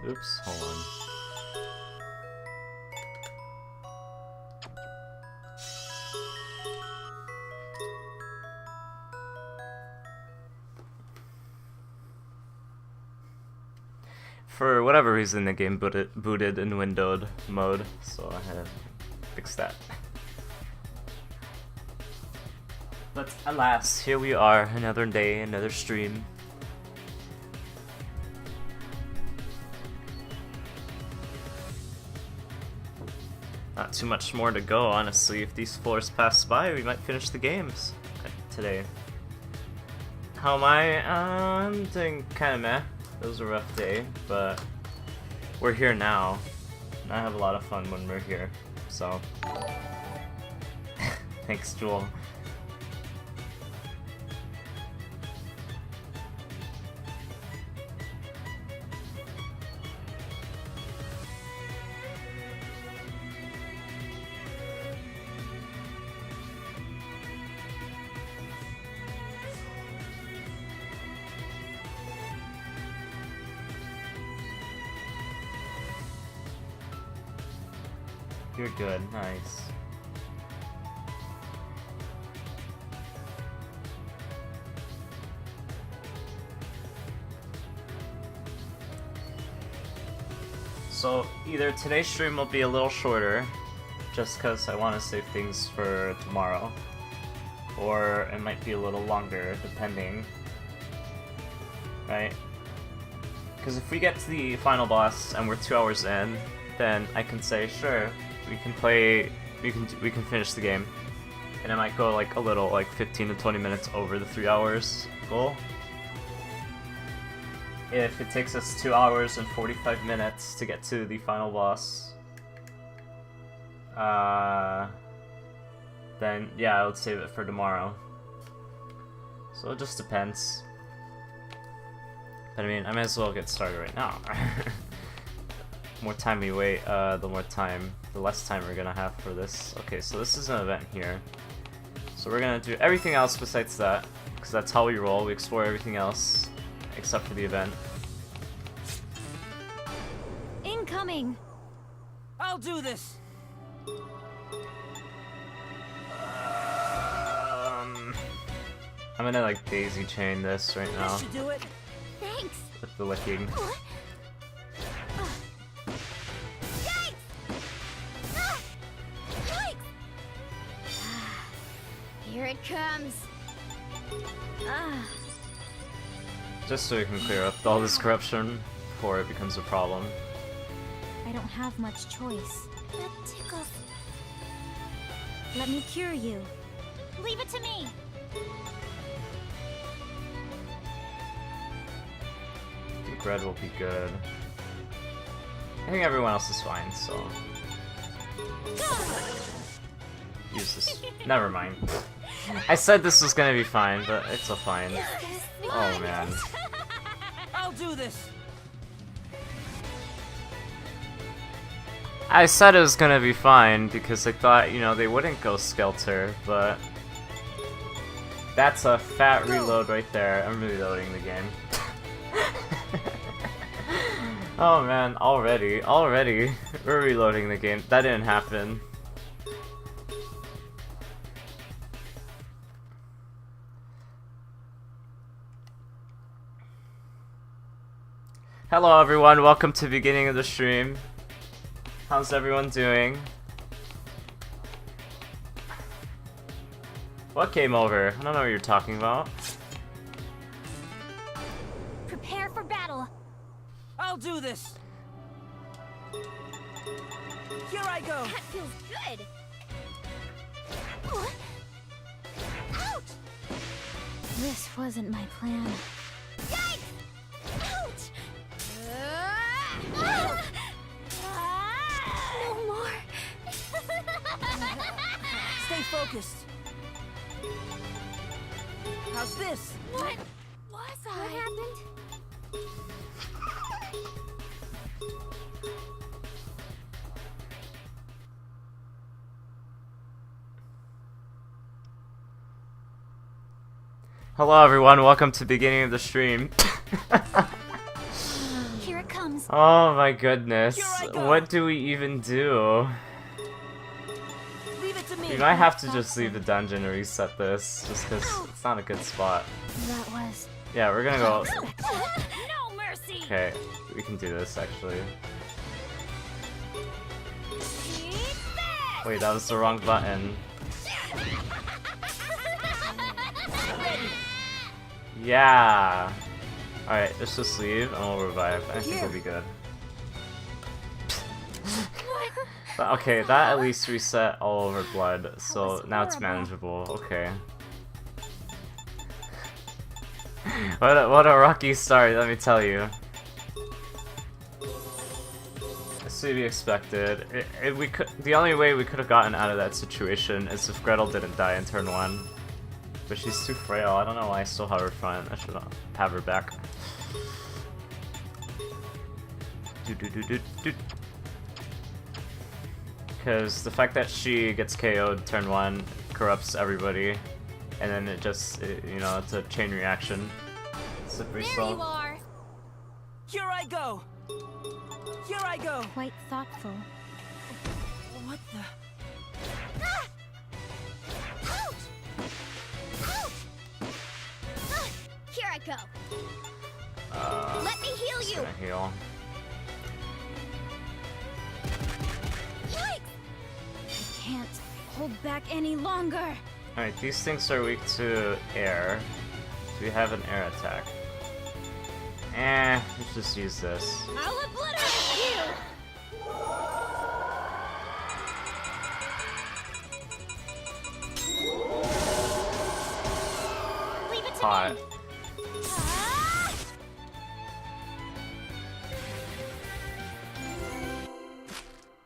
Oops, hold on. For whatever reason, the game booted in windowed mode, so I had to fix that. But alas, here we are, another day, another stream. Not too much more to go, honestly. If these floors pass by, we might finish the games today. How am I? I'm doing kinda meh. It was a rough day, but we're here now. And I have a lot of fun when we're here, so... Thanks, Jewel. You're good, nice. So either today's stream will be a little shorter, just because I want to save things for tomorrow, or it might be a little longer, depending, right? Because if we get to the final boss and we're 2 hours in, then I can say, sure, we can play, we can finish the game, and it might go like a little, like 15 to 20 minutes over the 3 hours goal. If it takes us 2 hours and 45 minutes to get to the final boss, then yeah, I would save it for tomorrow. So it just depends. But I mean, I might as well get started right now. More time we wait, the less time we're gonna have for this. Okay, so this is an event here. So we're gonna do everything else besides that, because that's how we roll. We explore everything else, except for the event. Incoming! I'll do this! I'm gonna like daisy chain this right now. This should do it. Thanks! With the licking. Here it comes. Just so we can clear up all this corruption before it becomes a problem. I don't have much choice. That tickles. Let me cure you. Leave it to me. I think red will be good. I think everyone else is fine, so... Use this. Never mind. I said this was gonna be fine, but it's a fine. Oh man. I'll do this. I said it was gonna be fine because I thought, you know, they wouldn't go Skelter, but... That's a fat reload right there. I'm reloading the game. Oh man, already. We're reloading the game. That didn't happen. Hello everyone, welcome to the beginning of the stream. How's everyone doing? What came over? I don't know what you're talking about. Prepare for battle. I'll do this. Here I go. That feels good. Ouch! This wasn't my plan. Yikes! Ouch! No more. Stay focused. How's this? What was I? What happened? Hello everyone, welcome to the beginning of the stream. Here it comes. Oh my goodness. Here I go. What do we even do? Leave it to me. We might have to just leave the dungeon and reset this, just because it's not a good spot. That was Yeah, we're gonna go. no mercy. Okay, we can do this actually. Wait, that was the wrong button. Yeah. Alright, let's just leave and we'll revive. I think we'll be good. But okay, that at least reset all over blood, so now it's manageable. Okay. What a rocky start, let me tell you. It's to be expected. The only way we could have gotten out of that situation is if Gretel didn't die in turn 1. But she's too frail. I don't know why I still have her front. I should have her back. Because the fact that she gets KO'd turn 1 corrupts everybody, and then it just, you know, it's a chain reaction. Slippery slope. are. Here I go. Here I go. Quite thoughtful. What the? Here I go. Let me heal Just you. gonna heal. Yikes! I can't hold back any longer. Alright, these things are weak to air. Do we have an air attack? Let's just use this. I'll obliterate you. Leave it to Hot. me. Ah!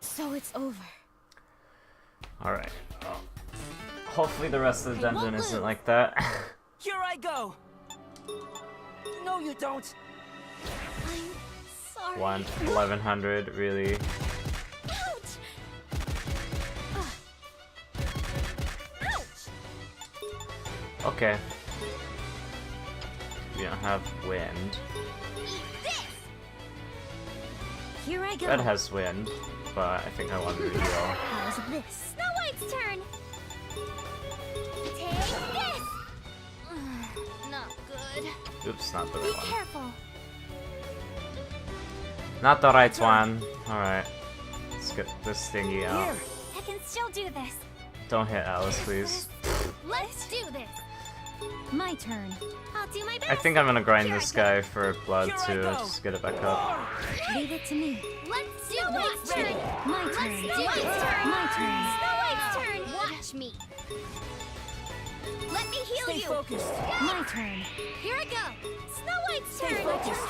So it's over. Alright. Well, hopefully the rest of the I won't dungeon isn't lose. like that. Here I go. No, you don't. I'm sorry. 1100, really? Ouch! Ouch! Okay. We don't have wind. Eat this! Here I go. Red has wind, but I think I want to heal. How's this? Snow White's turn! Take this! Not good. Oops, not the Be right one. careful. Not the right one. Alright. Let's get this thingy out. Here. I can still do this. Don't hit Alice, please. Let's do this. My turn. I'll do my best. I think I'm gonna grind Here this I go. guy for blood Here I too. go. Just get it back up. Leave it to me. Let's do this. Ready. My turn. do Snow White's this. turn. My turn. Snow White's turn. Watch me. Let me heal Stay you. focused. My turn. Here I go. Snow White's Stay turn. focused.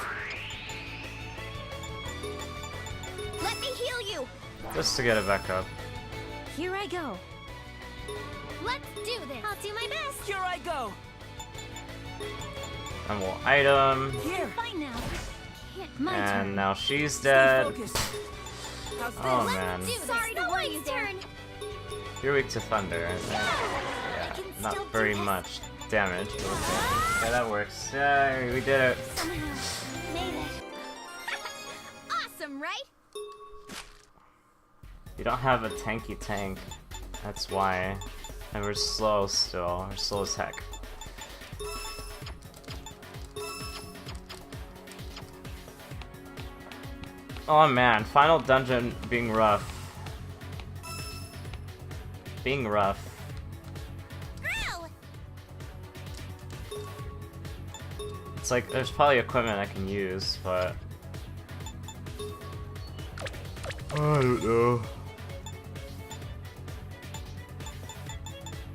Let me heal you. Just to get it back up. Here I go. Let's do this. I'll do my best. Here I go. And we'll item. Here. Fine now. Can't. My And turn. now she's Stay dead. focused. How's this? Oh man. Sorry to worry you there. You're weak to thunder. Yeah, can not still do very this. much damage, but okay. Yeah, that works. Yeah, we did it. Somehow made it. Awesome, right? You don't have a tanky tank. That's why. And we're slow still. We're slow as heck. Oh man, final dungeon being rough. Being rough. It's like, there's probably equipment I can use, but... I don't know.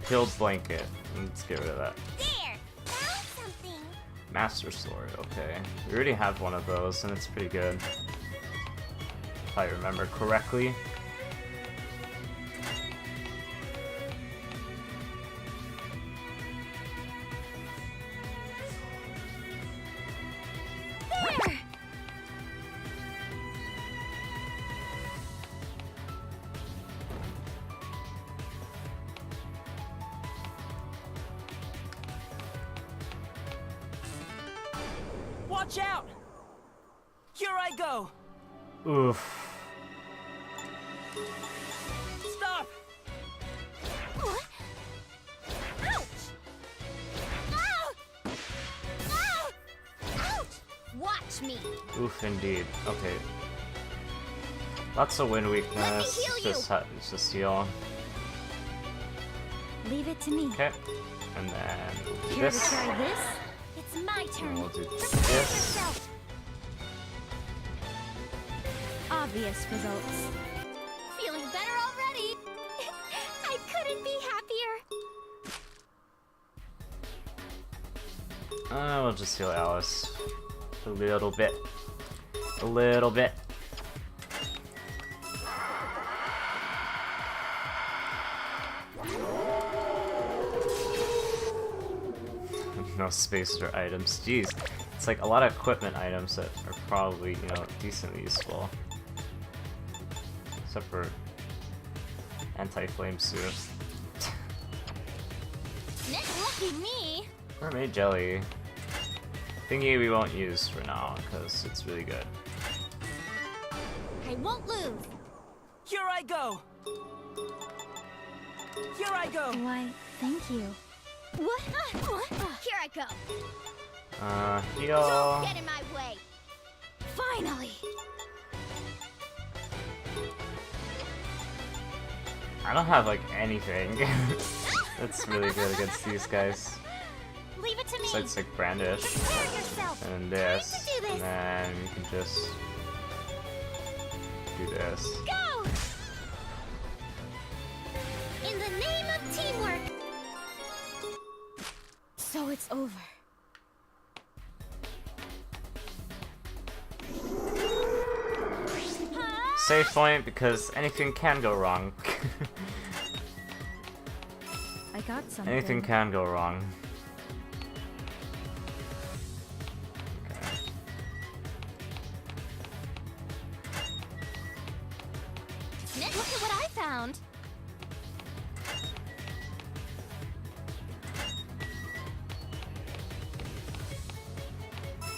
Killed blanket. Let's get rid of that. There! Found something! Master sword, okay. We already have one of those, and it's pretty good. If I remember correctly. There! Watch out. Here I go! Oof. Stop! What? Ouch! Ah! Ah! Ouch! Watch me. Oof, indeed. Okay. Lots of wind weakness. heal It's just heal. Leave it to me. Okay. And then we'll do Care to this. try this? It's my And turn. we'll do Prepare this. yourself. Obvious results. Feeling better already. I couldn't be happier. We'll just heal Alice. A little bit. A little bit. No spaces or items. Jeez. It's like a lot of equipment items that are probably, you know, decently useful. Except for anti-flame suit. Lucky me. Mermaid jelly. Thingy we won't use for now, because it's really good. I won't lose. Here I go! Here I go! Why, thank you. What? Here I go. Heal. Don't get in my way. Finally. I don't have like anything that's really good against these guys. Leave it to me. Besides like brandish Prepare yourself. and this, Time to do this. and then we can just do this. Go! In the name of teamwork. So it's over. Save point because anything can go wrong. I got something. Anything can go wrong. Okay. Look at what I found.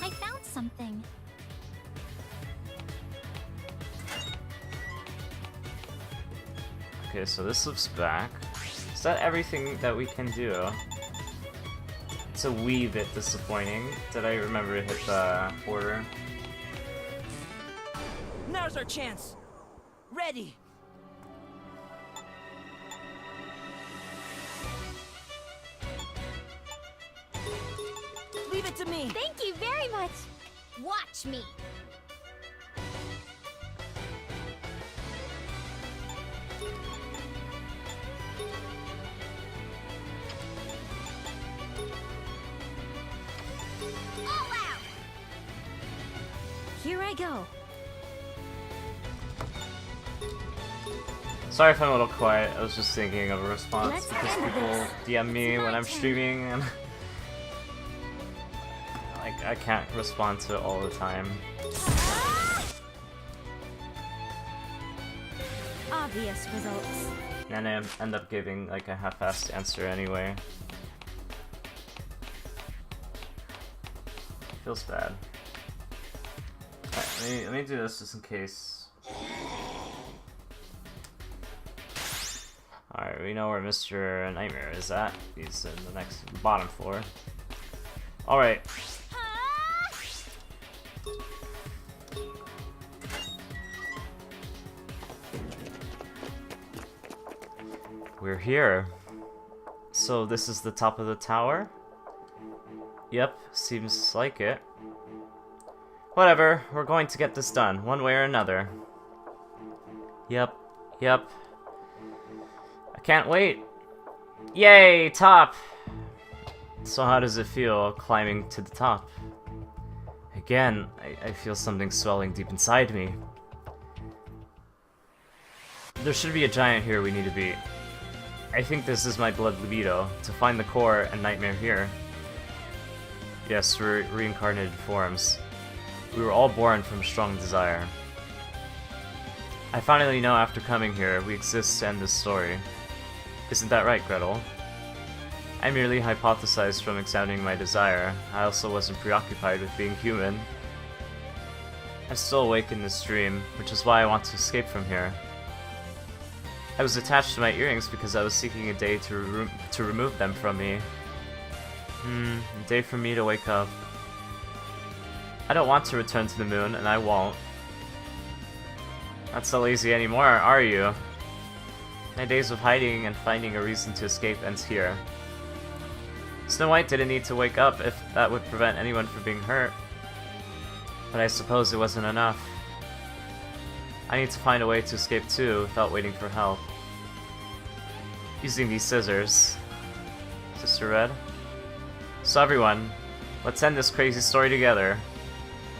I found something. Okay, so this loops back. Is that everything that we can do? It's a wee bit disappointing. Did I remember to hit the order? Now's our chance! Ready! Leave it to me! Thank you very much. Watch me. All out. Here I go. Sorry if I'm a little quiet, I was just thinking of a response Let's because handle people this. DM me It's when my I'm turn. streaming and like I can't respond to it all the time. Obvious results. And I end up giving like a half-assed answer anyway. Feels bad. Alright, let me do this just in case. Alright, we know where Mr. Nightmare is at. He's in the next bottom floor. Alright. We're here. So this is the top of the tower? Yep, seems like it. Whatever, we're going to get this done, one way or another. Yep. I can't wait. Yay, top! So how does it feel climbing to the top? Again, I feel something swelling deep inside me. There should be a giant here we need to beat. I think this is my blood libido, to find the core and Nightmare here. Yes, we're reincarnated forms. We were all born from strong desire. I finally know after coming here, we exist to end this story. Isn't that right, Gretel? I merely hypothesized from examining my desire. I also wasn't preoccupied with being human. I'm still awake in this dream, which is why I want to escape from here. I was attached to my earrings because I was seeking a day to remove them from me. A day for me to wake up. I don't want to return to the moon, and I won't. Not so lazy anymore, are you? My days of hiding and finding a reason to escape ends here. Snow White didn't need to wake up if that would prevent anyone from being hurt. But I suppose it wasn't enough. I need to find a way to escape too, without waiting for help. Using these scissors. Sister Red? So everyone, let's end this crazy story together.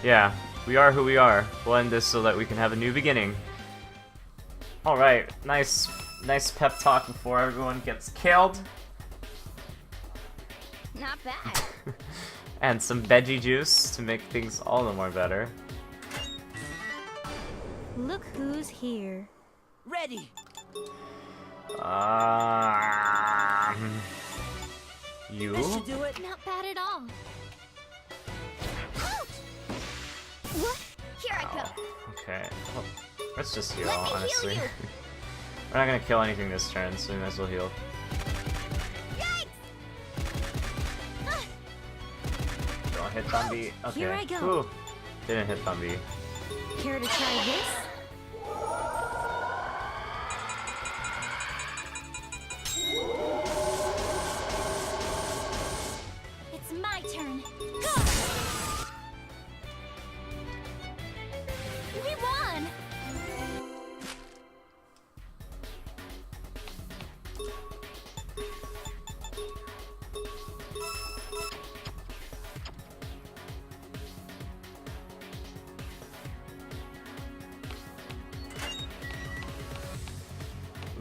Yeah, we are who we are. We'll end this so that we can have a new beginning. Alright, nice pep talk before everyone gets killed. Not bad. And some veggie juice to make things all the more better. Look who's here. Ready. You? This should do it. Not bad at all. What? Here I go. Okay. Well, let's just heal, Let me heal honestly. you. We're not gonna kill anything this turn, so we might as well heal. Yikes! Don't hit Bambi. Okay. Here I go. Ooh. Didn't hit Bambi. Care to try this? It's my turn. Go! We won!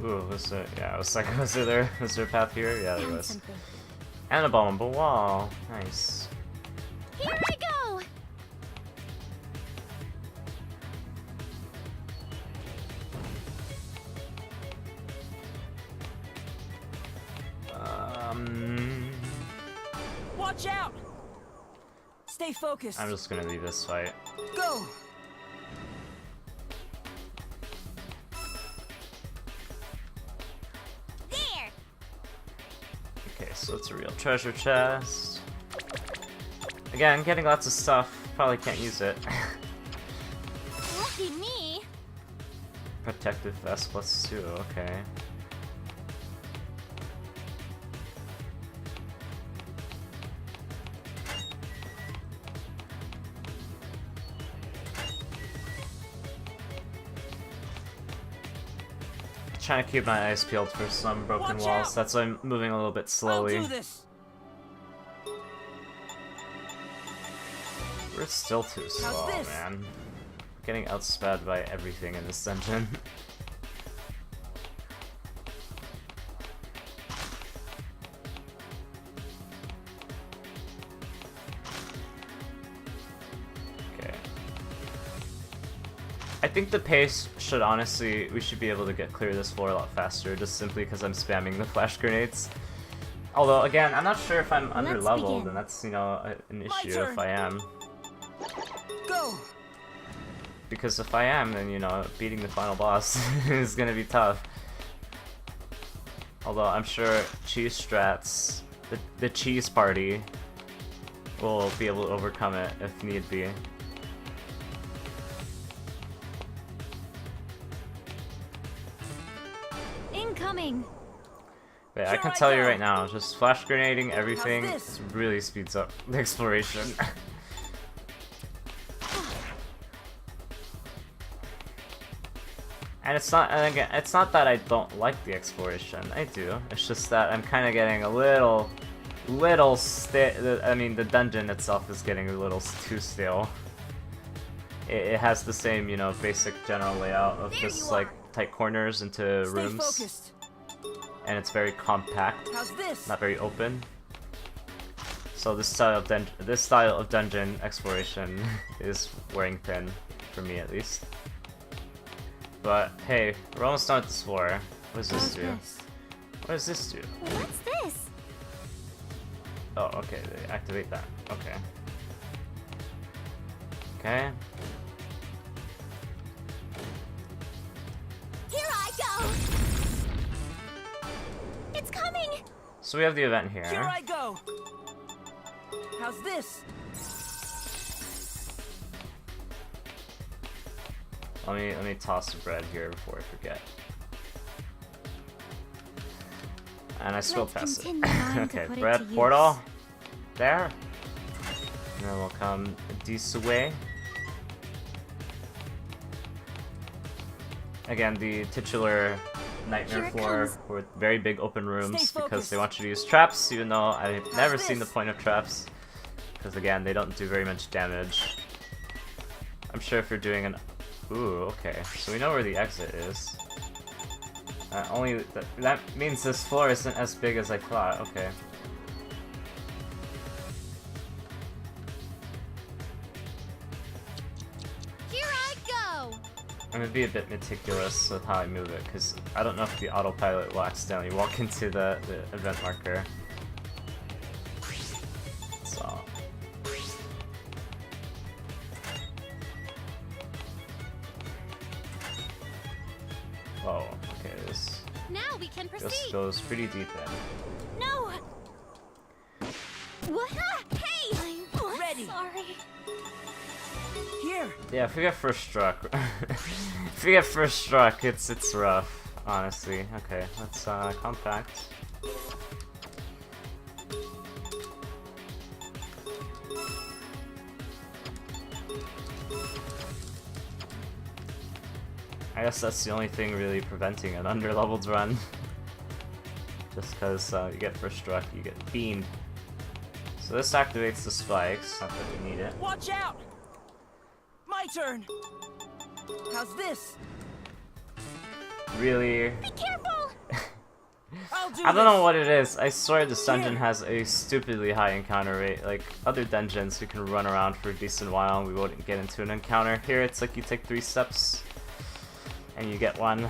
Ooh, was it? Yeah, I was like, was there a path here? Yeah, there Found was. something. And a bombable wall. Nice. Here I go! Watch out. Stay focused. I'm just gonna leave this fight. Go. There! Okay, so it's a real treasure chest. Again, getting lots of stuff. Probably can't use it. Lucky me! Protective vest +2, okay. Trying to keep my eyes peeled for some broken Watch walls. out! That's why I'm moving a little bit slowly. I'll do this. We're still too slow, this? man. Getting outsped by everything in this dungeon. Okay. I think the pace should honestly, we should be able to clear this floor a lot faster, just simply because I'm spamming the flash grenades. Although, again, I'm not sure if I'm under leveled, begin. and that's, you know, an issue turn. if I am. Go. Because if I am, then, you know, beating the final boss is gonna be tough. Although I'm sure Cheese Strats, the Cheese Party, will be able to overcome it if need be. Incoming! But I Here can I tell you go. right now, just flash grenading everything this? really speeds up the exploration. And it's not, and again, it's not that I don't like the exploration. I do. It's just that I'm kind of getting a little I mean, the dungeon itself is getting a little too stale. It has the same, you know, basic general layout of There just you like are. tight corners into Stay rooms, focused. and it's very compact, How's this? not very open. So this style of dungeon exploration is wearing thin, for me at least. But hey, we're almost done with this floor. What does this How's do? this? What does this do? What's this? Oh, okay, they activate that. Okay. Okay. So we have the event Here here. I go. How's this? Let me toss the bread here before I forget. And I scroll Let's past it. continue on to Okay, put it bread to use. portal. There. And then we'll come this way. Again, the titular nightmare Here it floor comes. with very big open rooms Stay because they focused. want you to use traps, even though I've How's never seen the this? point of traps. Because again, they don't do very much damage. I'm sure if you're doing an... Ooh, okay. So we know where the exit is. That means this floor isn't as big as I thought. Okay. Here I go! I'm gonna be a bit meticulous with how I move it, because I don't know if the autopilot will accidentally walk into the event marker. So... Whoa, okay, this Now we can proceed. goes pretty deep in. No! What? Hey! I'm Ready. sorry. Here. Yeah, if we get first struck... if we get first struck, it's rough, honestly. Okay, let's compact. I guess that's the only thing really preventing an under-leveled run. Just because you get first struck, you get beamed. So this activates the spikes, not that we need it. Watch out. My turn. How's this? Really? Be careful! I'll do I don't know this. what it is. I swear this dungeon Here. has a stupidly high encounter rate. Like, other dungeons, we can run around for a decent while and we wouldn't get into an encounter. Here, it's like you take 3 steps and you get one.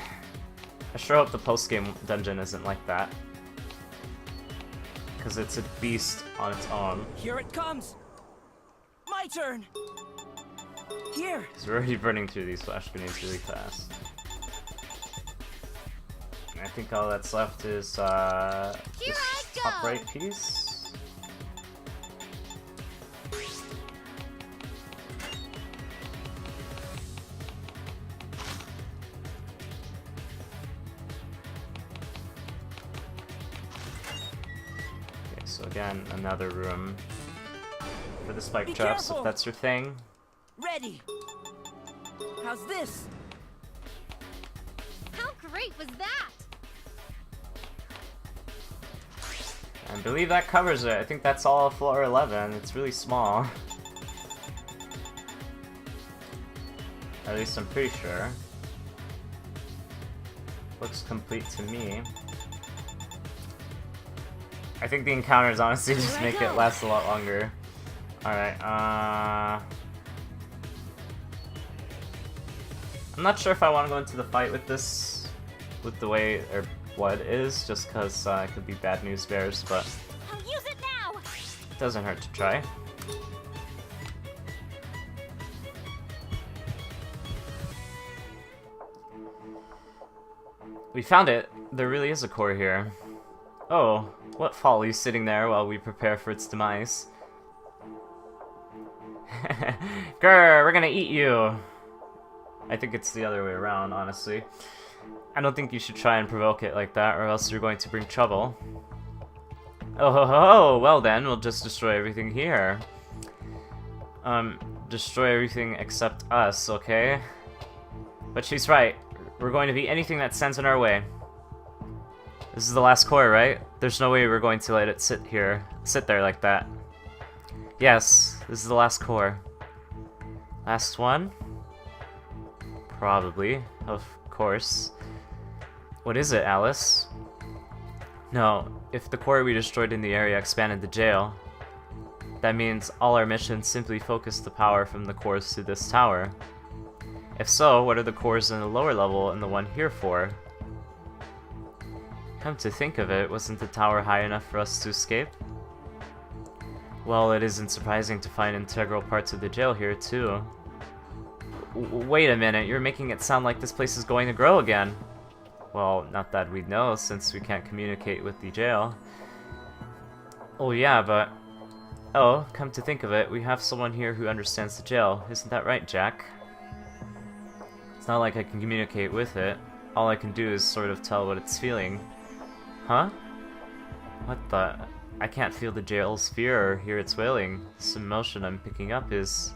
I sure hope the post-game dungeon isn't like that. Because it's a beast on its own. Here it comes. My turn. Here. Because we're already burning through these flash grenades really fast. And I think all that's left is, Here this I top go. right piece. Okay, so again, another room for the spike Be traps, careful. if that's your thing. Ready. How's this? How great was that? I believe that covers it. I think that's all of floor 11. It's really small. At least I'm pretty sure. Looks complete to me. I think the encounters honestly just Here I make it go. last a lot longer. Alright, I'm not sure if I want to go into the fight with this, with the way or what it is, just because it could be bad news bears, but I'll use it now! it doesn't hurt to try. We found it! There really is a core here. Oh, what folly sitting there while we prepare for its demise. Grr, we're gonna eat you! I think it's the other way around, honestly. I don't think you should try and provoke it like that, or else you're going to bring trouble. Oh ho ho ho! Well then, we'll just destroy everything here. Destroy everything except us, okay? But she's right. We're going to beat anything that stands in our way. This is the last core, right? There's no way we're going to let it sit there like that. Yes, this is the last core. Last one? Probably, of course. What is it, Alice? No, if the core we destroyed in the area expanded the jail, that means all our missions simply focus the power from the cores to this tower. If so, what are the cores in the lower level and the one here for? Come to think of it, wasn't the tower high enough for us to escape? Well, it isn't surprising to find integral parts of the jail here, too. Wait a minute, you're making it sound like this place is going to grow again. Well, not that we'd know, since we can't communicate with the jail. Oh yeah, but... Oh, come to think of it, we have someone here who understands the jail. Isn't that right, Jack? It's not like I can communicate with it. All I can do is sort of tell what it's feeling. Huh? What the... I can't feel the jail's fear or hear its wailing. This emotion I'm picking up is...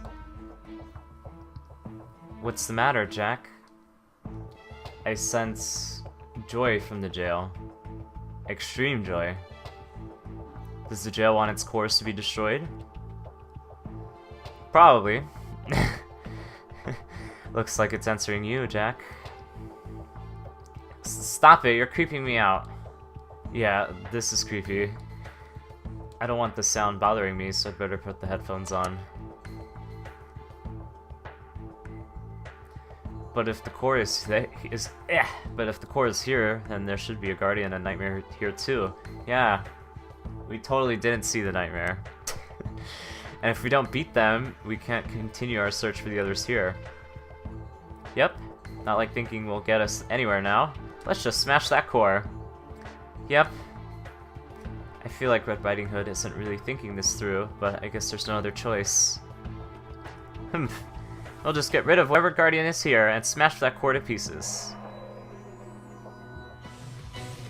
What's the matter, Jack? I sense joy from the jail. Extreme joy. Does the jail want its cores to be destroyed? Probably. Looks like it's answering you, Jack. Stop it, you're creeping me out. Yeah, this is creepy. I don't want the sound bothering me, so I better put the headphones on. But if the core is here, then there should be a guardian and nightmare here too. Yeah, we totally didn't see the nightmare. And if we don't beat them, we can't continue our search for the others here. Yep, not like thinking will get us anywhere now. Let's just smash that core. Yep. I feel like Red Riding Hood isn't really thinking this through, but I guess there's no other choice. We'll just get rid of whatever guardian is here and smash that core to pieces.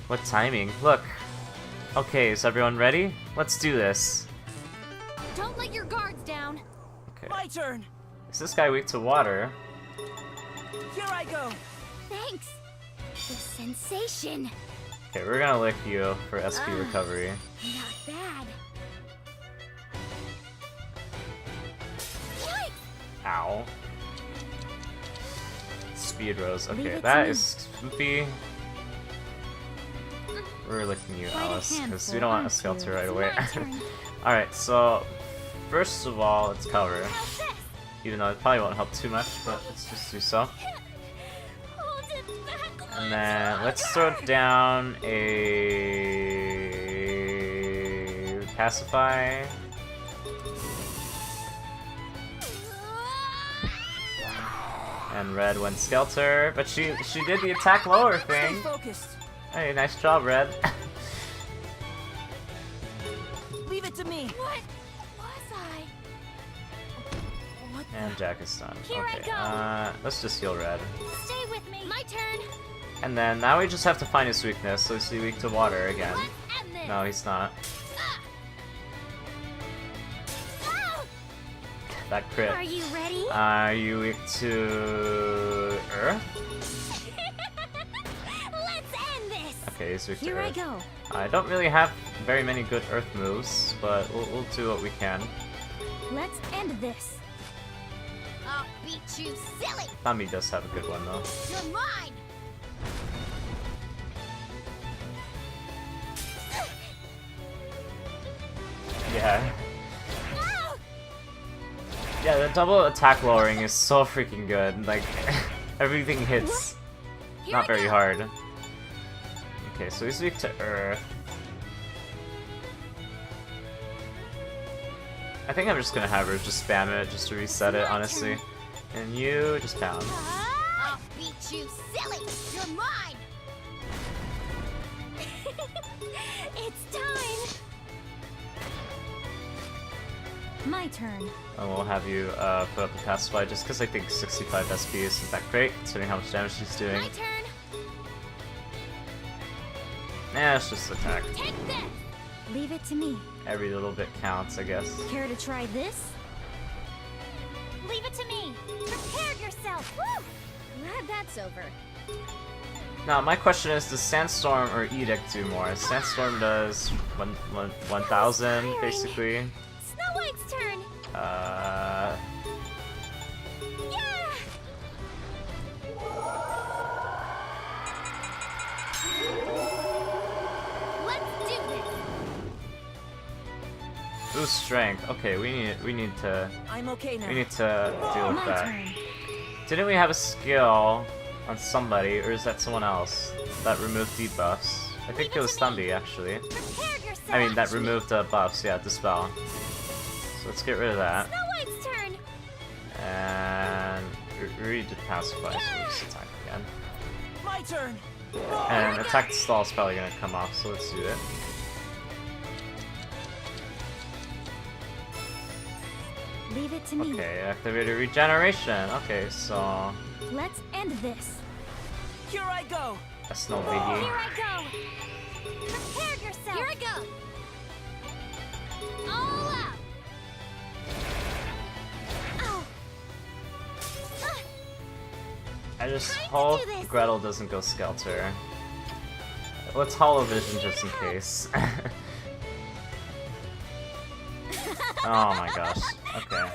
What timing? Look. Okay, is everyone ready? Let's do this. Don't let your guards down. Okay. My turn. Is this guy weak to water? Here I go. Thanks. The sensation. Okay, we're gonna lick you for SP recovery. Not bad. Ow. Speed Rose. Leave Okay, it that to is spoopy. We're licking you, Quite a Alice, because handful, we don't want a aren't Skelter you? right It's away. my turn. Alright, so first of all, let's cover. How's this? Even though it probably won't help too much, but let's just do so. Hold it back, And then let's throw down a pacify. And red went Skelter, but she did the attack lower Stay thing. focused. Hey, nice job, Red. Leave it to me. What was I? What the? And Jack is stunned. Here I Okay, go. let's just heal Red. Stay with me. My turn. And then now we just have to find his weakness. So is he weak to water again? Let's end this. No, he's not. Ah! That crit. Are you ready? Are you weak to Earth? Let's end this. Okay, he's weak to Here I Earth. go. I don't really have very many good Earth moves, but we'll do what we can. Let's end this. I'll beat you, silly. Nami does have a good one though. You're mine. Yeah. No! Yeah, the double attack lowering is so freaking good. Like, everything hits Here not I very go. hard. Okay, so he's weak to Earth. I think I'm just gonna have her just spam it just to reset it, My honestly. turn. And you just pound. I'll beat you, silly. You're mine. It's time. My turn. And we'll have you put up the pacify just because I think 65 SP isn't that great, considering how much damage she's doing. My turn. Nah, it's just attack. Take this. Leave it to me. Every little bit counts, I guess. Care to try this? Leave it to me. Prepare yourself. Woo! Glad that's over. Now, my question is, does Sandstorm or Edict do more? Sandstorm does 1,000, Tiring. basically. Snow White's turn. Uh, Yeah. Let's do this. boost strength. Okay, we need to I'm okay now. deal with My that. turn. Didn't we have a skill on somebody, or is that someone else that removed debuffs? I think it was Thumby, actually. Prepare yourself. I mean, that removed buffs, yeah, dispel. So let's get rid of that. Snow White's turn. And Ruri did pacify, so we'll just attack again. My turn. And attack stall is probably gonna come off, so let's do it. Leave it to me. Okay, activated regeneration. Okay, so Let's end this. Here I go. that's no biggie. Here I go. Prepare yourself. Here I go. All out. Oh. I just Time to hope do this. Gretel doesn't go Skelter. Let's Hollow Vision just in case. Oh my gosh. Okay.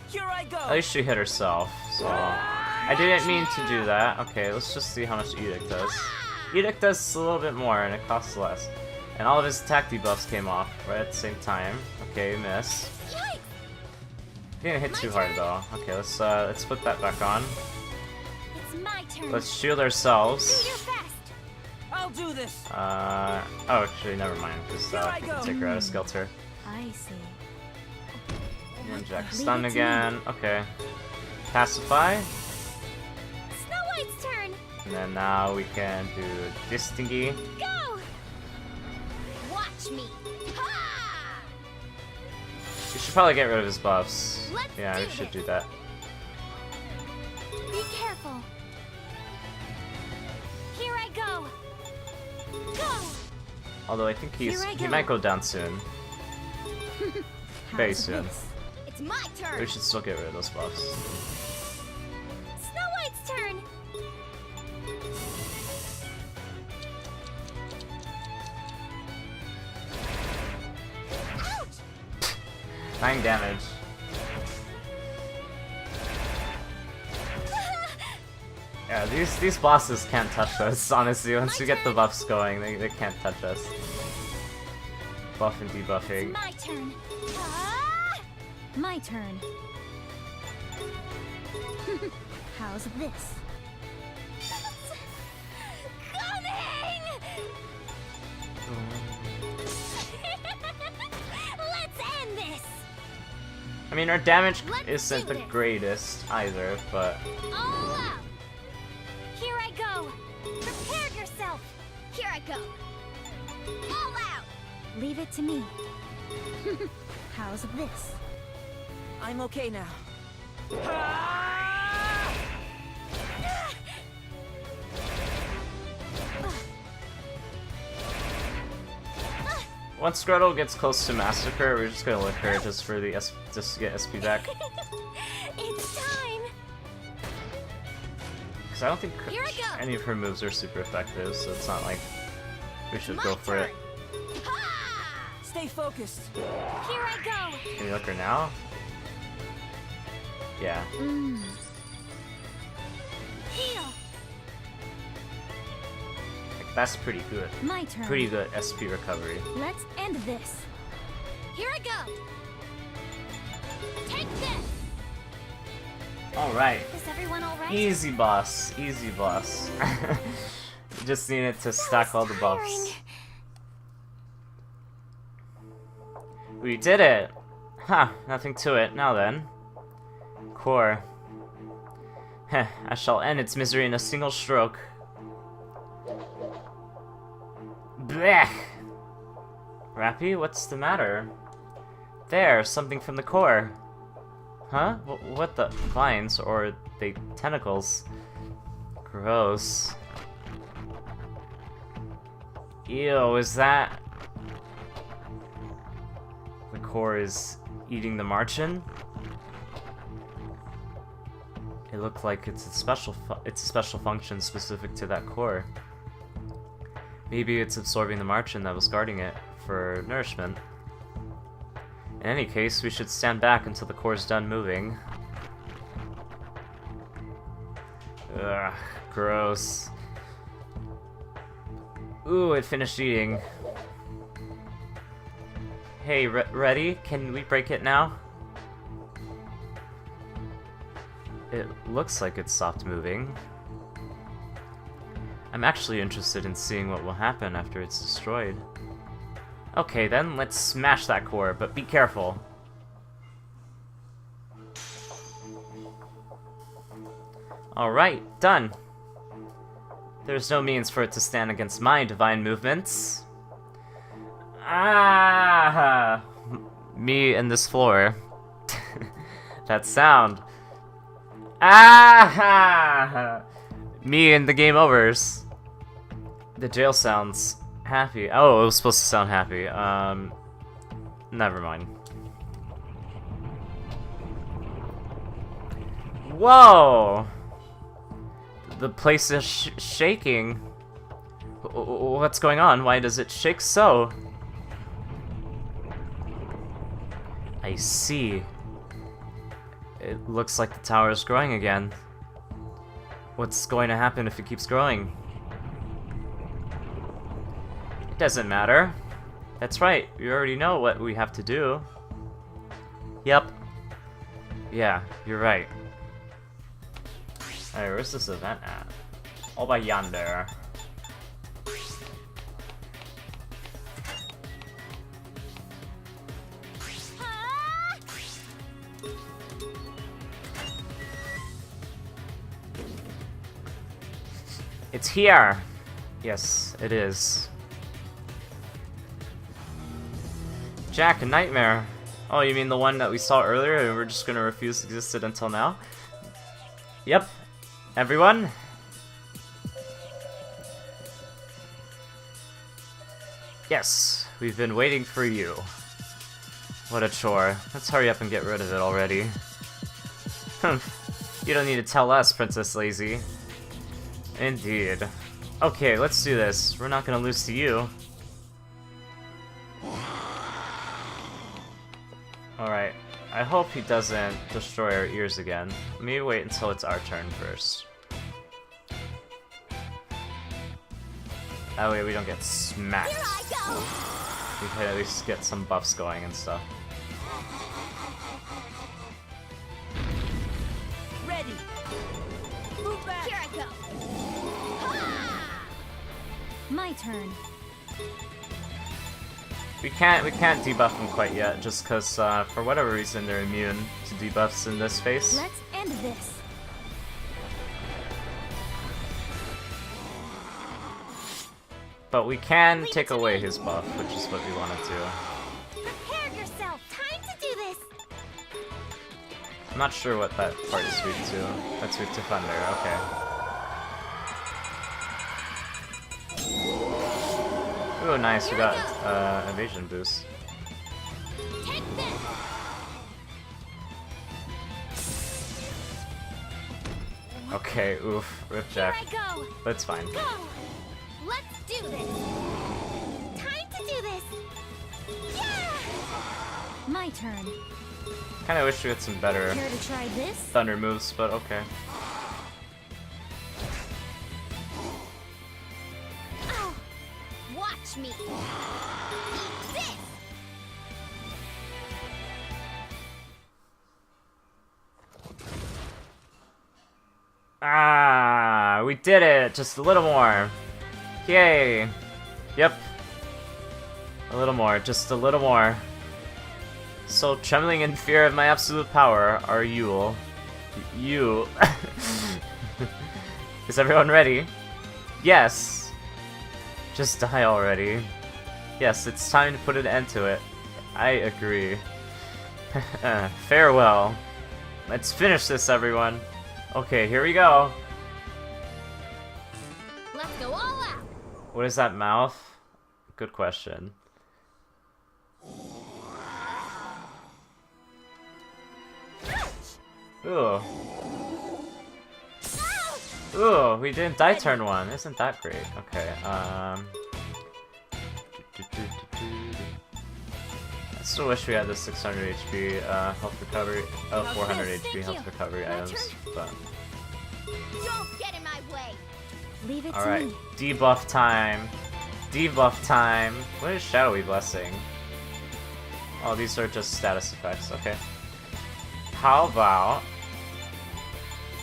Here I go. At least she hit herself, so I didn't mean to do that. Okay, let's just see how much Edict does. Edict does a little bit more and it costs less. And all of his attack debuffs came off right at the same time. Okay, miss. Yikes. Didn't hit too hard though. Okay, let's put that back on. It's my turn. Let's shield do ourselves. your best. I'll do this. Oh, actually, never mind, because Here I we can go. take her out of Skelter. I see. Inject Leave stun it to me. again. Okay. Pacify. Snow White's turn. And then now we can do Distingy. Go. Watch me. Ha! We should probably get rid of his buffs. Let's Yeah, we do should this. do that. Be careful. Here I go. Go. Although I think Here I he go. might go down soon. Very How's soon. this? It's my turn. We should still get rid of those buffs. Snow White's turn. Ouch! 9 damage. Yeah, these bosses can't touch us, honestly. Once we get the buffs going, they can't touch us. Buff and debuffing. My turn. Ah! My turn. How's this? Coming! Let's end this. I mean, our damage Let's isn't do the this. greatest either, but All out. Here I go. Prepare yourself. Here I go. All out. Leave it to me. How's this? I'm okay now. once Gretel gets close to Massacre, we're just gonna lick her just for the just to get SP back. It's time. Because I don't think Here I go. any of her moves are super effective, so it's not like we should go for it. Ha! Stay focused. Here I go. Can you lick her now? Yeah. Heal. Like, that's pretty good. My turn. Pretty good SP recovery. Let's end this. Here I go. Take this. Alright. Is everyone all right? Easy boss. Easy boss. Just needed to stack all the buffs. We did it! Huh, nothing to it. Now then. Core. Heh, I shall end its misery in a single stroke. Blech! Rappy, what's the matter? There, something from the core. Huh? What the? Vines? Or they tentacles? Gross. Ew, is that... The core is eating the Marchin? It looked like it's a special function specific to that core. Maybe it's absorbing the Marchin that was guarding it for nourishment. In any case, we should stand back until the core's done moving. Ugh, gross. Ooh, it finished eating. Hey, ready? Can we break it now? It looks like it stopped moving. I'm actually interested in seeing what will happen after it's destroyed. Okay then, let's smash that core, but be careful. Alright, done. There's no means for it to stand against my divine movements. Ah! Me and this floor. That sound. Ah! Me and the game overs. The jail sounds happy. Oh, it was supposed to sound happy. Never mind. Whoa! The place is shaking. What's going on? Why does it shake so? I see. It looks like the tower is growing again. What's going to happen if it keeps growing? It doesn't matter. That's right, you already know what we have to do. Yep. Yeah, you're right. Alright, where's this event at? All by yonder. It's here! Yes, it is. Jack, a nightmare. Oh, you mean the one that we saw earlier and we're just gonna refuse existed until now? Yep. Everyone? Yes, we've been waiting for you. What a chore. Let's hurry up and get rid of it already. You don't need to tell us, Princess Lazy. Indeed. Okay, let's do this. We're not gonna lose to you. Alright. I hope he doesn't destroy our ears again. Let me wait until it's our turn first. That way we don't get smacked. Here I go. We can at least get some buffs going and stuff. Ready. Move back. Here I go. My turn. We can't debuff them quite yet, just because for whatever reason they're immune to debuffs in this phase. Let's end this. But we can take away his buff, which is what we want to do. Prepare yourself. Time to do this. I'm not sure what that part is weak to. That's weak to thunder. Okay. Ooh, nice. We got evasion boost. Take this. Okay, oof. Rip Here Jack. I go. That's fine. Go. Let's do this. Time to do this. Yeah. My turn. Kinda wish we had some better Care to try this? thunder moves, but okay. Oh, watch me. Eat this. Ah, we did it! Just a little more. Yay! Yep. A little more, just a little more. So trembling in fear of my absolute power are you. You. Is everyone ready? Yes. Just die already. Yes, it's time to put an end to it. I agree. Farewell. Let's finish this, everyone. Okay, here we go. Let's go all out. What is that mouth? Good question. Ooh. Ooh, we didn't die turn one. Isn't that great? Okay, I still wish we had the 600 HP health recovery, 400 HP health recovery items, but... Don't get in my way. Leave it to Alright, me. debuff time. Debuff time. What is Shadowy Blessing? Oh, these are just status effects. Okay. How about...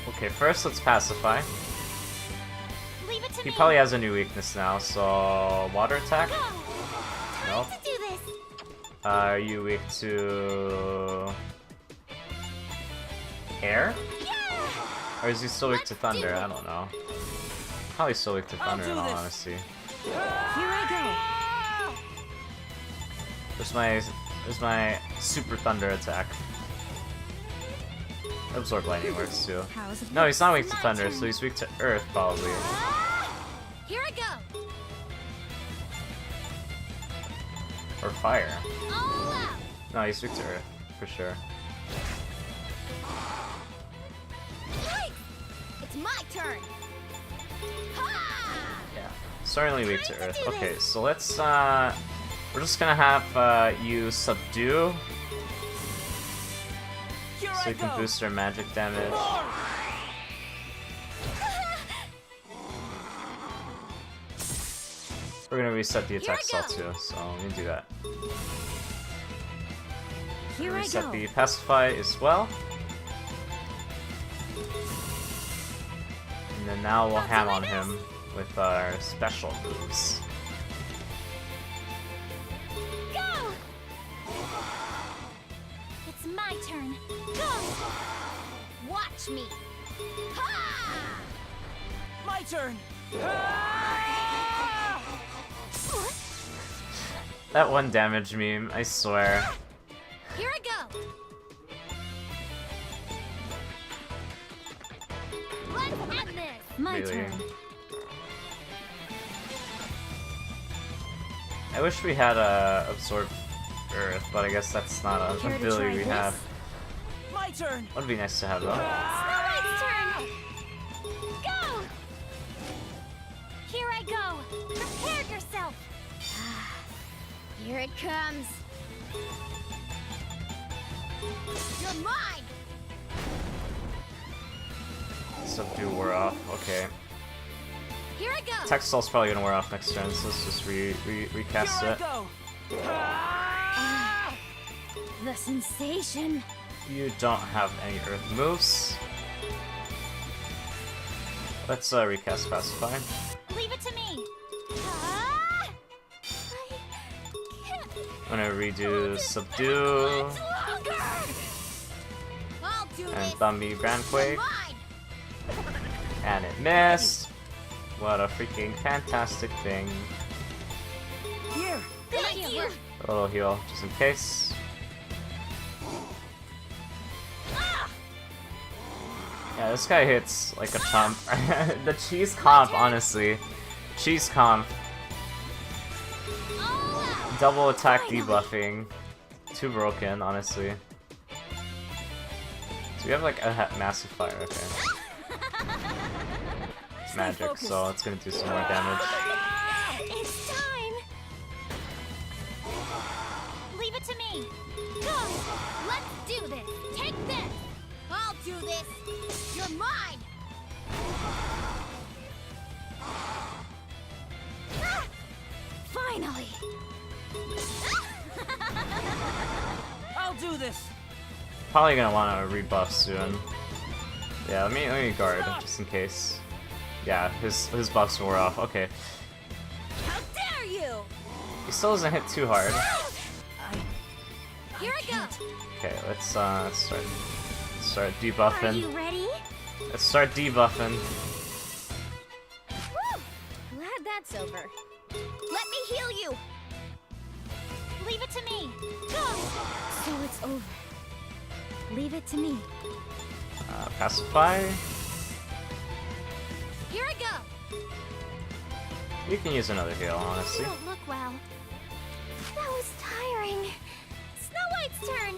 Okay, first let's pacify. Leave it to He me. probably has a new weakness now, so... Water attack? Go. Nope. Time to do this. Are you weak to... Air? Yeah. Or is he still weak to thunder? I don't know. Probably still weak to thunder in all honesty. Here I go. Where's my There's my Super Thunder attack. Absorb Lightning works too. No, he's not weak to Thunder, so he's weak to Earth, probably. Here I go. Or Fire. All out. No, he's weak to Earth, for sure. Yikes! It's my turn. Ha! Yeah, certainly weak to Earth. Okay, so let's, we're just gonna have, you Subdue, Here so I you can go. boost their magic damage. We're gonna reset the attack Here I stall too, so we can do that. Here I Reset go. the Pacify as well. And then now we'll ham on him with our special moves. Go! It's my turn. Go! Watch me. Ha! My turn. Ah! That one damage meme, I swear. Here I go. Let's end this. My Really? turn. I wish we had Absorb Earth, but I guess that's not an Care to ability try we this? have. My turn. Would be nice to have though. Snow White's turn. Go! Here I go. Prepare yourself. Here it comes. You're mine. Subdue wore off. Okay. Here I go. Attack stall's probably gonna wear off next turn, so let's just recast Here I it. go. Ah! The sensation. You don't have any Earth moves. Let's recast Pacify. Leave it to me. I can't I'm gonna redo hold it Subdue much longer. I'll do and this. Thumby Grand Quake, Mine. and it missed. What a freaking fantastic thing. Here. Thank you. A little heal, just in case. Ah! Yeah, this guy hits like a chump. The cheese comp, honestly. Cheese comp. All out. Double attack debuffing. Too broken, honestly. So we have like a massive fire, okay. It's magic, focused. so it's gonna do some more damage. It's time. Leave it to me. Go. Let's do this. Take this. I'll do this. You're mine. Ah! Finally. I'll do this. Probably gonna want to rebuff soon. Yeah, let me guard just in case. Yeah, his buffs wore off. Okay, How dare you? he still doesn't hit too hard. Here I go. Okay, let's start Are debuffing. you ready? Let's start debuffing. Woo! Glad that's over. Let me heal you. Leave it to me. Go. So it's over. Leave it to me. Pacify. Here I go. You can use another heal, You honestly. don't look well. That was tiring. Snow White's turn.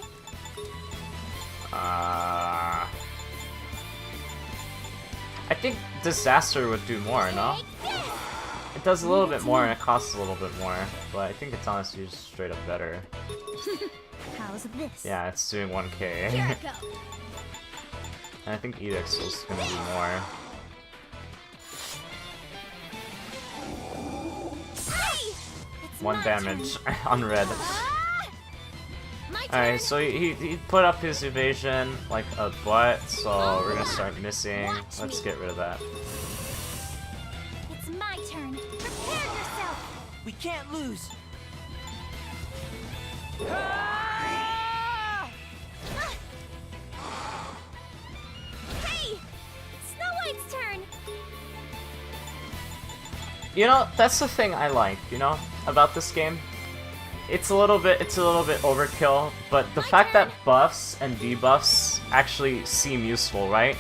I think Disaster would do more, no? Take this. It does a little bit more and it costs a little bit more, but I think it's honestly just straight up better. How's this? Yeah, it's doing 1k. Here I go. And I think Edict's is gonna do more. Hey! It's 1 my damage turn. on red. Ah! My turn. Alright, so he put up his evasion like a butt, so we're gonna start missing. Watch Let's me. get rid of that. It's my turn. Prepare yourself. We can't lose. Ah! Hey! Snow White's turn. You know, that's the thing I like, you know, about this game. it's a little bit overkill, but the fact that buffs and debuffs actually seem useful, right?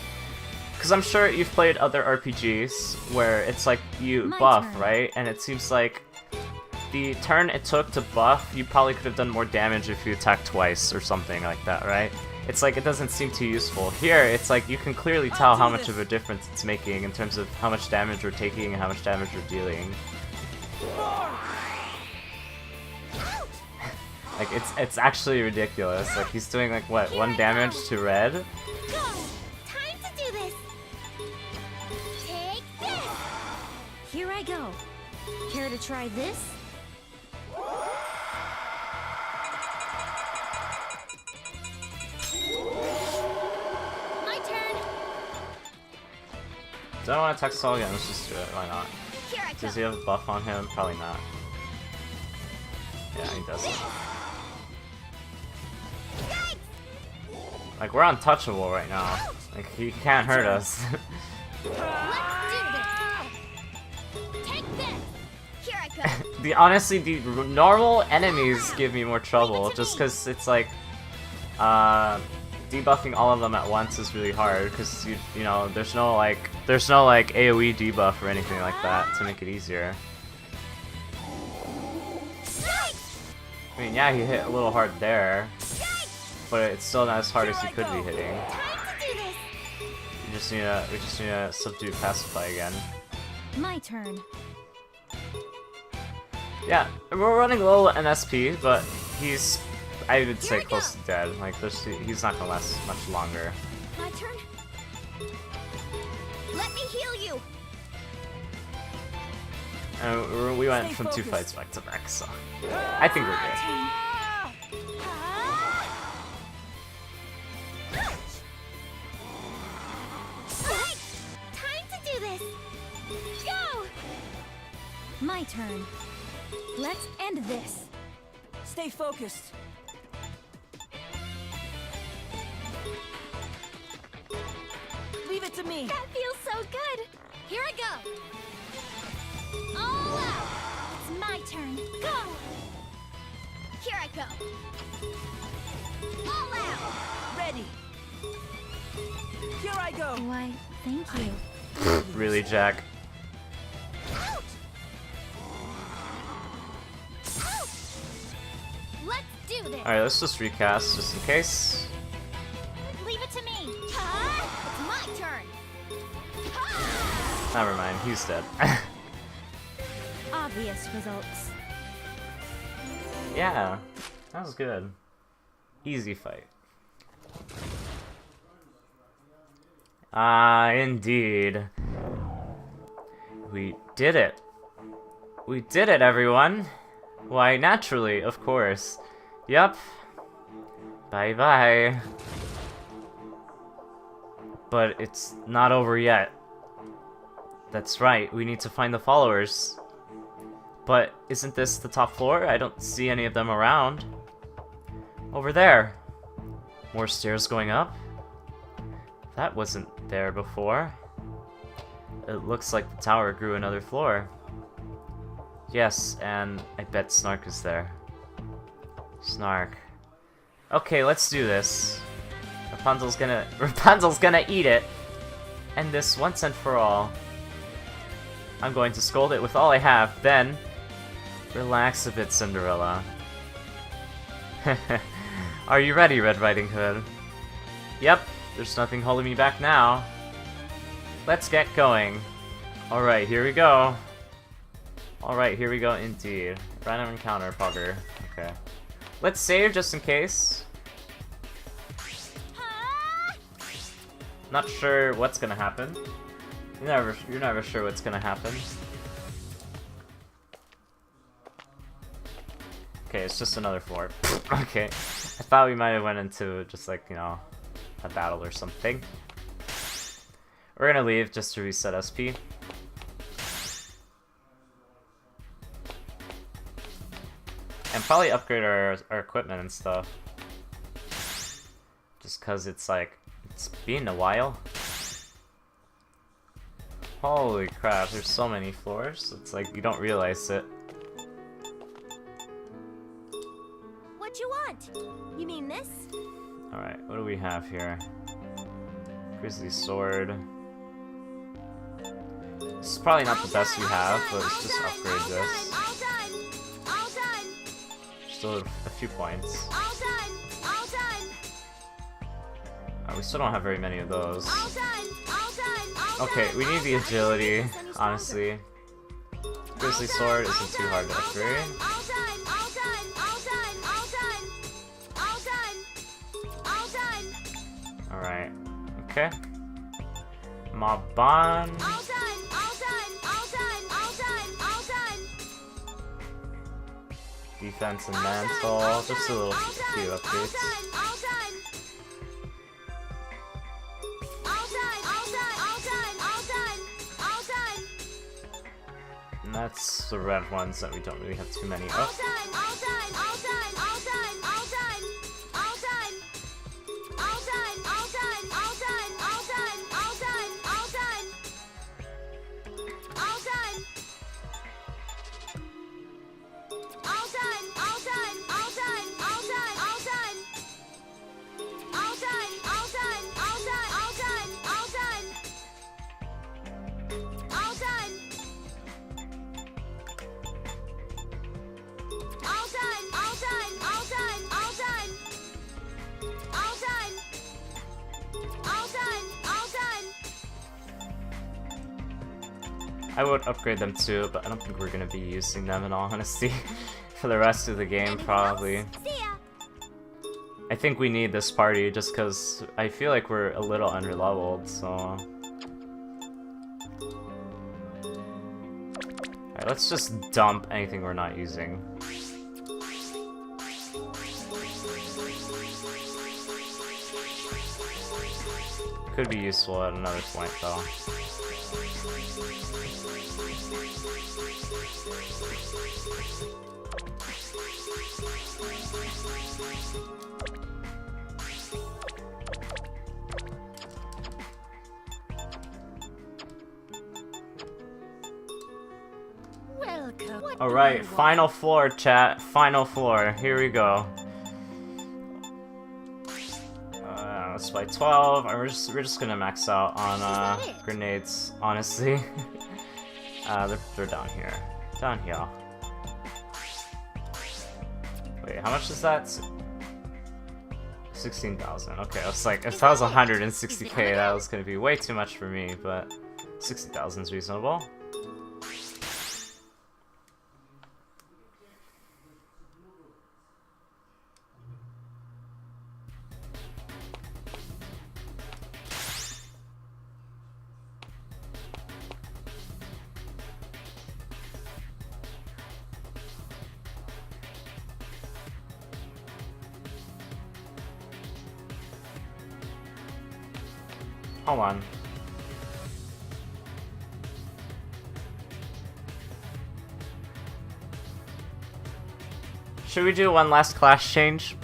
Because I'm sure you've played other RPGs where it's like you buff, right? And it seems like the turn it took to buff, you probably could have done more damage if you attacked twice or something like that, right? It's like it doesn't seem too useful. Here, it's like you can clearly tell how much of a difference it's making in terms of how much damage we're taking and how much damage we're dealing. Like, it's actually ridiculous. Like, he's doing, like, what, 1 damage to red? Go! Time to do this! Take this! Here I go. Care to try this? My turn! Don't want to attack Saul again, let's just do it, why not? Here I go. Does he have a buff on him? Probably not. Yeah, he doesn't. Like, we're untouchable right now. Like, he can't hurt us. Let's do this! Take this! Here I go! Honestly, the normal enemies give me more trouble, just because it's like, debuffing all of them at once is really hard, because, you know, there's no AoE debuff or anything like that to make it easier. I mean, yeah, he hit a little hard there, but it's still not as hard as he could be hitting. We just need to subdue Pacify again. My turn. Yeah, we're running low on SP, but he's, I would say, close to dead. Like, he's not gonna last much longer. My turn. Let me heal you. And we went from 2 fights back to back, so I think we're good. Time to do this. Go. My turn. Let's end this. Stay focused. Leave it to me. That feels so good. Here I go. All out. It's my turn. Go. Here I go. All out. Ready. Here I go. Why, thank you. Really, Jack? Let's do this. Alright, let's just recast, just in case. Leave it to me. It's my turn. Never mind, he's dead. Obvious results. Yeah, that was good. Easy fight. Ah, indeed. We did it. We did it, everyone. Why, naturally, of course. Yup. Bye-bye. But it's not over yet. That's right, we need to find the followers. But isn't this the top floor? I don't see any of them around. Over there. More stairs going up? That wasn't there before. It looks like the tower grew another floor. Yes, and I bet Snark is there. Snark. Okay, let's do this. Rapunzel's gonna eat it. End this once and for all. I'm going to scold it with all I have, then... Relax a bit, Cinderella. Are you ready, Red Riding Hood? Yep, there's nothing holding me back now. Let's get going. Alright, here we go. Alright, here we go indeed. Random encounter, Pugger. Okay. Let's save just in case. Not sure what's gonna happen. You're never sure what's gonna happen. Okay, it's just another floor. Okay. I thought we might have went into just like, you know, a battle or something. We're gonna leave just to reset SP. And probably upgrade our equipment and stuff. Just cause it's like, it's been a while. Holy crap, there's so many floors. It's like, you don't realize it. Alright, what do we have here? Grizzly Sword. This is probably not the best we have, but let's just upgrade this. Still a few points. We still don't have very many of those. Okay, we need the agility, honestly. Grizzly Sword isn't too hard to upgrade. Alright, okay. Maban. Defense and Mantle, just a few updates. And that's the red ones that we don't really have too many of. I would upgrade them too, but I don't think we're gonna be using them in all honesty for the rest of the game, probably. I think we need this party just because I feel like we're a little underleveled, so... Alright, let's just dump anything we're not using. Could be useful at another point though. Alright, final floor, chat. Final floor. Here we go. Let's play 12. We're just gonna max out on grenades, honestly. They're down here. Down here. Wait, how much is that? 16,000. Okay, I was like, if that was 160k, that was gonna be way too much for me, but 60,000 is reasonable. Hold on. Should we do one last class change?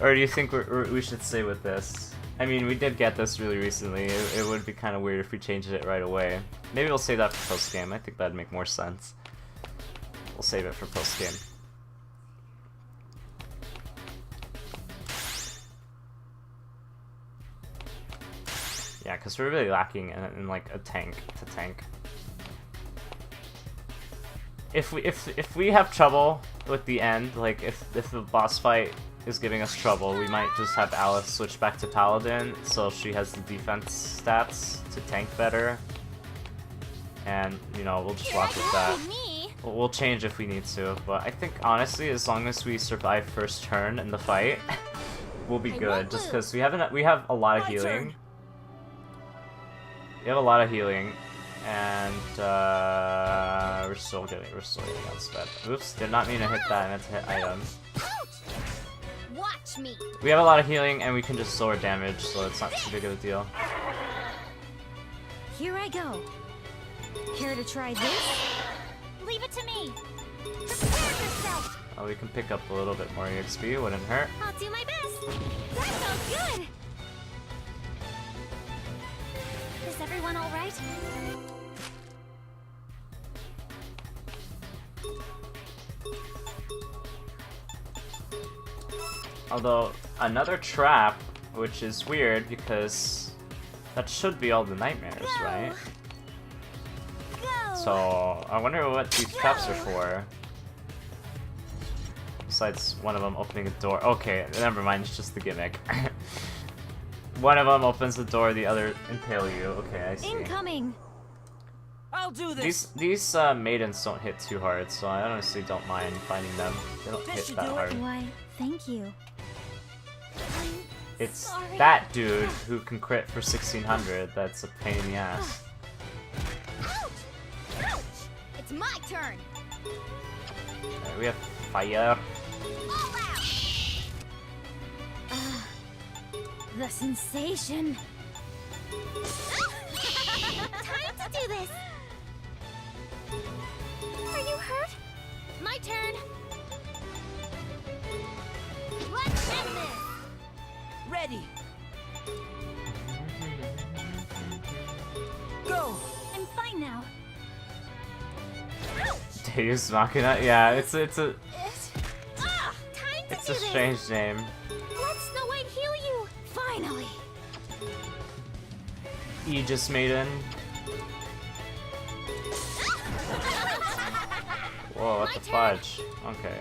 Or do you think we should stay with this? I mean, we did get this really recently. It would be kind of weird if we changed it right away. Maybe we'll save that for post-game. I think that'd make more sense. We'll save it for post-game. Yeah, because we're really lacking in like a tank to tank. If we have trouble with the end, like if the boss fight is giving us trouble, we might just have Alice switch back to Paladin, so she has the defense stats to tank better. And you know, we'll just rock with that. We'll change if we need to, but I think honestly, as long as we survive first turn in the fight, we'll be good. Just because we have a lot of healing. We have a lot of healing, and we're still getting outsped. Oops, did not mean to hit that. I meant to hit items. Watch me. We have a lot of healing, and we can just lower damage, so it's not too big of a deal. Here I go. Care to try this? Leave it to me. Prepare yourself. Oh, we can pick up a little bit more EXP. Wouldn't hurt. I'll do my best. That sounds good. Is everyone all right? Although, another trap, which is weird because that should be all the nightmares, right? Go. So I wonder what these traps are for. Besides one of them opening a door. Okay, never mind, it's just the gimmick. One of them opens the door, the other impale you. Okay, I see. Incoming. I'll do this. These maidens don't hit too hard, so I honestly don't mind fighting them. They don't This hit should that do it. hard. Why, thank you. It's Sorry. that dude who can crit for 1600 that's a pain in the ass. Ouch! Ouch! It's my turn. Alright, we have fire. All out. The sensation. Time to do this. Are you hurt? My turn. Let's end this. Ready. Go. I'm fine now. Ouch! Deus Machina? Yeah, it's a Time to it's do a this. strange name. Let Snow White heal you. Finally. Aegis Maiden. Whoa, what My the turn. fudge? Okay,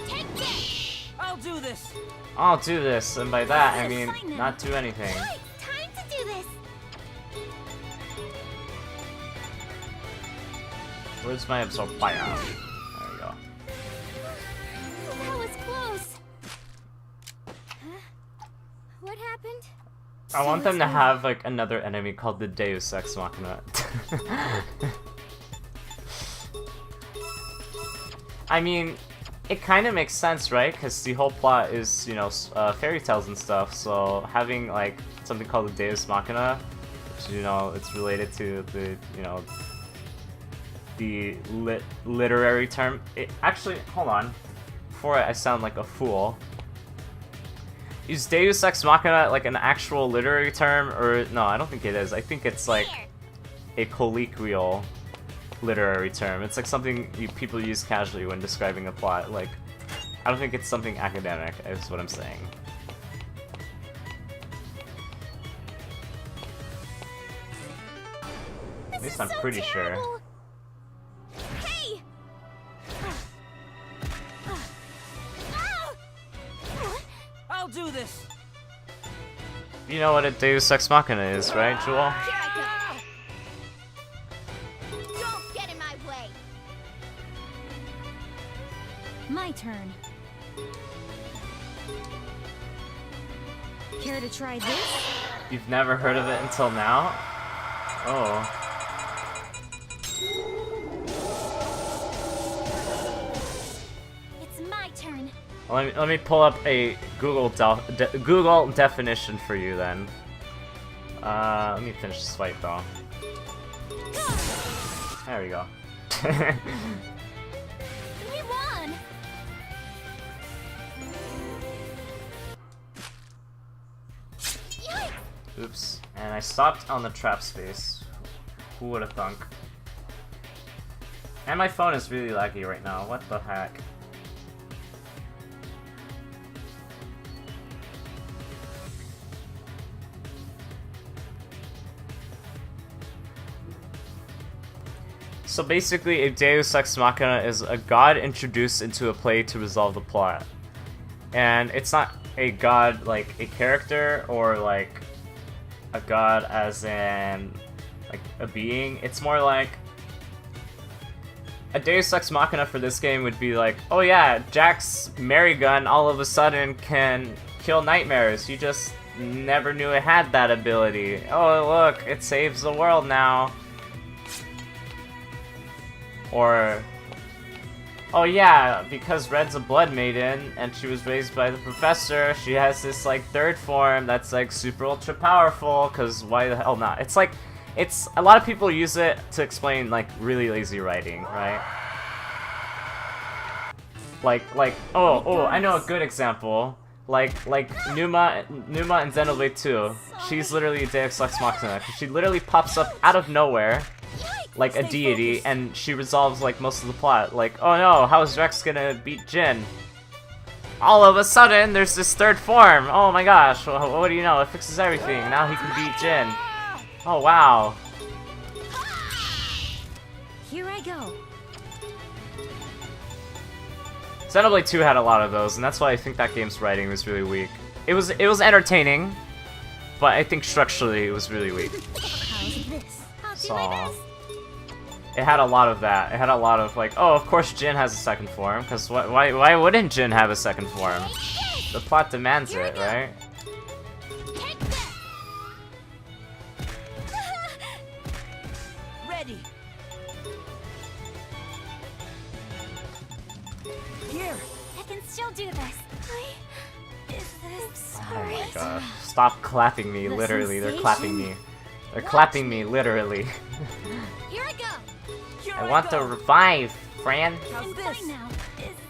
Take this. I'll do this. I'll do this, and by that I Yes, mean fine then. not do anything. Right, time to do this. Where's my absorb fire? There we go. That was close. Huh? What happened? I want So them to it's have like another enemy called the Deus Ex Machina. I mean, it kind of makes sense, right? Because the whole plot is, you know, fairy tales and stuff. So having like something called the Deus Machina, which, you know, it's related to the, you know, the literary term. Actually, hold on. Before I sound like a fool. Is Deus Ex Machina like an actual literary term, or no? I don't think it is. I think it's like Here. a colloquial literary term. It's like something people use casually when describing a plot. Like, I don't think it's something academic, is what I'm saying. At least I'm pretty sure. Hey! I'll do this. You know what a Deus Ex Machina is, right, Jewel? Here I go. Don't get in my way. My turn. Care to try this? You've never heard of it until now? Oh. It's my turn. Let me pull up a Google Google definition for you then. Let me finish this fight though. There we go. We won. Yikes! Oops. And I stopped on the trap space. Who would have thunk? And my phone is really laggy right now. What the heck? So basically, a Deus Ex Machina is a god introduced into a play to resolve the plot. And it's not a god like a character or like a god as in like a being. It's more like a Deus Ex Machina for this game would be like, oh yeah, Jack's Mary Gun all of a sudden can kill nightmares. You just never knew it had that ability. Oh look, it saves the world now. Or, oh yeah, because Red's a blood maiden and she was raised by the professor, she has this like third form that's like super ultra powerful, cause why the hell not? It's like, it's, a lot of people use it to explain like really lazy writing, right? Like, oh, I know a good example. Like Numa in Xenoblade 2. She's literally a Deus Ex Machina, cause she literally pops up out of nowhere like a Stay deity, focused. and she resolves like most of the plot. Like, oh no, how is Rex gonna beat Jin? All of a sudden, there's this third form. Oh my gosh, what do you know? It fixes everything. Now he can beat Jin. Oh wow. Here I go. Xenoblade 2 had a lot of those, and that's why I think that game's writing was really weak. It was entertaining, but I think structurally it was really weak. How's this? I'll do So my best. it had a lot of that. It had a lot of like, oh, of course Jin has a second form, because why wouldn't Jin have a second form? The plot demands it, right? Take this. Ready. Here. I can still do this. Is this Oh sorry? my gosh. Stop clapping me, The literally. They're clapping me. sensation. They're clapping me, literally. Here I go. Here I want to go. revive, Fran. How's I'm this? fine now.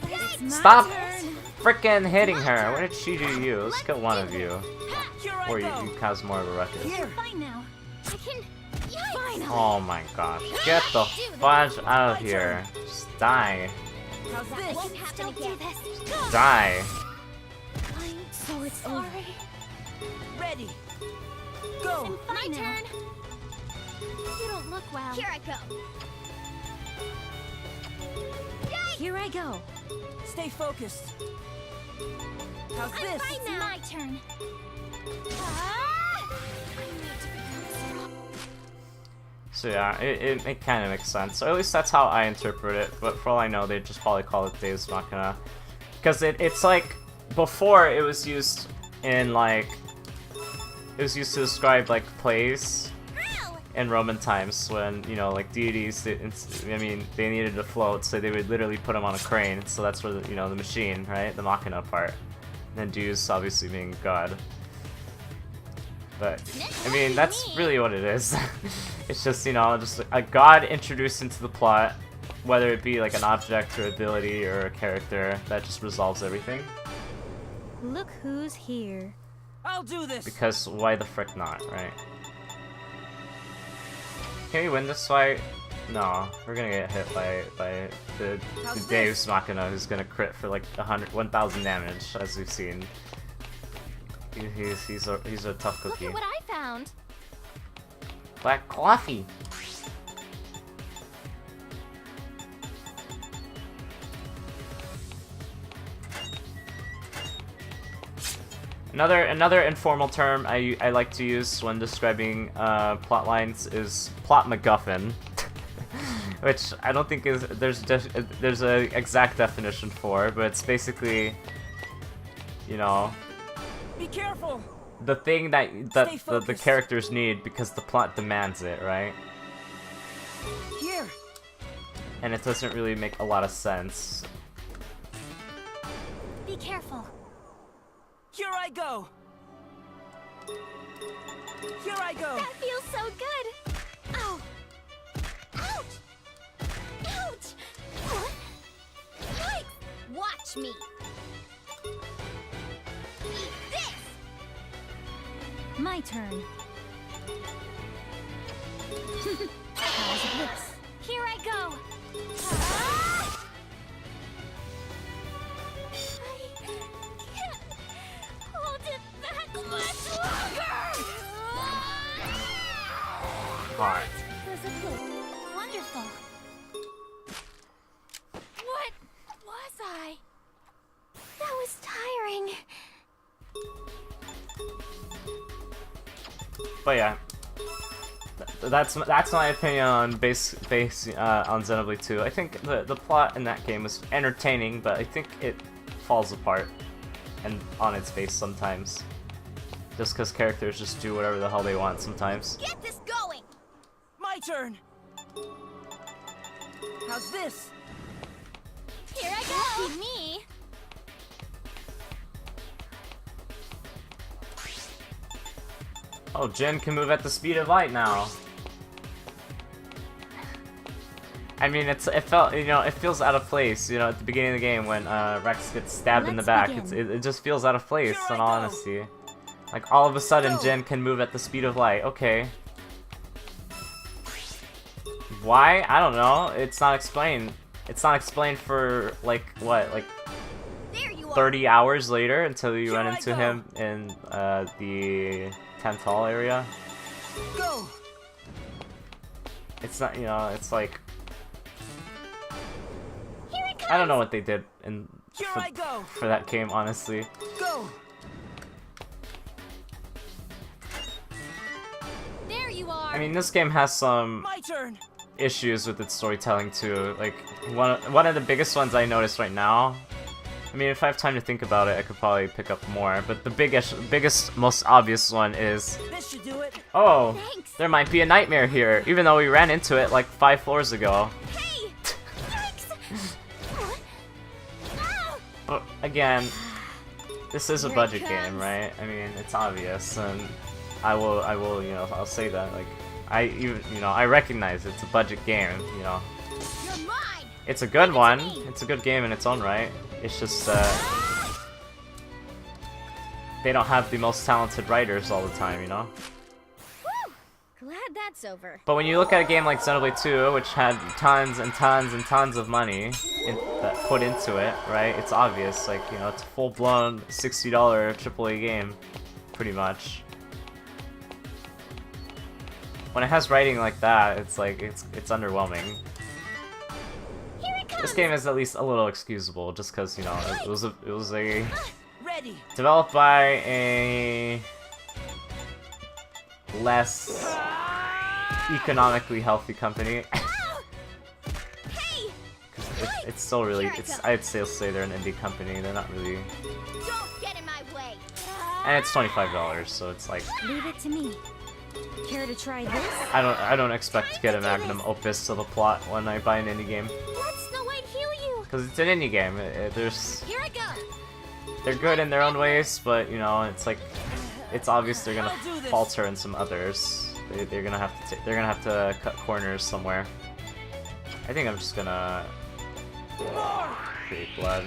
It's my Stop turn. frickin' hitting her. What did she do to you? Let's kill one of you. Here I Or go. you cause more of a ruckus. Here. Fine now. I can. Finally. Oh my gosh. Get the fudge out of here. Just die. How's That this? won't happen again. Go. Die. Fine. So it's over. Ready. Go. My turn. You don't look well. Here I go. Here I go. Stay focused. How's I'm this? fine now. My turn. I need to become strong. So yeah, it kind of makes sense. Or at least that's how I interpret it. But for all I know, they just probably call it Deus Machina. Because it's like, before it was used in like, it was used to describe like plays in Roman times when, you know, like deities, they needed to float, so they would literally put them on a crane. So that's where the, you know, the machine, right? The Machina part. And then Deus obviously being God. But, I mean, that's really what it is. It's just, you know, just a god introduced into the plot, whether it be like an object or ability or a character, that just resolves everything. Look who's here. I'll do this. Because why the frick not, right? Can we win this fight? No, we're gonna get hit by the How's Deus Machina, who's gonna crit for like 1,000 damage, as we've seen. He's a tough Look cookie. at what I found. Black coffee. Another informal term I like to use when describing plot lines is plot MacGuffin, which I don't think there's a exact definition for, but it's basically, you know, Be careful. the thing that Stay the focused. characters need because the plot demands it, right? Here. And it doesn't really make a lot of sense. Be careful. Here I go. Here I go. That feels so good. Ow. Ouch. Ouch. What? Yikes. Watch me. Eat this. My turn. How's this? Here I go. Ah! I can't hold it back much longer. Alright. Was it good? Wonderful. What was I? That was tiring. But yeah, that's my opinion on on Xenoblade 2. I think the plot in that game was entertaining, but I think it falls apart and on its face sometimes, just because characters just do whatever the hell they want sometimes. Get this going. My turn. How's this? Here I go. Lucky me. Oh, Jin can move at the speed of light now. I mean, it felt, you know, it feels out of place, you know, at the beginning of the game when Rex gets stabbed in the back. It just feels out of place, in all honesty. Like, all of a sudden, Jin can move at the speed of light. Okay. Why? I don't know. It's not explained. It's not explained for, like, what? Like, There you 30 hours later until you run Here I into go. him in the Tantal area. Go. It's not, you know, it's like Here it comes. I don't know what they did in Here I go. for that game, honestly. Go. There you are. I mean, this game has some My turn. issues with its storytelling too. Like one of the biggest ones I noticed right now. I mean, if I have time to think about it, I could probably pick up more. But the biggest, most obvious one is, This should do it. oh, Thanks. there might be a nightmare here, even though we ran into it like 5 floors ago. Hey! Yikes! Ow! But again, this is a Here it budget game, comes. right? I mean, it's obvious, and I will, you know, I'll say that. Like, I recognize it's a budget game. You know, You're mine! it's a good Give it to one. me. It's a good game in its own right. It's just they don't have the most talented writers all the time, you know. Whew! Glad that's over. But when you look at a game like Xenoblade 2, which had tons and tons and tons of money that put into it, right? It's obvious, like, you know, it's a full-blown $60 AAA game, pretty much. When it has writing like that, it's like it's underwhelming. Here it comes. This game is at least a little excusable, just because, you know, it was a Ready. developed by a less economically healthy company. Ow! Hey! It's still really, Here I go. I'd still say they're an indie company. They're not really, Don't get in my way. and it's $25, so it's like Leave it to me. Care to try this? I don't expect to get a magnum opus to the plot when I buy an indie game, Let Snow White heal you. because it's an indie game. Here I go. They're good in their own ways, but you know, it's like it's obvious they're gonna I'll do this. falter in some others. They're gonna have to cut corners somewhere. I think I'm just gonna create blood,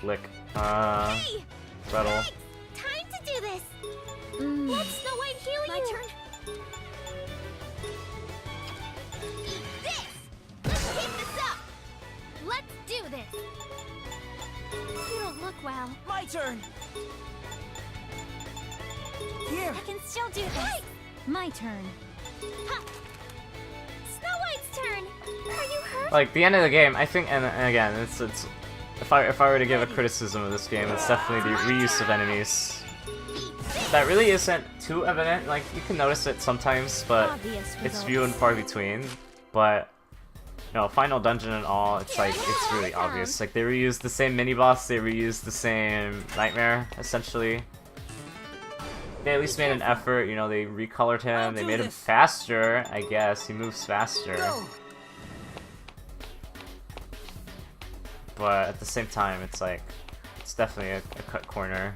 lick, Hey! rattle. Thanks. Time to do this. Let Snow White heal you. My turn. Eat this. Let's keep this up. Let's do this. You don't look well. My turn. Here. I can still do this. My turn. Ha! Snow White's turn. Are you hurt? Like the end of the game, I think, and again, it's if I were to give a criticism of this game, it's definitely the reuse of enemies. That really isn't too evident. Like you can notice it sometimes, but Obvious it's results. few and far between. But you know, final dungeon and all, it's like it's really obvious. Like they reused the same mini boss, they reused the same nightmare essentially. They at least made an effort. You know, they recolored him. They made him faster. I guess he moves faster. Go. But at the same time, it's like, it's definitely a cut corner.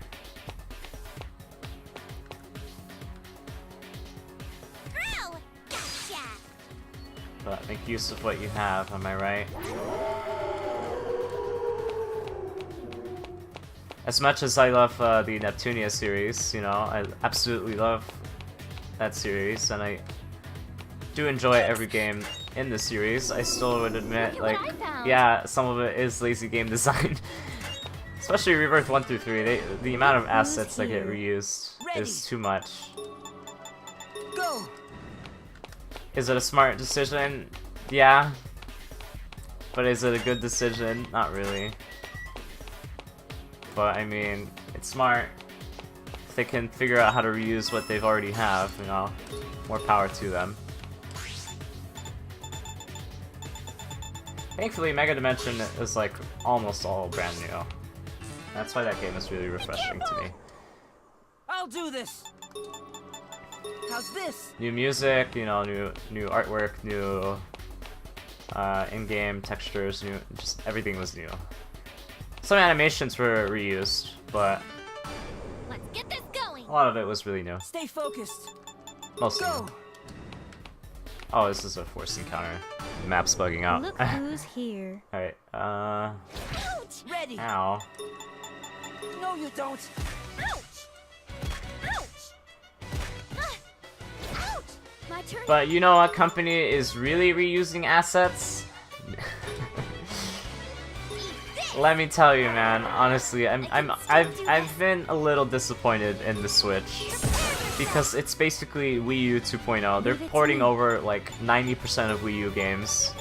Ow! Gotcha. But make use of what you have, am I right? As much as I love the Neptunia series, you know, I absolutely love that series, and I do enjoy every game in the series. I still would admit, Look at like, what I found. yeah, some of it is lazy game design. Especially Rebirth 1 through 3, the amount of assets that get reused is too much. Go. Is it a smart decision? Yeah. But is it a good decision? Not really. But I mean, it's smart. If they can figure out how to reuse what they've already have, you know, more power to them. Thankfully, Mega Dimension is like almost all brand new. That's why that game is really refreshing to me. I'll do this. How's this? New music, you know, new artwork, new in-game textures, just everything was new. Some animations were reused, but Let's get this going. a lot of it was really new. Stay focused. Mostly Go. new. Oh, this is a forced encounter. The map's bugging out. Look who's here. Alright, Ouch! Ready. ow. No, you don't. Ouch! Ouch! Ah! Ouch! My turn. But you know what company is really reusing assets? Eat this. Let me tell you, man. Honestly, I've been a little disappointed in the Switch because it's basically Wii U 2.0. They're porting over like 90% of Wii U games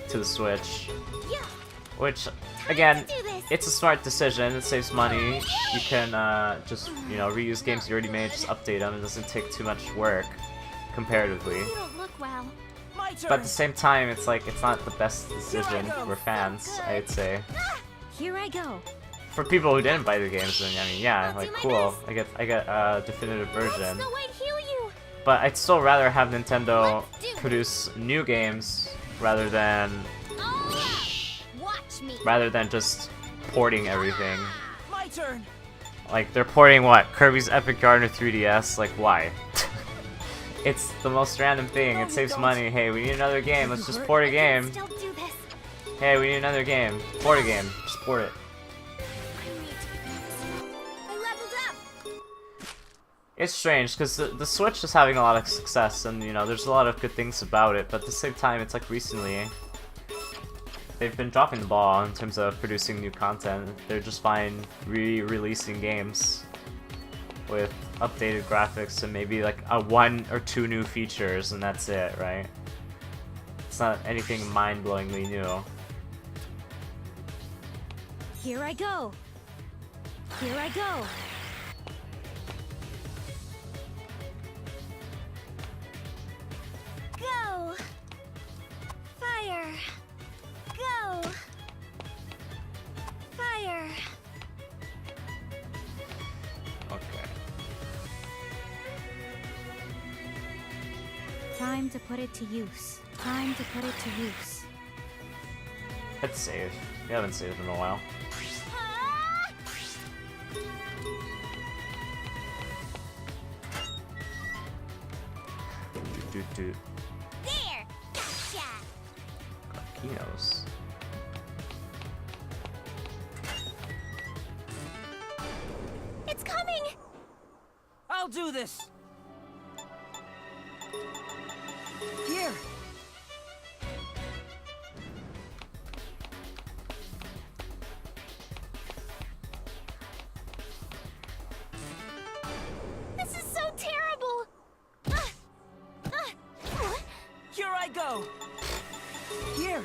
to the Switch, which again, it's a smart decision. It saves money. You can just reuse games you already made, just update them. It doesn't take too much work comparatively. You don't look well. My turn. But at the same time, it's like it's not the best decision for fans, I'd say. Here I go. For people who didn't buy the games, then I mean, yeah, I'll like do my cool. best. I get a definitive version. Snow White, heal you. But I'd still rather have Nintendo Let's do produce new games rather than Watch me. just porting everything. My turn. Like they're porting what? Kirby's Epic Yarn to 3DS? Like why? It's the most random thing. It saves money. Hey, we need another game. Let's just port a game. Still do this. Hey, we need another game. Port a game. Just port it. I leveled up. It's strange because the Switch is having a lot of success, and there's a lot of good things about it. But at the same time, it's like recently they've been dropping the ball in terms of producing new content. They're just fine re-releasing games with updated graphics and maybe like a 1 or 2 new features, and that's it, right? It's not anything mind-blowingly new. Here I go. Here I go. Go. Fire. Go. Fire. Okay. Time to put it to use. Time to put it to use. Let's save. We haven't saved in a while. Do. There! Gotcha! Kinos. It's coming! I'll do this. Here. This is so terrible! Here I go. Here.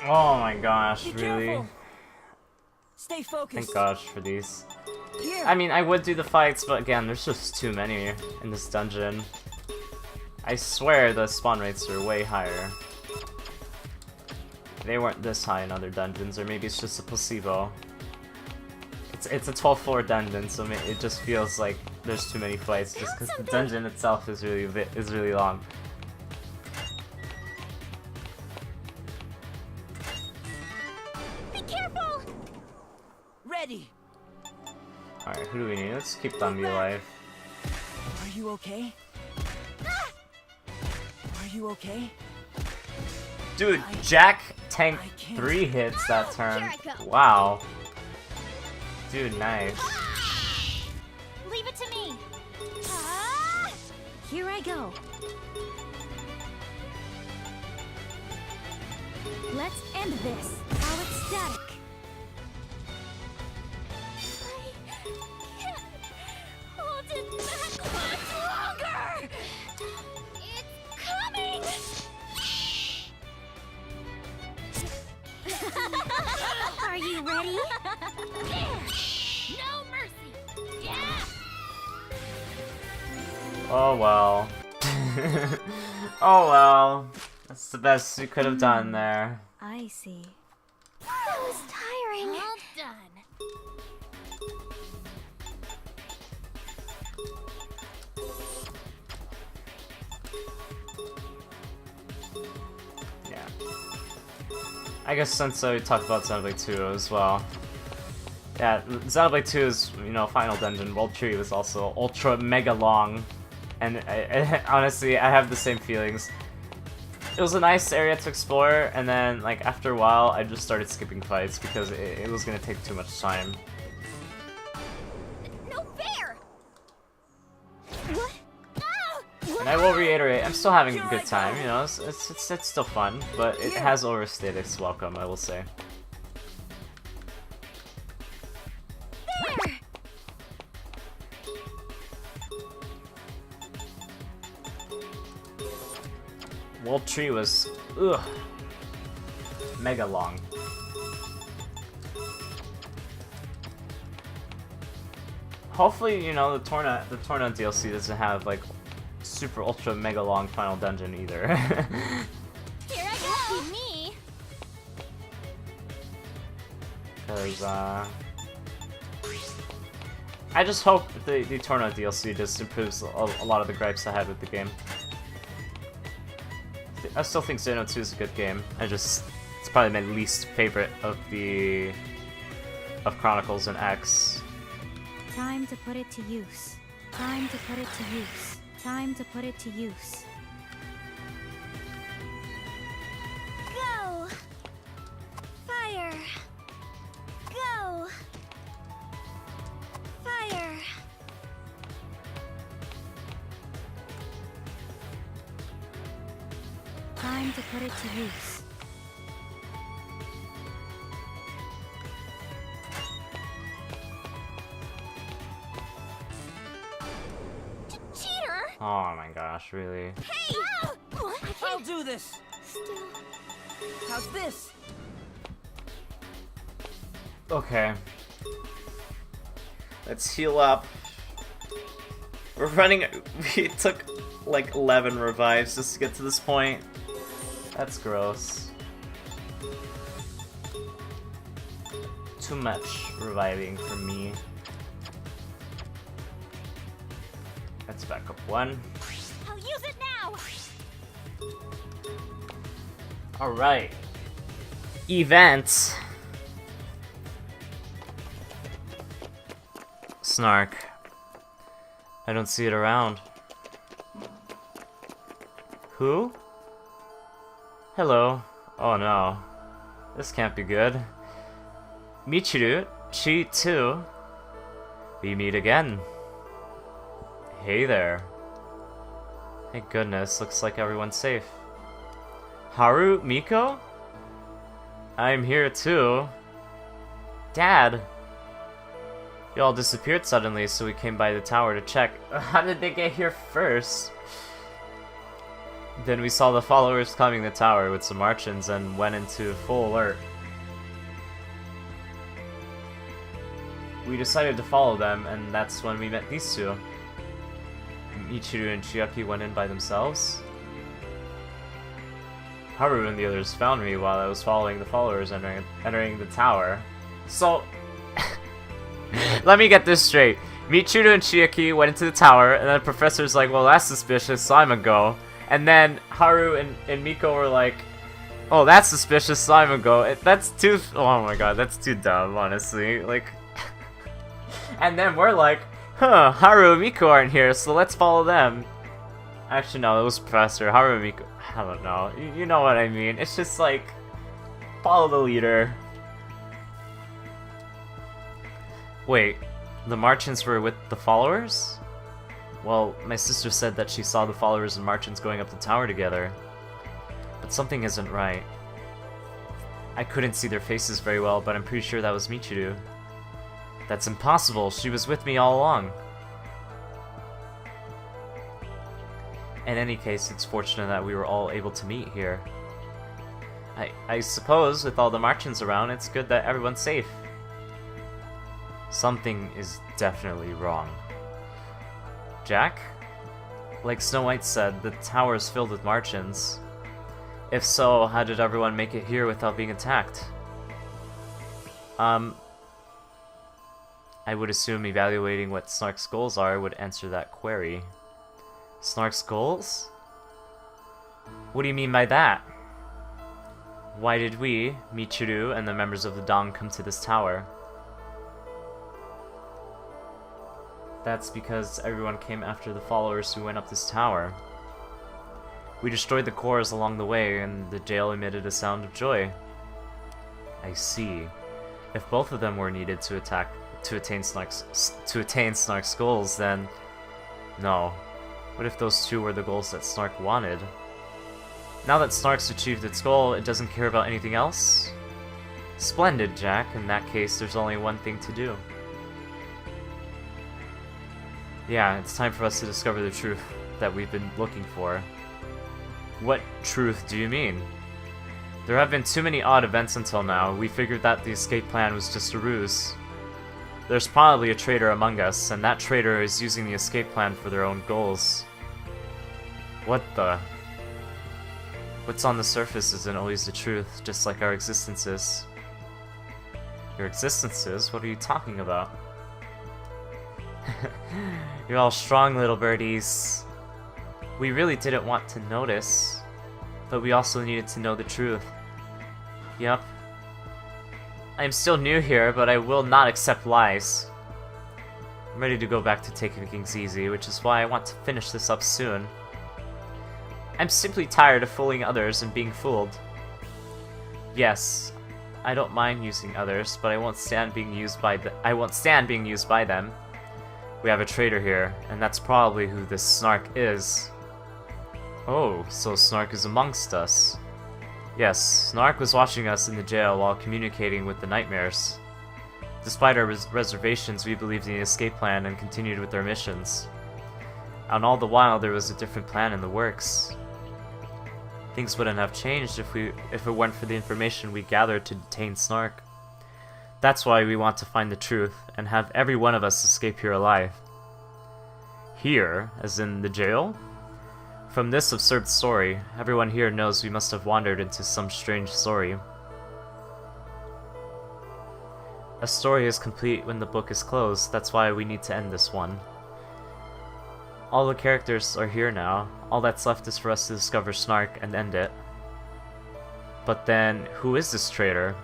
Oh my gosh, Be really? careful. Stay focused. Thank gosh for these. Here. I mean, I would do the fights, but again, there's just too many in this dungeon. I swear the spawn rates are way higher. They weren't this high in other dungeons, or maybe it's just a placebo. It's a 12th floor dungeon, so it just feels like there's too many fights, just because the dungeon itself is really long. Be careful! Ready. Alright, who do we need? Let's keep Dumby alive. Are you okay? Are you okay? Dude, Jack tanked I can't. 3 hits that turn. Here I go. Wow. Dude, nice. Leave it to me! Here I go. Let's end this while it's static. I can't hold it back much longer! It's coming! Are you ready? No mercy! Yeah! Oh well. Oh well. That's the best you could have done there. I see. That was tiring. Well done. Yeah. I guess since we talked about Xenoblade 2 as well. Yeah, Xenoblade 2 is, final dungeon. World Tree was also ultra mega long. And honestly, I have the same feelings. It was a nice area to explore, and then, like, after a while, I just started skipping fights because it was gonna take too much time. No fair! What? Ah! What? And I will reiterate, I'm still having a good time, you know, it's still fun, but it has overstayed its welcome, I will say. There! World Tree was, ugh, mega long. Hopefully, you know, the Torna DLC doesn't have like super ultra mega long final dungeon either. Here I go! Lucky me! Because I just hope the Torna DLC just improves a lot of the gripes I had with the game. I still think Xeno 2 is a good game. It's probably my least favorite of Chronicles and X. Time to put it to use. Time to put it to use. Time to put it to use. Go! Fire! Go! Fire! Time to put it to use. Cheater! Oh my gosh, really? Hey! I'll do this. Still. How's this? Okay. Let's heal up. We're running. We took like 11 revives just to get to this point. That's gross. Too much reviving for me. Let's back up one. I'll use it now! Alright. Event. Snark. I don't see it around. Who? Hello. Oh no. This can't be good. Michiru, she too. We meet again. Hey there. Thank goodness, looks like everyone's safe. Haru, Miko? I'm here too. Dad! You all disappeared suddenly, so we came by the tower to check. How did they get here first? Then we saw the followers climbing the tower with some Martians and went into full alert. We decided to follow them, and that's when we met these two. Michiru and Chiaki went in by themselves. Haru and the others found me while I was following the followers entering the tower. So, let me get this straight. Michiru and Chiaki went into the tower, and then the professor's like, well, that's suspicious, so I'm gonna go. And then Haru and Miko were like, oh, that's suspicious, so I'm gonna go. That's too... Oh my god, that's too dumb, honestly. Like... And then we're like, huh, Haru and Miko aren't here, so let's follow them. Actually, no, it was Professor. Haru and Miko... I don't know. You know what I mean. It's just like, follow the leader. Wait, the Martians were with the followers? Well, my sister said that she saw the followers and Martians going up the tower together. But something isn't right. I couldn't see their faces very well, but I'm pretty sure that was Michiru. That's impossible. She was with me all along. In any case, it's fortunate that we were all able to meet here. I suppose, with all the Martians around, it's good that everyone's safe. Something is definitely wrong. Jack? Like Snow White said, the tower is filled with Martians. If so, how did everyone make it here without being attacked? I would assume evaluating what Snark's goals are would answer that query. Snark's goals? What do you mean by that? Why did we, Michiru, and the members of the Dong come to this tower? That's because everyone came after the followers who went up this tower. We destroyed the cores along the way, and the jail emitted a sound of joy. I see. If both of them were needed to attain Snark's goals, then no. What if those two were the goals that Snark wanted? Now that Snark's achieved its goal, it doesn't care about anything else? Splendid, Jack. In that case, there's only one thing to do. Yeah, it's time for us to discover the truth that we've been looking for. What truth do you mean? There have been too many odd events until now. We figured that the escape plan was just a ruse. There's probably a traitor among us, and that traitor is using the escape plan for their own goals. What the? What's on the surface isn't always the truth, just like our existences. Your existences? What are you talking about? You're all strong little birdies. We really didn't want to notice, but we also needed to know the truth. Yep. I am still new here, but I will not accept lies. I'm ready to go back to taking things easy, which is why I want to finish this up soon. I'm simply tired of fooling others and being fooled. Yes, I don't mind using others, but I won't stand being used by them. We have a traitor here, and that's probably who this Snark is. Oh, so Snark is amongst us. Yes, Snark was watching us in the jail while communicating with the nightmares. Despite our reservations, we believed in the escape plan and continued with our missions. And all the while, there was a different plan in the works. Things wouldn't have changed if it weren't for the information we gathered to detain Snark. That's why we want to find the truth and have every one of us escape here alive. Here, as in the jail? From this absurd story, everyone here knows we must have wandered into some strange story. A story is complete when the book is closed, that's why we need to end this one. All the characters are here now, all that's left is for us to discover Snark and end it. But then, who is this traitor?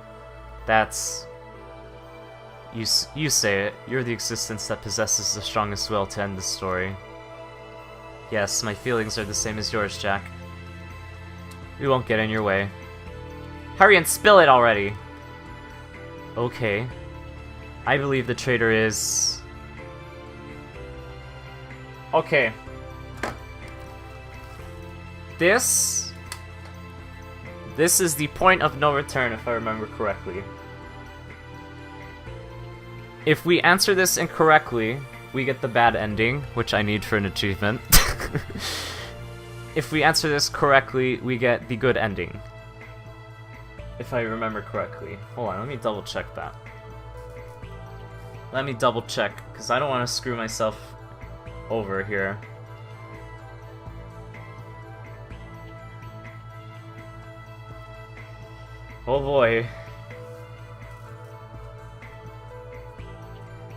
That's... You say it, you're the existence that possesses the strongest will to end this story. Yes, my feelings are the same as yours, Jack. We won't get in your way. Hurry and spill it already! Okay. I believe the traitor is... Okay. This is the point of no return, if I remember correctly. If we answer this incorrectly, we get the bad ending, which I need for an achievement. If we answer this correctly, we get the good ending. If I remember correctly. Hold on, let me double check that. Let me double check, because I don't want to screw myself over here. Oh boy.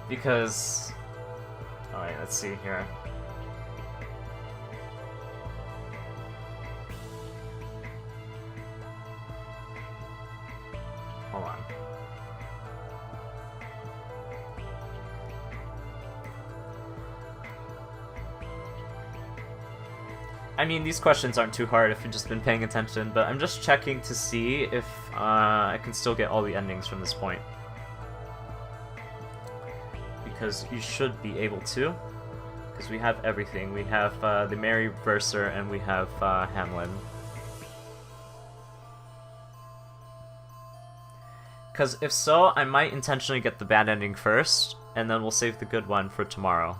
Because... Alright, let's see here. Hold on. I mean, these questions aren't too hard if you've just been paying attention, but I'm just checking to see if I can still get all the endings from this point. Because you should be able to, because we have everything. We have the Mary Verser and we have Hamlin. Because if so, I might intentionally get the bad ending first, and then we'll save the good one for tomorrow.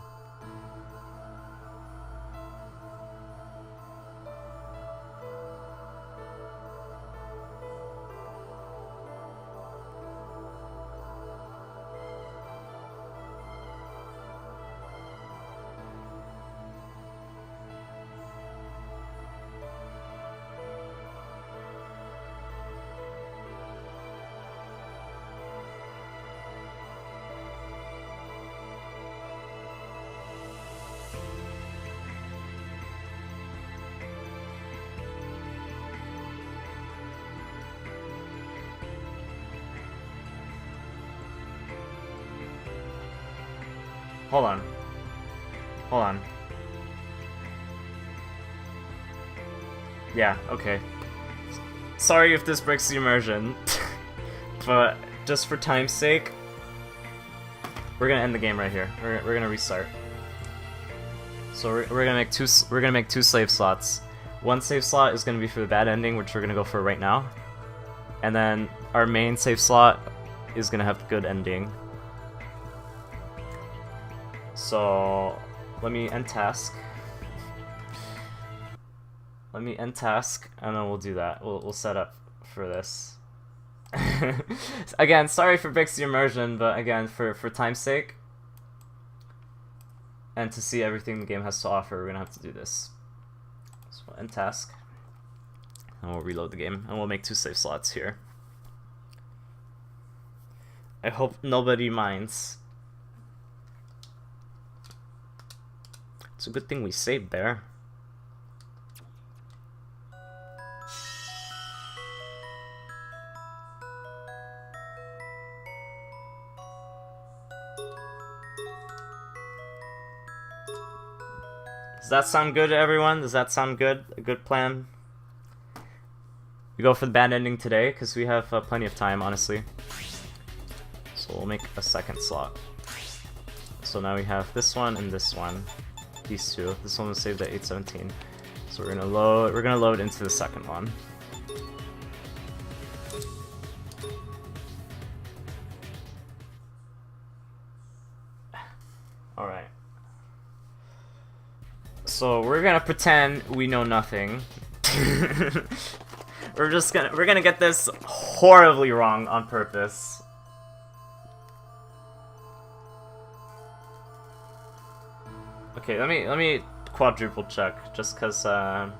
Hold on. Hold on. Yeah, okay. Sorry if this breaks the immersion, but just for time's sake, we're gonna end the game right here. We're gonna restart. So we're gonna make two save slots. One save slot is gonna be for the bad ending, which we're gonna go for right now, and then our main save slot is gonna have the good ending. So let me end task. Let me end task, and then we'll do that. We'll set up for this. Again, sorry for breaks the immersion, but again, for time's sake, and to see everything the game has to offer, we're gonna have to do this. So end task, and we'll reload the game, and we'll make two save slots here. I hope nobody minds. It's a good thing we saved there. Does that sound good to everyone? Does that sound good? A good plan? We go for the bad ending today because we have plenty of time, honestly. So we'll make a second slot. So now we have this one and this one. These two. This one was saved at 8:17. So we're gonna load into the second one. Alright. So we're gonna pretend we know nothing. we're gonna get this horribly wrong on purpose. Okay, let me quadruple check just cause let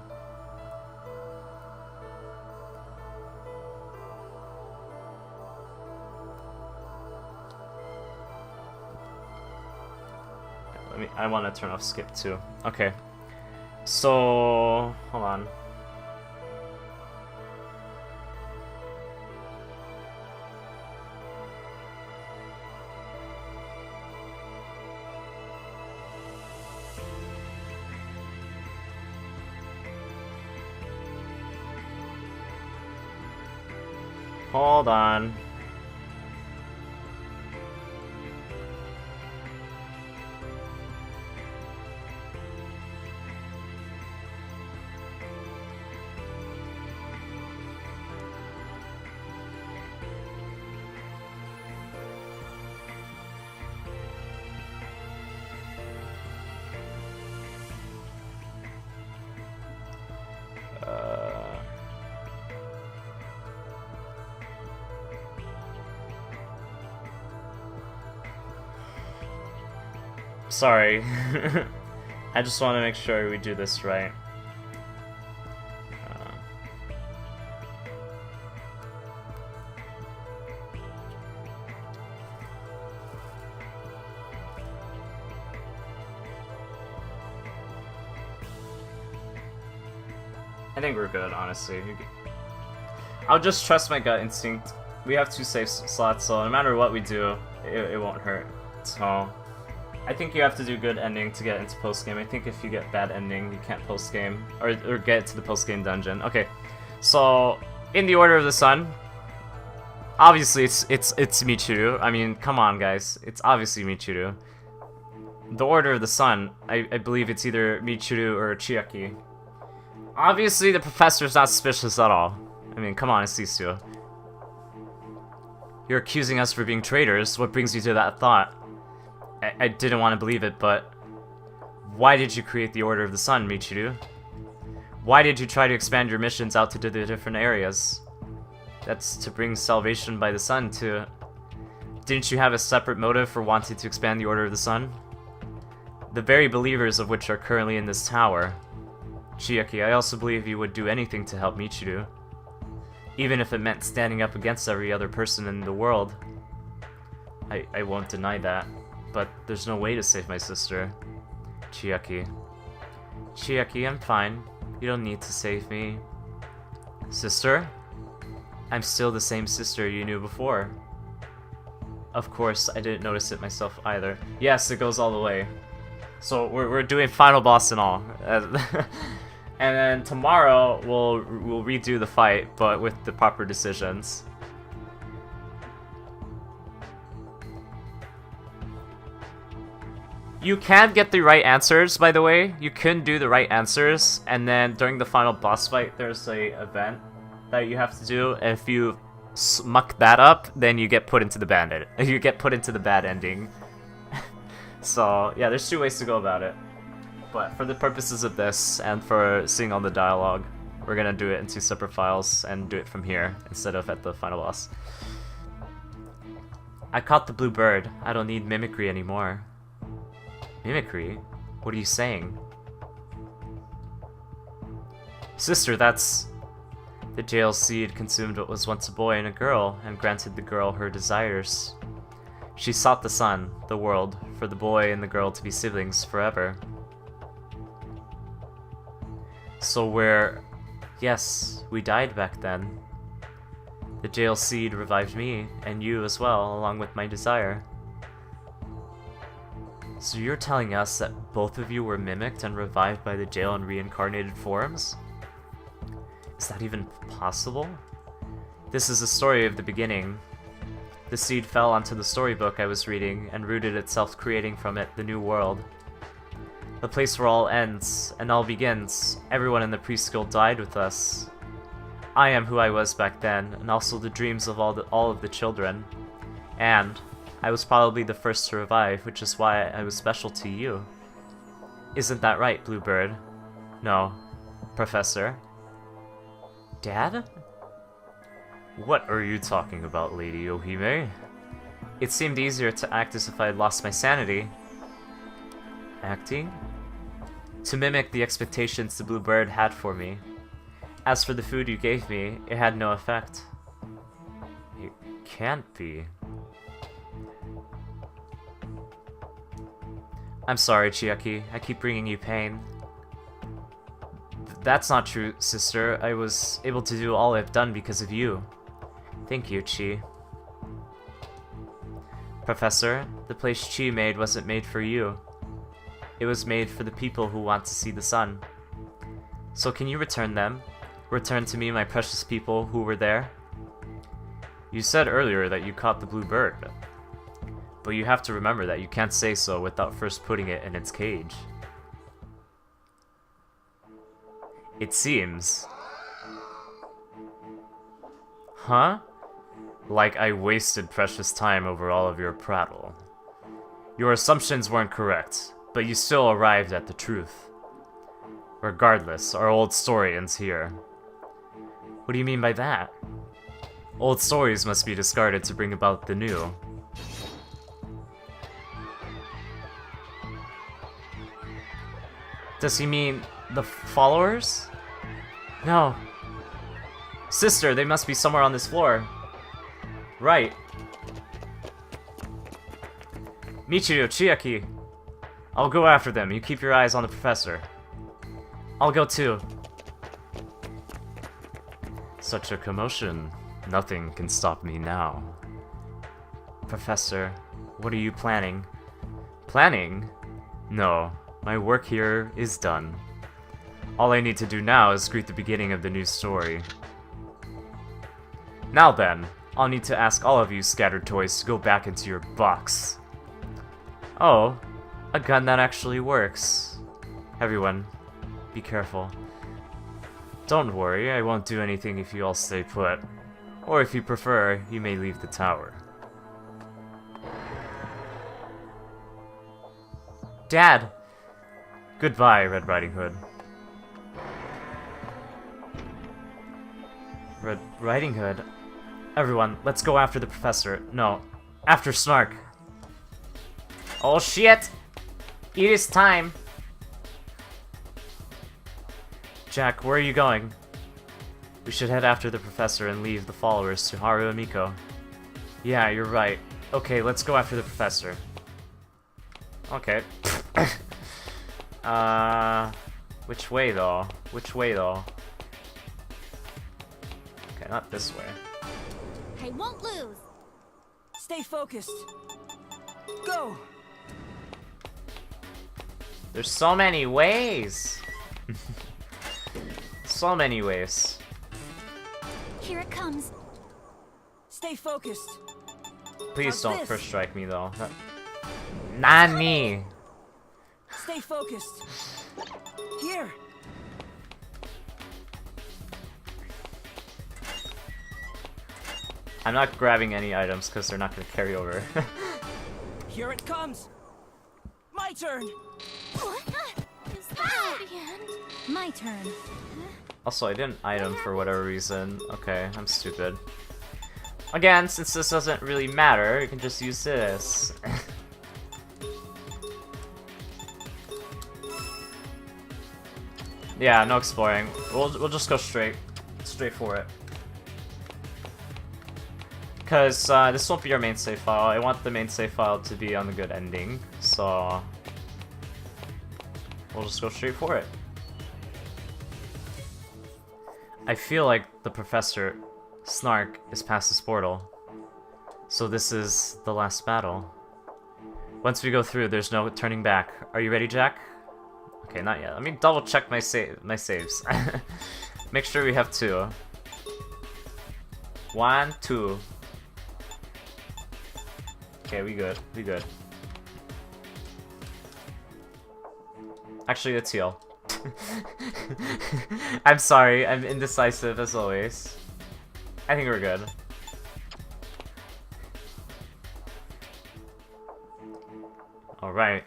me, I want to turn off skip too. Okay. So, hold on. Hold on. Sorry. I just want to make sure we do this right. I think we're good, honestly. I'll just trust my gut instinct. We have two save slots, so no matter what we do, it won't hurt. So I think you have to do good ending to get into post-game. I think if you get bad ending, you can't post-game, or get to the post-game dungeon. Okay, so in the Order of the Sun, obviously it's Michiru. I mean, come on, guys, it's obviously Michiru. The Order of the Sun, I believe it's either Michiru or Chiaki. Obviously, the professor's not suspicious at all. I mean, come on, it's these two. You're accusing us for being traitors. What brings you to that thought? I didn't want to believe it, but why did you create the Order of the Sun, Michiru? Why did you try to expand your missions out to the different areas? That's to bring salvation by the sun to... Didn't you have a separate motive for wanting to expand the Order of the Sun? The very believers of which are currently in this tower. Chiaki, I also believe you would do anything to help Michiru. Even if it meant standing up against every other person in the world. I won't deny that. But there's no way to save my sister. Chiaki. Chiaki, I'm fine. You don't need to save me. Sister? I'm still the same sister you knew before. Of course, I didn't notice it myself either. Yes, it goes all the way. So we're doing final boss and all. And then tomorrow we'll redo the fight, but with the proper decisions. You can get the right answers, by the way. You can do the right answers, and then during the final boss fight, there's a event that you have to do. If you muck that up, then you get put into the bad you get put into the bad ending. So yeah, there's 2 ways to go about it. But for the purposes of this and for seeing all the dialogue, we're gonna do it in 2 separate files and do it from here instead of at the final boss. I caught the blue bird. I don't need mimicry anymore. Mimicry? What are you saying? Sister, that's... The jail seed consumed what was once a boy and a girl, and granted the girl her desires. She sought the sun, the world, for the boy and the girl to be siblings forever. So we're... Yes, we died back then. The jail seed revived me, and you as well, along with my desire. So you're telling us that both of you were mimicked and revived by the jail in reincarnated forms? Is that even possible? This is the story of the beginning. The seed fell onto the storybook I was reading and rooted itself, creating from it the new world. The place where all ends and all begins. Everyone in the priest guild died with us. I am who I was back then, and also the dreams of all of the children. And I was probably the first to revive, which is why I was special to you. Isn't that right, Bluebird? No. Professor? Dad? What are you talking about, Lady Ohime? It seemed easier to act as if I had lost my sanity. Acting? To mimic the expectations the Bluebird had for me. As for the food you gave me, it had no effect. It can't be. I'm sorry, Chiaki. I keep bringing you pain. That's not true, sister. I was able to do all I've done because of you. Thank you, Chi. Professor, the place Chi made wasn't made for you. It was made for the people who want to see the sun. So can you return them? Return to me my precious people who were there? You said earlier that you caught the blue bird. But you have to remember that you can't say so without first putting it in its cage. It seems. Huh? Like I wasted precious time over all of your prattle. Your assumptions weren't correct, but you still arrived at the truth. Regardless, our old story ends here. What do you mean by that? Old stories must be discarded to bring about the new. Does he mean the followers? No. Sister, they must be somewhere on this floor. Right. Michiyo, Chiaki. I'll go after them. You keep your eyes on the professor. I'll go too. Such a commotion. Nothing can stop me now. Professor, what are you planning? Planning? No. My work here is done. All I need to do now is greet the beginning of the new story. Now then, I'll need to ask all of you scattered toys to go back into your box. Oh, a gun that actually works. Everyone, be careful. Don't worry, I won't do anything if you all stay put. Or if you prefer, you may leave the tower. Dad! Goodbye, Red Riding Hood. Red Riding Hood? Everyone, let's go after the professor. No, after Snark. Oh shit! It is time! Jack, where are you going? We should head after the professor and leave the followers to Haru and Miko. Yeah, you're right. Okay, let's go after the professor. Okay. Which way though? Which way though? Okay, not this way. I won't lose. Stay focused. Go. There's so many ways. So many ways. Here it comes. Stay focused. Please How's don't this? first strike me though. Nani? Stay focused. Here. I'm not grabbing any items because they're not going to carry over. Here it comes. My turn. Is that the end? My turn. Also, I didn't item for whatever reason. Okay, I'm stupid. Again, since this doesn't really matter, you can just use this. Yeah, no exploring. We'll just go straight for it. Because this won't be our main save file. I want the main save file to be on the good ending, so we'll just go straight for it. I feel like the Professor Snark is past this portal, so this is the last battle. Once we go through, there's no turning back. Are you ready, Jack? Okay, not yet. Let me double check my saves. Make sure we have 2. 1, 2. Okay, we good. Actually, let's heal. I'm sorry, I'm indecisive as always. I think we're good. Alright.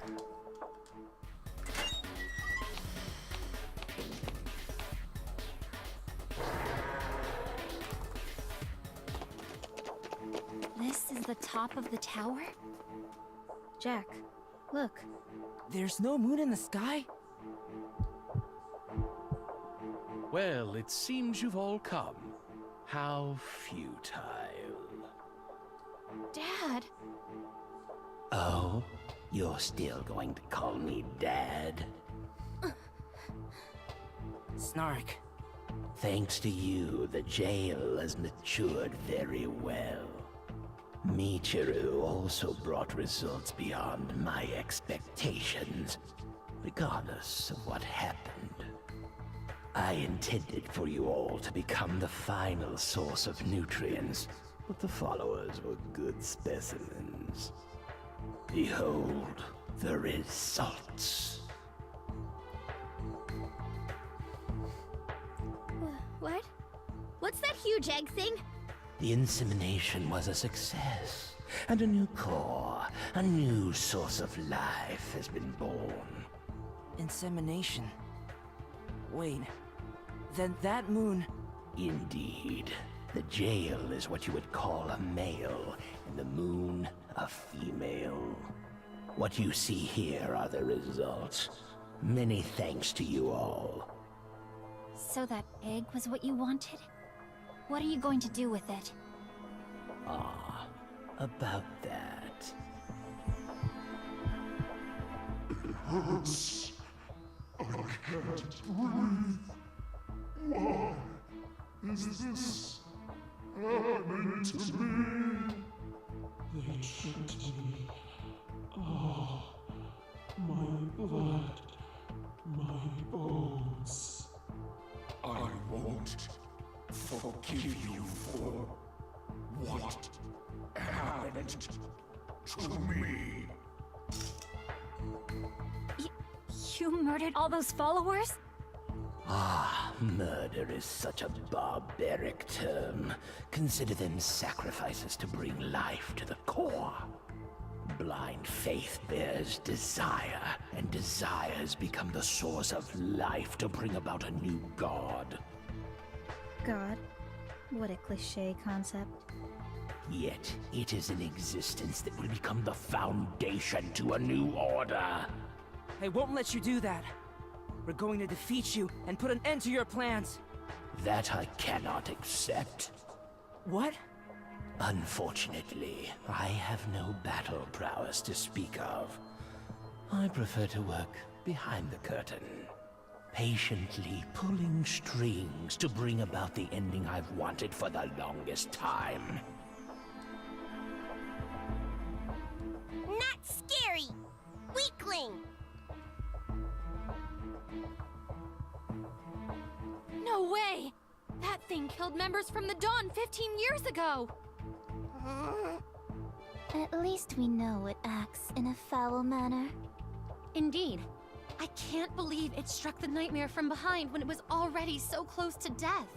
This is the top of the tower? Jack, look. There's no moon in the sky? Well, it seems you've all come. How futile. Dad. Oh? You're still going to call me Dad? Snark. Thanks to you, the jail has matured very well. Michiru also brought results beyond my expectations, regardless of what happened. I intended for you all to become the final source of nutrients, but the followers were good specimens. Behold the results. What? What's that huge egg thing? The insemination was a success, and a new core, a new source of life has been born. Insemination. Wait. Then that moon... Indeed. The jail is what you would call a male, and the moon a female. What you see here are the results. Many thanks to you all. So that egg was what you wanted? What are you going to do with it? Ah, about that. Hurts. I can't breathe. Why is this happening to me? They tricked me. Oh, my blood, my bones. I won't forgive you for what happened to me. You murdered all those followers? Ah, murder is such a barbaric term. Consider them sacrifices to bring life to the core. Blind faith bears desire, and desires become the source of life to bring about a new god. God? What a cliche concept. Yet, it is an existence that will become the foundation to a new order. I won't let you do that. We're going to defeat you and put an end to your plans. That I cannot accept. What? Unfortunately, I have no battle prowess to speak of. I prefer to work behind the curtain, patiently pulling strings to bring about the ending I've wanted for the longest time. Not scary! Weakling! No way! That thing killed members from the Dawn 15 years ago! At least we know it acts in a foul manner. Indeed. I can't believe it struck the nightmare from behind when it was already so close to death.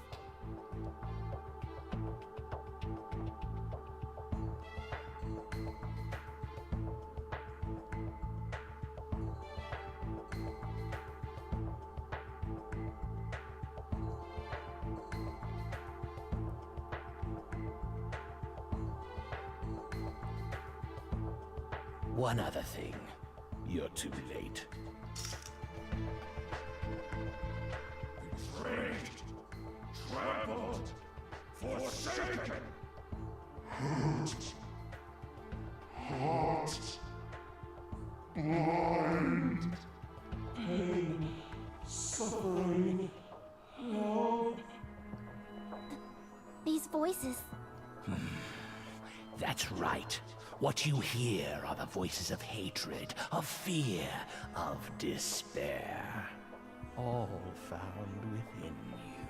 One other thing. You're too late. Betrayed, trampled, forsaken, hurt, hot, blind. Pain, suffering, help. These voices. That's right. What you hear are the voices of hatred, of fear, of despair. All found within you.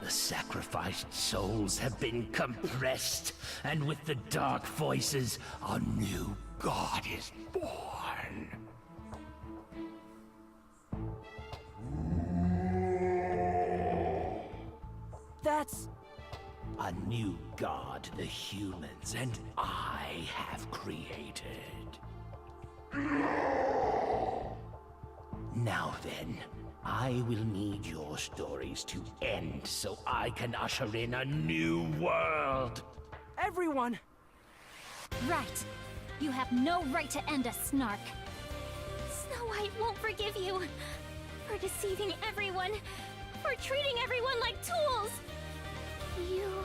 The sacrificed souls have been compressed, and with the dark voices, a new god is born. That's... A new god the humans and I have created. Now then, I will need your stories to end so I can usher in a new world. everyone! Right. You have no right to end a snark. Snow White won't forgive you. For deceiving everyone. For treating everyone like tools. You...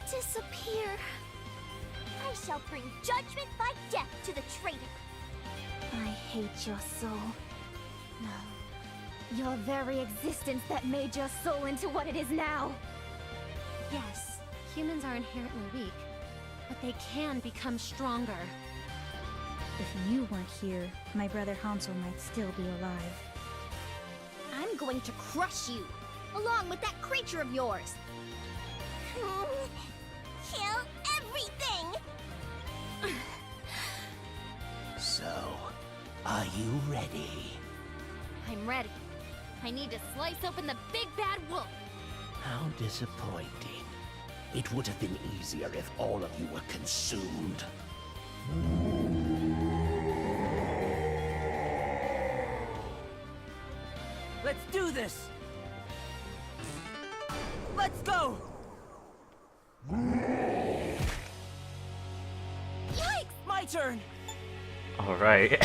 disappear. I shall bring judgment by death to the traitor. I hate your soul. No. Your very existence that made your soul into what it is now. Yes, humans are inherently weak, but they can become stronger. If you weren't here, my brother Hansel might still be alive. I'm going to crush you, along with that creature of yours. Kill everything! So, are you ready? I'm ready. I need to slice open the big bad wolf. How disappointing. It would have been easier if all of you were consumed. Let's do this! Let's go! Yikes! My turn! Alright.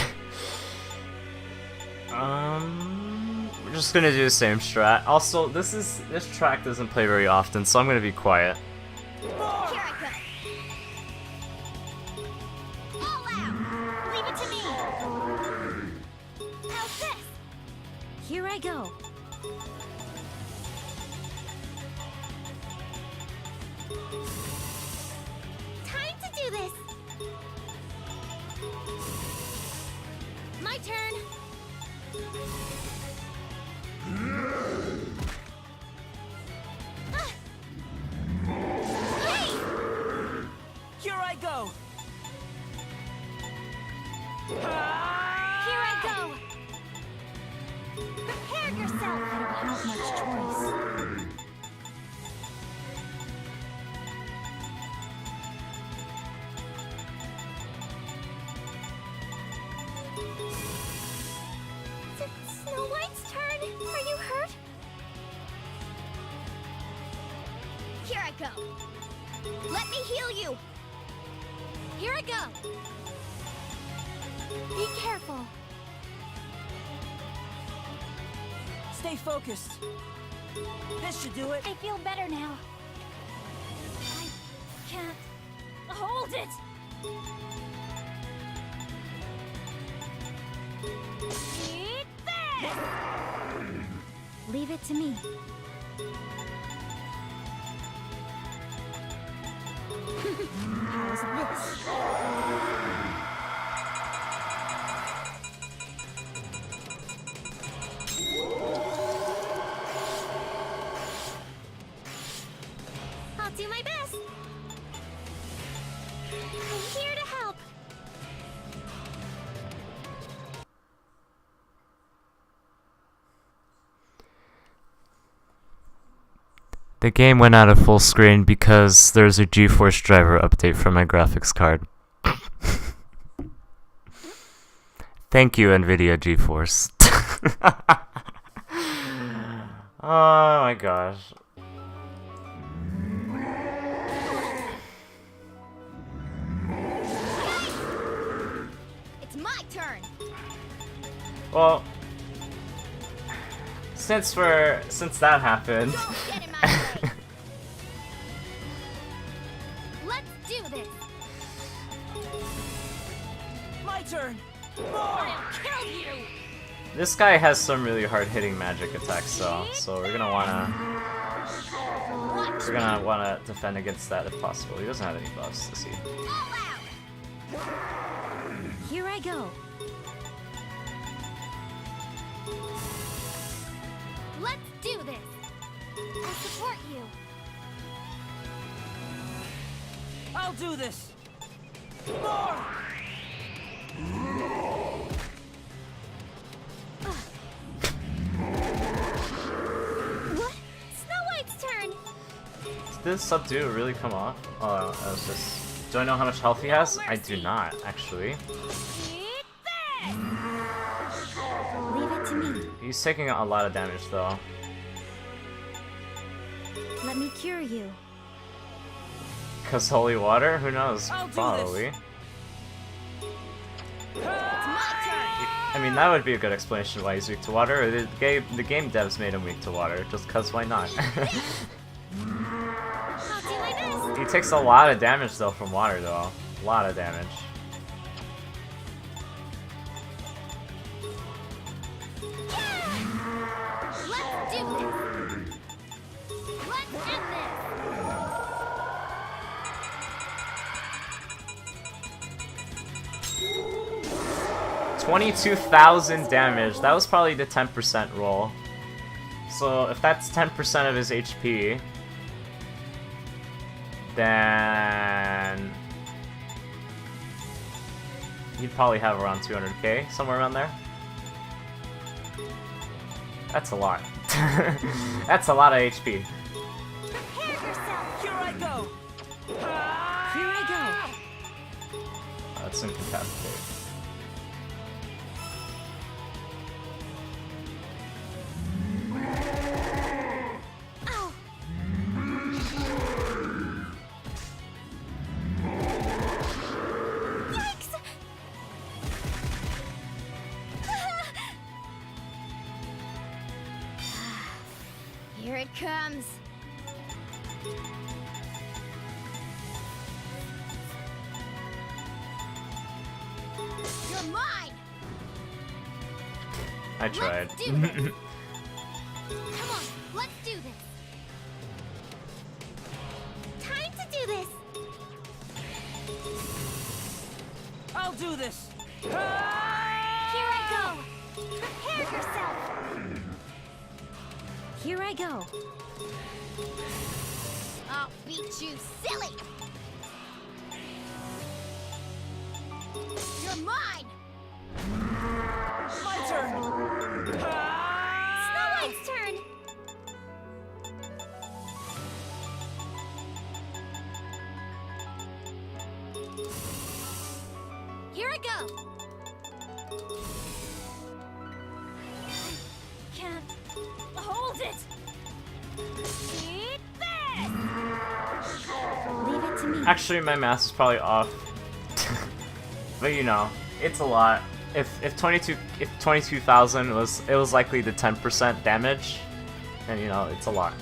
We're just gonna do the same strat. Also, this track doesn't play very often, so I'm gonna be quiet. Here I go. All out! Leave it to me! How's this? Here I go. Time to do this! My turn. Here I go! Here I go! Prepare yourself! I don't have much choice. It's Snow White's turn. Are you hurt? Here I go. Let me heal you. Here I go. Be careful. Stay focused. This should do it. I feel better now. I can't hold it. Eat this! Leave it to me. How's this? I'll do my best. I'm here to help. The game went out of full screen because there's a GeForce driver update for my graphics card. Thank you, NVIDIA GeForce. Oh my gosh. It's my turn. Well, since that happened. Don't get in my way. Let's do this. My turn! I'll kill you. This guy has some really hard-hitting magic attacks, though, so we're gonna wanna defend against that if possible. He doesn't have any buffs. Let's see. All out. Here I go. Let's do this. I support you. I'll do this! More! What? Snow White's turn. Did this subdue really come off? Oh, I was just... Do I know how much health he has? I do not, actually. Eat this. Leave it to me. He's taking a lot of damage, though. Let me cure you. Cause holy water? Who knows? I'll do this. Probably. It's my turn. I mean, that would be a good explanation why he's weak to water. The game devs made him weak to water, just cause why not? I'll do my best. He takes a lot of damage, though, from water, though. A lot of damage. Let's do this. Let's end this. 22,000 damage. That was probably the 10% roll. So if that's 10% of his HP, then he'd probably have around 200k, somewhere around there. That's a lot. That's a lot of HP. Prepare yourself. Here I go! Here I That's incapacitate. Ow. Yikes. Here it comes. You're mine. I tried. Let's do this. Come on, let's do this. Time to do this. I'll do this! Here I go. Prepare yourself. go. Here I go. I'll beat you silly. You're mine. My turn! Snow White's turn. Here I go. Can't hold it. Eat this. Leave it to me. Actually, my math is probably off. But you know, it's a lot. If 22,000 was likely the 10% damage, and you know, it's a lot.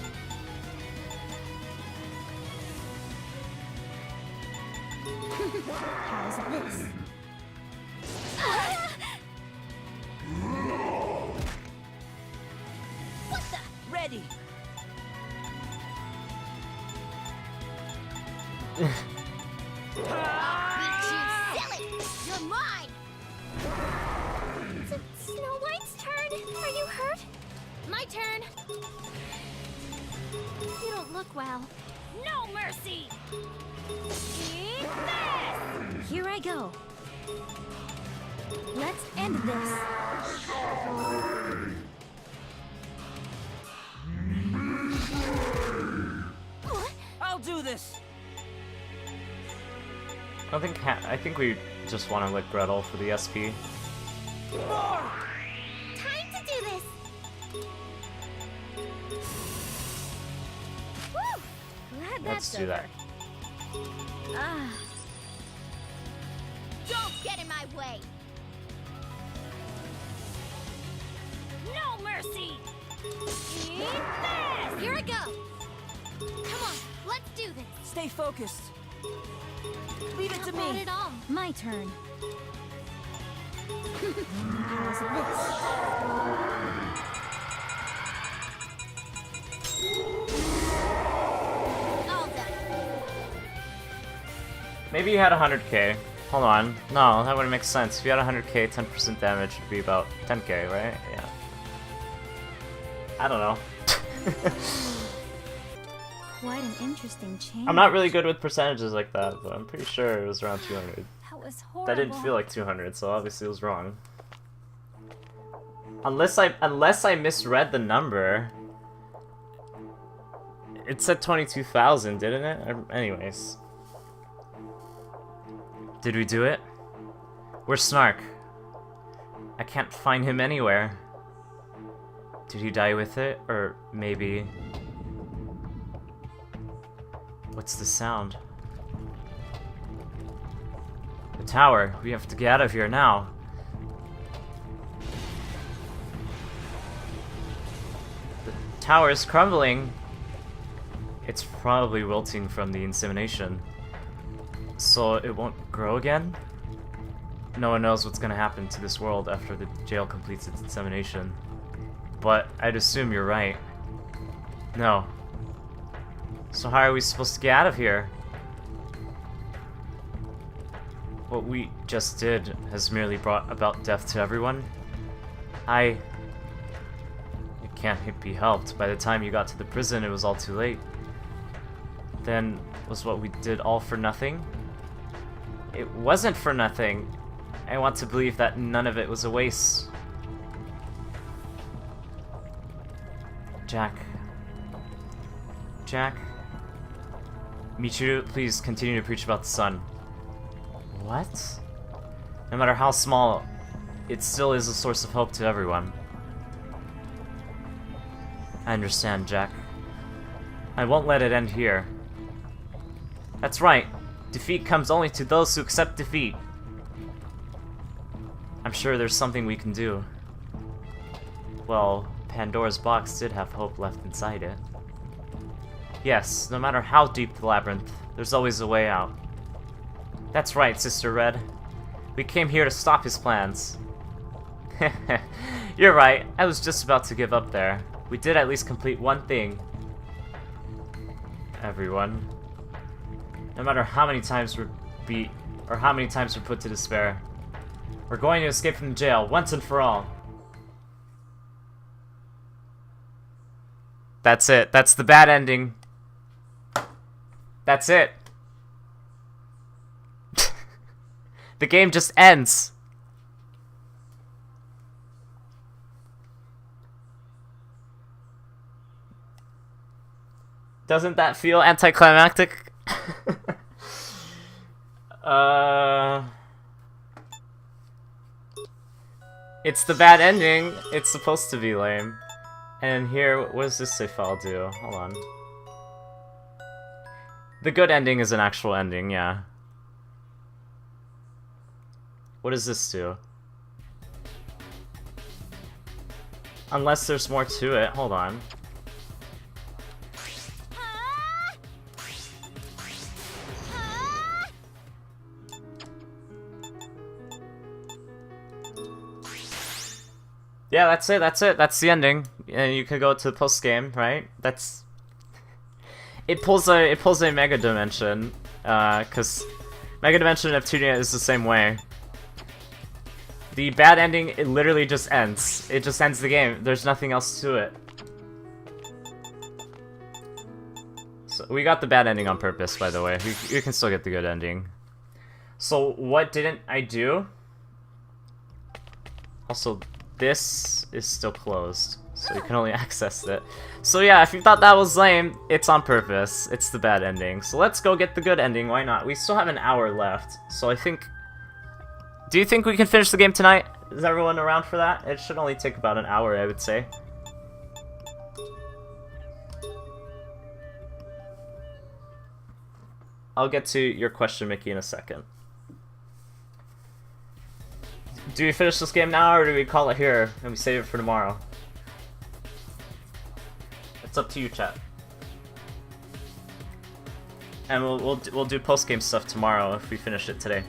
How's this? What the? Ready! Beat you silly. You're mine. Snow White's turn. Are you hurt? My turn. You don't look well. No mercy. Eat this. Here I go. Let's end this. don't think I think we just want to lick Gretel for the SP. Time to do this! Woo! Glad Let's that's do that. Ah. Don't get in my way! No mercy! Eat this! Here I go! Come on, let's do this! Stay focused. Leave it to Not bad me. at all. My turn. How's All done. Maybe you had 100k. Hold on. No, that wouldn't make sense. If you had 100k, 10% damage would be about 10k, right? Yeah. I don't know. Quite an interesting change. I'm not really good with percentages like that, but I'm pretty sure it was around 200. That was horrible. That didn't feel like 200, so obviously it was wrong. Unless I misread the number. It said 22,000, didn't it? Anyways. Did we do it? Where's Snark? I can't find him anywhere. Did he die with it? Or maybe... What's the sound? The tower. We have to get out of here now. The tower is crumbling. It's probably wilting from the insemination. So it won't grow again? No one knows what's gonna happen to this world after the jail completes its insemination. But I'd assume you're right. No. So how are we supposed to get out of here? What we just did has merely brought about death to everyone. It can't be helped. By the time you got to the prison, it was all too late. Then, was what we did all for nothing? It wasn't for nothing. I want to believe that none of it was a waste. Jack. Michiru, please continue to preach about the sun. What? No matter how small, it still is a source of hope to everyone. I understand, Jack. I won't let it end here. That's right. Defeat comes only to those who accept defeat. I'm sure there's something we can do. Well, Pandora's box did have hope left inside it. Yes, no matter how deep the labyrinth, there's always a way out. That's right, Sister Red. We came here to stop his plans. You're right, I was just about to give up there. We did at least complete one thing. Everyone. No matter how many times we're beat, or how many times we're put to despair, we're going to escape from the jail, once and for all. That's it. That's the bad ending. That's it. The game just ends. Doesn't that feel anticlimactic? It's the bad ending. It's supposed to be lame. And here, what does this say I'll do? Hold on. The good ending is an actual ending, yeah. What does this do? Unless there's more to it. Hold on. Yeah, that's it, that's it, that's the ending. And you can go to the post game, right? It pulls a Mega Dimension, cause Mega Dimension Neptunia is the same way. The bad ending, it literally just ends. It just ends the game. There's nothing else to it. So we got the bad ending on purpose, by the way. You can still get the good ending. So what didn't I do? Also, this is still closed. so you can only access it. So yeah, if you thought that was lame, it's on purpose. It's the bad ending. So let's go get the good ending, why not? We still have an hour left, so I think... Do you think we can finish the game tonight? Is everyone around for that? It should only take about an hour, I would say. I'll get to your question, Mickey, in a second. Do we finish this game now, or do we call it here and we save it for tomorrow? It's up to you, chat. And we'll do post-game stuff tomorrow if we finish it today.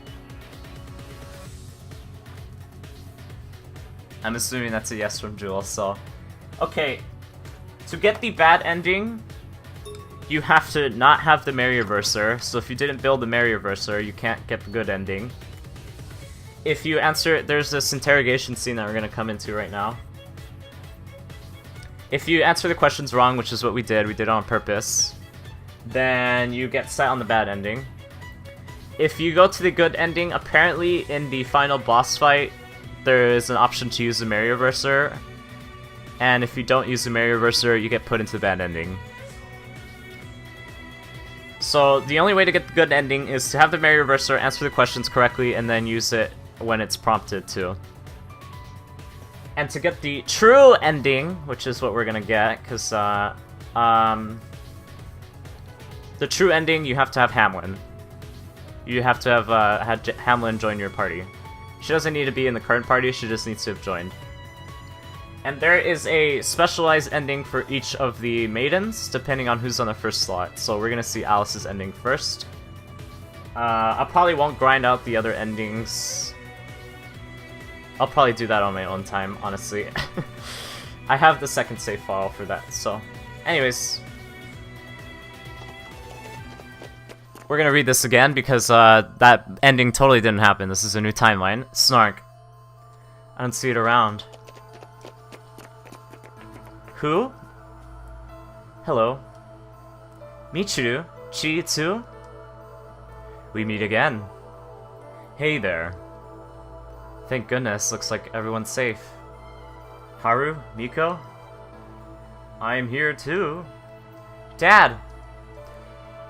I'm assuming that's a yes from Jewel, so... Okay, to get the bad ending, you have to not have the Merryverser, so if you didn't build the Merryverser, you can't get the good ending. If you answer, there's this interrogation scene that we're going to come into right now. If you answer the questions wrong, which is what we did it on purpose, then you get set on the bad ending. If you go to the good ending, apparently in the final boss fight, there is an option to use the Merryverser, and if you don't use the Merryverser, you get put into the bad ending. So the only way to get the good ending is to have the Merryverser, answer the questions correctly, and then use it when it's prompted to. And to get the true ending, which is what we're gonna get, because the true ending, you have to have Hamlin. You have to have had Hamlin join your party. She doesn't need to be in the current party, she just needs to have joined. And there is a specialized ending for each of the maidens, depending on who's on the first slot. So we're gonna see Alice's ending first. I probably won't grind out the other endings. I'll probably do that on my own time, honestly. I have the second save file for that, so... Anyways. We're gonna read this again, because that ending totally didn't happen. This is a new timeline. Snark. I don't see it around. Who? Hello. Michiru? Chi-tsu? We meet again. Hey there. Thank goodness, looks like everyone's safe. Haru? Miko? I'm here too. Dad!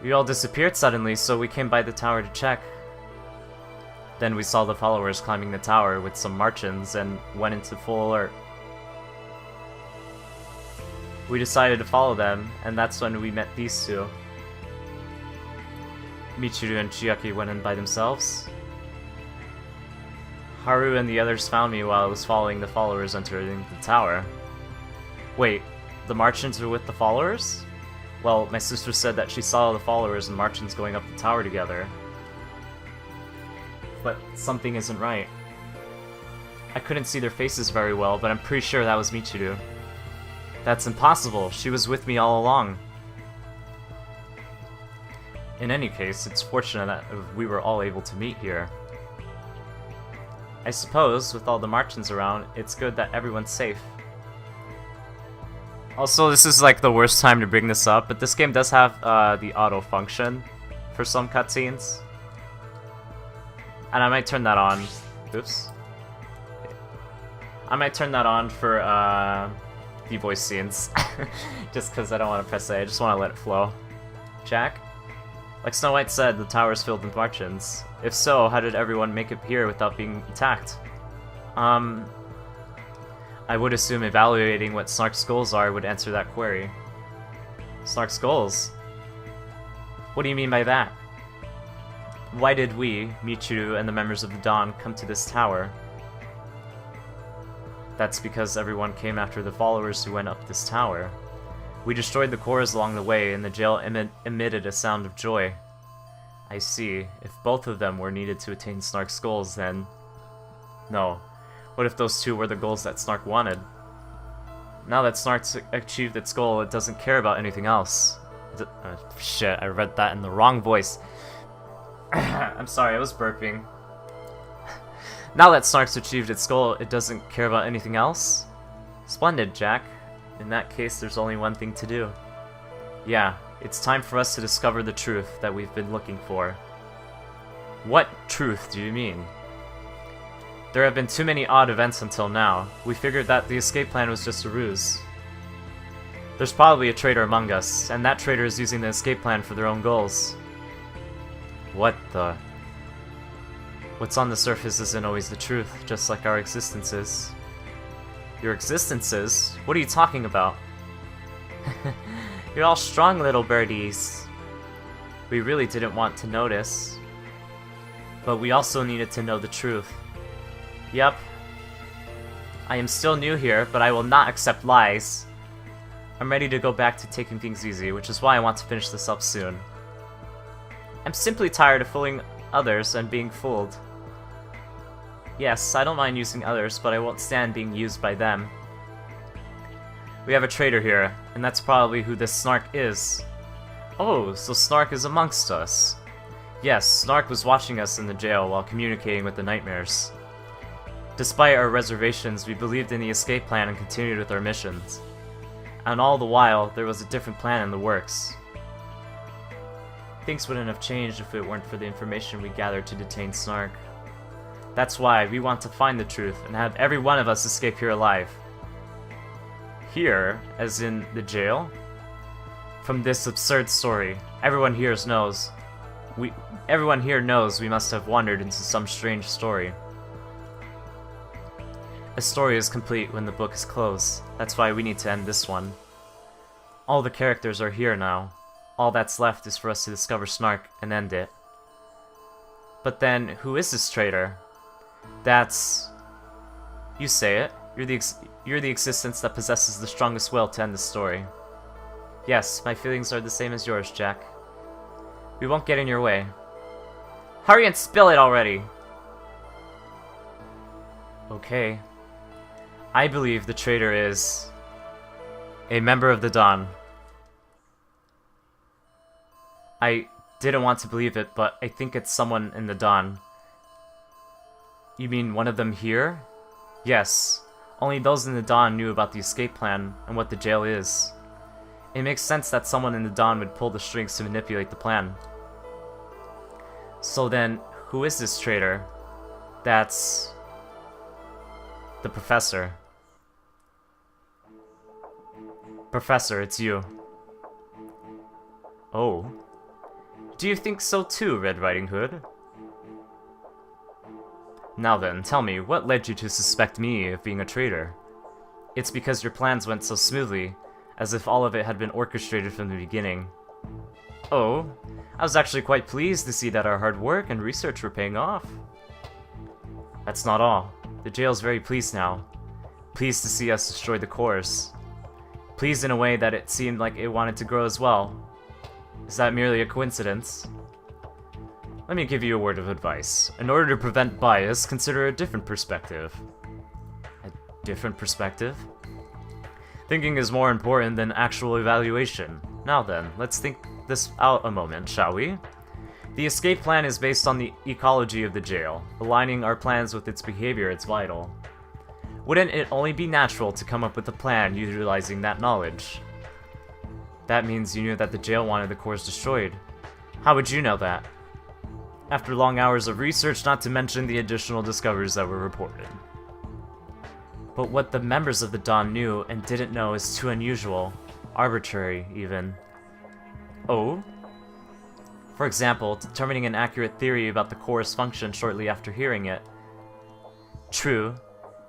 We all disappeared suddenly, so we came by the tower to check. Then we saw the followers climbing the tower with some Marchins and went into full alert. We decided to follow them, and that's when we met these two. Michiru and Chiaki went in by themselves. Haru and the others found me while I was following the followers entering the tower. Wait, the Marchins are with the followers? Well, my sister said that she saw the followers and Marchins going up the tower together. But something isn't right. I couldn't see their faces very well, but I'm pretty sure that was Michiru. That's impossible, she was with me all along. In any case, it's fortunate that we were all able to meet here. I suppose, with all the Marchins around, it's good that everyone's safe. Also, this is like the worst time to bring this up, but this game does have the auto function for some cutscenes. And I might turn that on. Oops. I might turn that on for the voice scenes. Just because I don't want to press A, I just want to let it flow. Jack? Like Snow White said, the tower's filled with Marchins. If so, how did everyone make it here without being attacked? I would assume evaluating what Snark's goals are would answer that query. Snark's goals? What do you mean by that? Why did we, Michiru and the members of the Dawn, come to this tower? That's because everyone came after the followers who went up this tower. We destroyed the cores along the way, and the jail emitted a sound of joy. I see. If both of them were needed to attain Snark's goals, then... No. What if those two were the goals that Snark wanted? Now that Snark's achieved its goal, it doesn't care about anything else. Shit, I read that in the wrong voice. I'm sorry, I was burping. Now that Snark's achieved its goal, it doesn't care about anything else? Splendid, Jack. In that case, there's only one thing to do. Yeah, it's time for us to discover the truth that we've been looking for. What truth do you mean? There have been too many odd events until now. We figured that the escape plan was just a ruse. There's probably a traitor among us, and that traitor is using the escape plan for their own goals. What the... What's on the surface isn't always the truth, just like our existences. Your existences? What are you talking about? You're all strong little birdies. We really didn't want to notice. But we also needed to know the truth. Yep. I am still new here, but I will not accept lies. I'm ready to go back to taking things easy, which is why I want to finish this up soon. I'm simply tired of fooling others and being fooled. Yes, I don't mind using others, but I won't stand being used by them. We have a traitor here, and that's probably who this Snark is. Oh, so Snark is amongst us. Yes, Snark was watching us in the jail while communicating with the Nightmares. Despite our reservations, we believed in the escape plan and continued with our missions. And all the while, there was a different plan in the works. Things wouldn't have changed if it weren't for the information we gathered to detain Snark. That's why we want to find the truth and have every one of us escape here alive. Here, as in the jail? From this absurd story, everyone here knows we must have wandered into some strange story. A story is complete when the book is closed. That's why we need to end this one. All the characters are here now. All that's left is for us to discover Snark and end it. But then, who is this traitor? That's... You say it. You're the existence that possesses the strongest will to end the story. Yes, my feelings are the same as yours, Jack. We won't get in your way. Hurry and spill it already! Okay. I believe the traitor is... a member of the Dawn. I didn't want to believe it, but I think it's someone in the Dawn. You mean one of them here? Yes. Only those in the Dawn knew about the escape plan and what the jail is. It makes sense that someone in the Dawn would pull the strings to manipulate the plan. So then, who is this traitor? That's... the Professor. Professor, it's you. Oh. Do you think so too, Red Riding Hood? Now then, tell me, what led you to suspect me of being a traitor? It's because your plans went so smoothly, as if all of it had been orchestrated from the beginning. Oh, I was actually quite pleased to see that our hard work and research were paying off. That's not all. The jail's very pleased now. Pleased to see us destroy the cores. Pleased in a way that it seemed like it wanted to grow as well. Is that merely a coincidence? Let me give you a word of advice. In order to prevent bias, consider a different perspective. A different perspective? Thinking is more important than actual evaluation. Now then, let's think this out a moment, shall we? The escape plan is based on the ecology of the jail. Aligning our plans with its behavior is vital. Wouldn't it only be natural to come up with a plan utilizing that knowledge? That means you knew that the jail wanted the cores destroyed. How would you know that? After long hours of research, not to mention the additional discoveries that were reported. But what the members of the Dawn knew and didn't know is too unusual. Arbitrary, even. Oh? For example, determining an accurate theory about the core's function shortly after hearing it. True,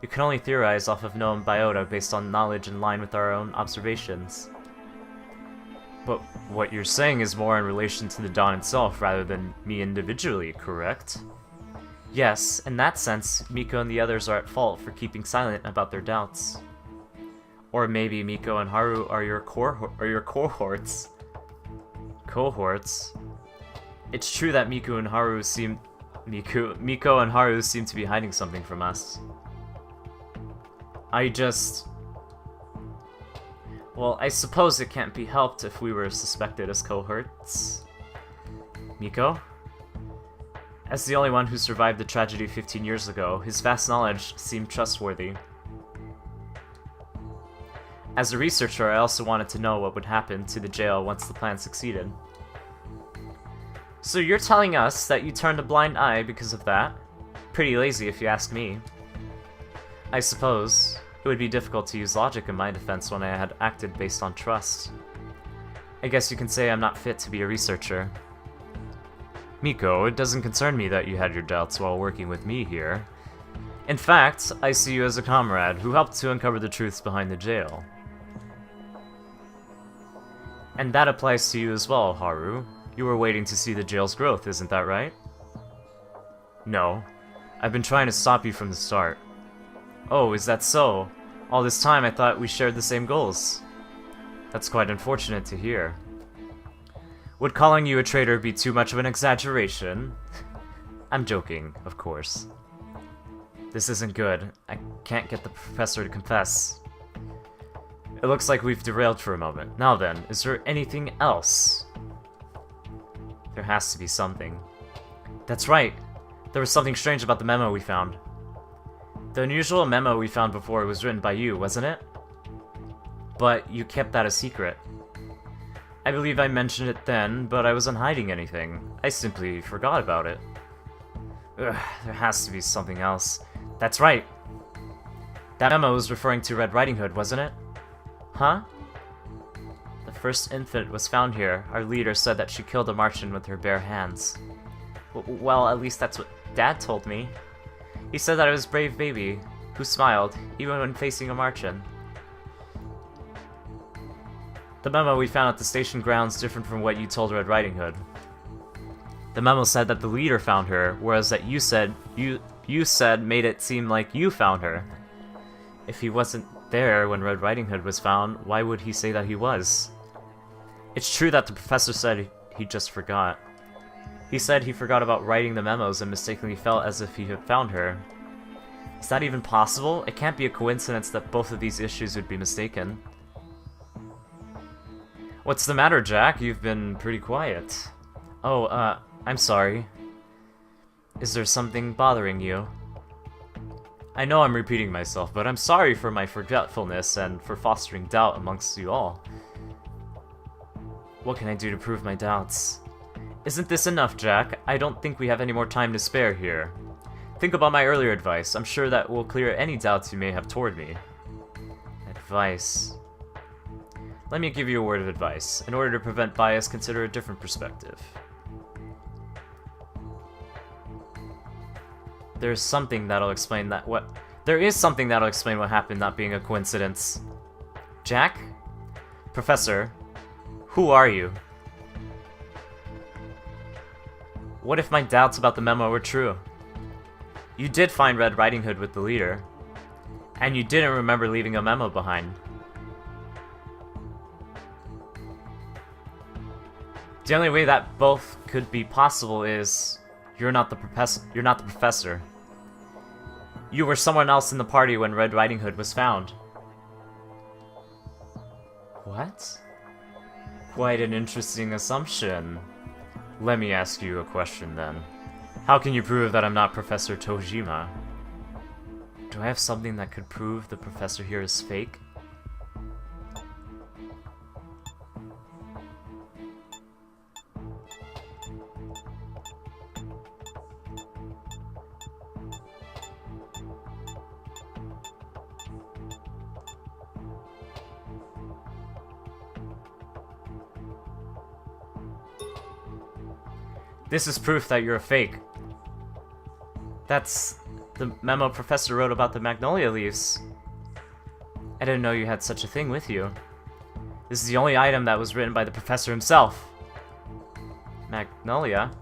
you can only theorize off of known biota based on knowledge in line with our own observations. But what you're saying is more in relation to the Dawn itself rather than me individually, correct? Yes, in that sense, Miko and the others are at fault for keeping silent about their doubts. Or maybe Miko and Haru are your cohorts. Cohorts? It's true that Miko and Haru seem to be hiding something from us. Well, I suppose it can't be helped if we were suspected as cohorts. Miko? As the only one who survived the tragedy 15 years ago, his vast knowledge seemed trustworthy. As a researcher, I also wanted to know what would happen to the jail once the plan succeeded. So you're telling us that you turned a blind eye because of that? Pretty lazy if you ask me. I suppose. It would be difficult to use logic in my defense when I had acted based on trust. I guess you can say I'm not fit to be a researcher. Miko, it doesn't concern me that you had your doubts while working with me here. In fact, I see you as a comrade who helped to uncover the truths behind the jail. And that applies to you as well, Haru. You were waiting to see the jail's growth, isn't that right? No. I've been trying to stop you from the start. Oh, is that so? All this time I thought we shared the same goals. That's quite unfortunate to hear. Would calling you a traitor be too much of an exaggeration? I'm joking, of course. This isn't good. I can't get the professor to confess. It looks like we've derailed for a moment. Now then, is there anything else? There has to be something. That's right! There was something strange about the memo we found. The unusual memo we found before was written by you, wasn't it? But you kept that a secret. I believe I mentioned it then, but I wasn't hiding anything. I simply forgot about it. Ugh, there has to be something else. That's right! That memo was referring to Red Riding Hood, wasn't it? Huh? The first infant was found here. Our leader said that she killed a Martian with her bare hands. Well, at least that's what Dad told me. He said that it was a brave baby, who smiled, even when facing a Martian. The memo we found at the station grounds different from what you told Red Riding Hood. The memo said that the leader found her, whereas that you said made it seem like you found her. If he wasn't there when Red Riding Hood was found, why would he say that he was? It's true that the professor said he just forgot. He said he forgot about writing the memos and mistakenly felt as if he had found her. Is that even possible? It can't be a coincidence that both of these issues would be mistaken. What's the matter, Jack? You've been pretty quiet. Oh, I'm sorry. Is there something bothering you? I know I'm repeating myself, but I'm sorry for my forgetfulness and for fostering doubt amongst you all. What can I do to prove my doubts? Isn't this enough, Jack? I don't think we have any more time to spare here. Think about my earlier advice. I'm sure that will clear any doubts you may have toward me. Advice. Let me give you a word of advice. In order to prevent bias, consider a different perspective. There is something that'll explain what happened not being a coincidence. Jack? Professor, who are you? What if my doubts about the memo were true? You did find Red Riding Hood with the leader, and you didn't remember leaving a memo behind. The only way that both could be possible is you're not the professor. You were someone else in the party when Red Riding Hood was found. What? Quite an interesting assumption. Let me ask you a question then. How can you prove that I'm not Professor Tojima? Do I have something that could prove the professor here is fake? This is proof that you're a fake. That's the memo Professor wrote about the magnolia leaves. I didn't know you had such a thing with you. This is the only item that was written by the professor himself. Magnolia?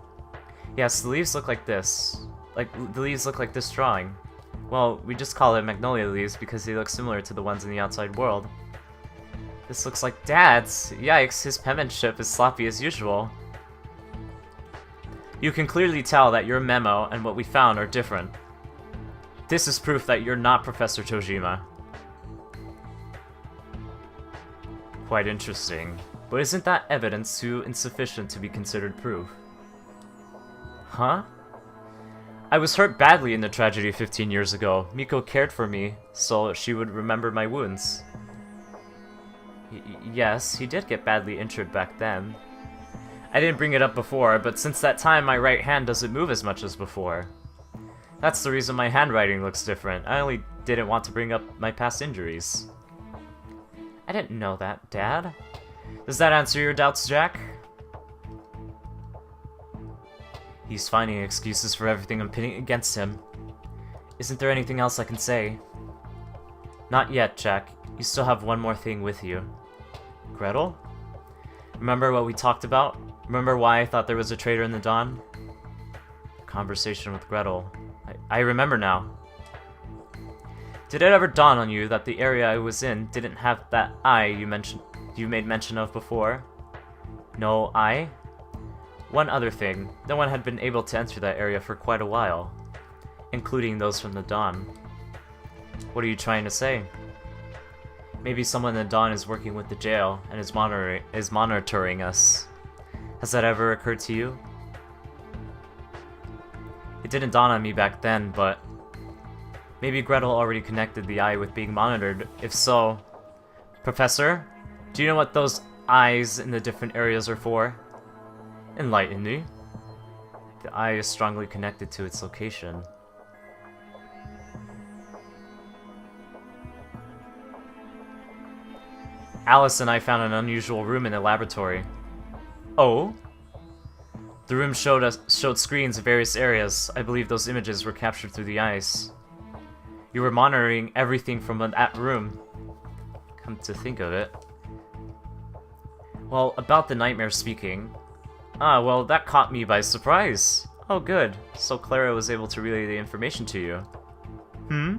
Yes, the leaves look like this. The leaves look like this drawing. Well, we just call it magnolia leaves because they look similar to the ones in the outside world. This looks like Dad's. Yikes, his penmanship is sloppy as usual. You can clearly tell that your memo and what we found are different. This is proof that you're not Professor Tojima. Quite interesting. But isn't that evidence too insufficient to be considered proof? Huh? I was hurt badly in the tragedy 15 years ago. Miko cared for me, so she would remember my wounds. Yes, he did get badly injured back then. I didn't bring it up before, but since that time my right hand doesn't move as much as before. That's the reason my handwriting looks different. I only didn't want to bring up my past injuries. I didn't know that, Dad. Does that answer your doubts, Jack? He's finding excuses for everything I'm pitting against him. Isn't there anything else I can say? Not yet, Jack. You still have one more thing with you. Gretel? Remember what we talked about? Remember why I thought there was a traitor in the Dawn? Conversation with Gretel. I remember now. Did it ever dawn on you that the area I was in didn't have that eye you made mention of before? No eye? One other thing, no one had been able to enter that area for quite a while, including those from the Dawn. What are you trying to say? Maybe someone in the Dawn is working with the jail and is monitoring us. Has that ever occurred to you? It didn't dawn on me back then, but maybe Gretel already connected the eye with being monitored. If so, Professor, do you know what those eyes in the different areas are for? Enlighten me. The eye is strongly connected to its location. Alice and I found an unusual room in the laboratory. Oh? The room showed screens of various areas. I believe those images were captured through the eyes. You were monitoring everything from that room. Come to think of it. Well, about the nightmare speaking. Ah, well, that caught me by surprise. Oh, good. So Clara was able to relay the information to you. Hmm?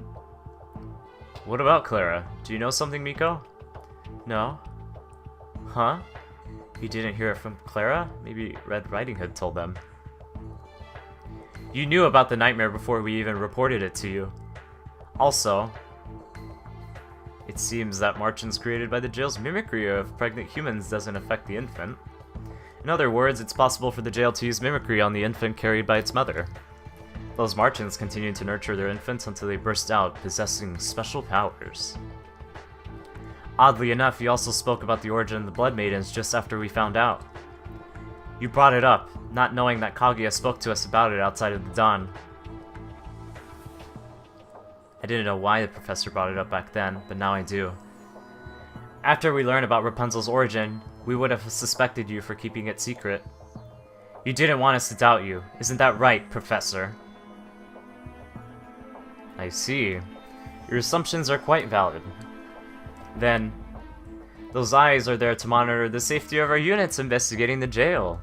What about Clara? Do you know something, Miko? No? Huh? You didn't hear it from Clara? Maybe Red Riding Hood told them. You knew about the nightmare before we even reported it to you. Also, it seems that marchings created by the jail's mimicry of pregnant humans doesn't affect the infant. In other words, it's possible for the jail to use mimicry on the infant carried by its mother. Those marchings continue to nurture their infants until they burst out, possessing special powers. Oddly enough, you also spoke about the origin of the Blood Maidens just after we found out. You brought it up, not knowing that Kaguya spoke to us about it outside of the Dawn. I didn't know why the professor brought it up back then, but now I do. After we learned about Rapunzel's origin, we would have suspected you for keeping it secret. You didn't want us to doubt you, isn't that right, Professor? I see. Your assumptions are quite valid. Then, those eyes are there to monitor the safety of our units investigating the jail.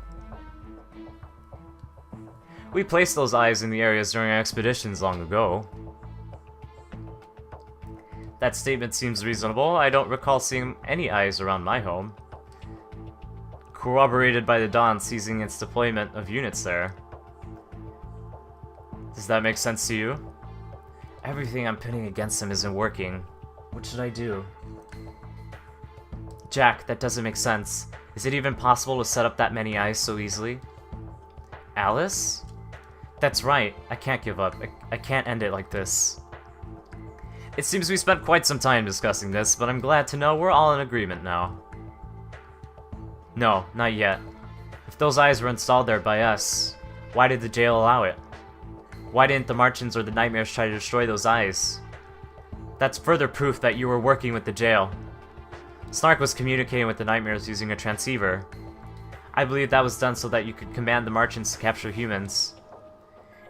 We placed those eyes in the areas during our expeditions long ago. That statement seems reasonable. I don't recall seeing any eyes around my home. Corroborated by the Dawn seizing its deployment of units there. Does that make sense to you? Everything I'm pitting against them isn't working. What should I do? Jack, that doesn't make sense. Is it even possible to set up that many eyes so easily? Alice? That's right. I can't give up. I can't end it like this. It seems we spent quite some time discussing this, but I'm glad to know we're all in agreement now. No, not yet. If those eyes were installed there by us, why did the jail allow it? Why didn't the Martians or the Nightmares try to destroy those eyes? That's further proof that you were working with the jail. Snark was communicating with the Nightmares using a transceiver. I believe that was done so that you could command the Martians to capture humans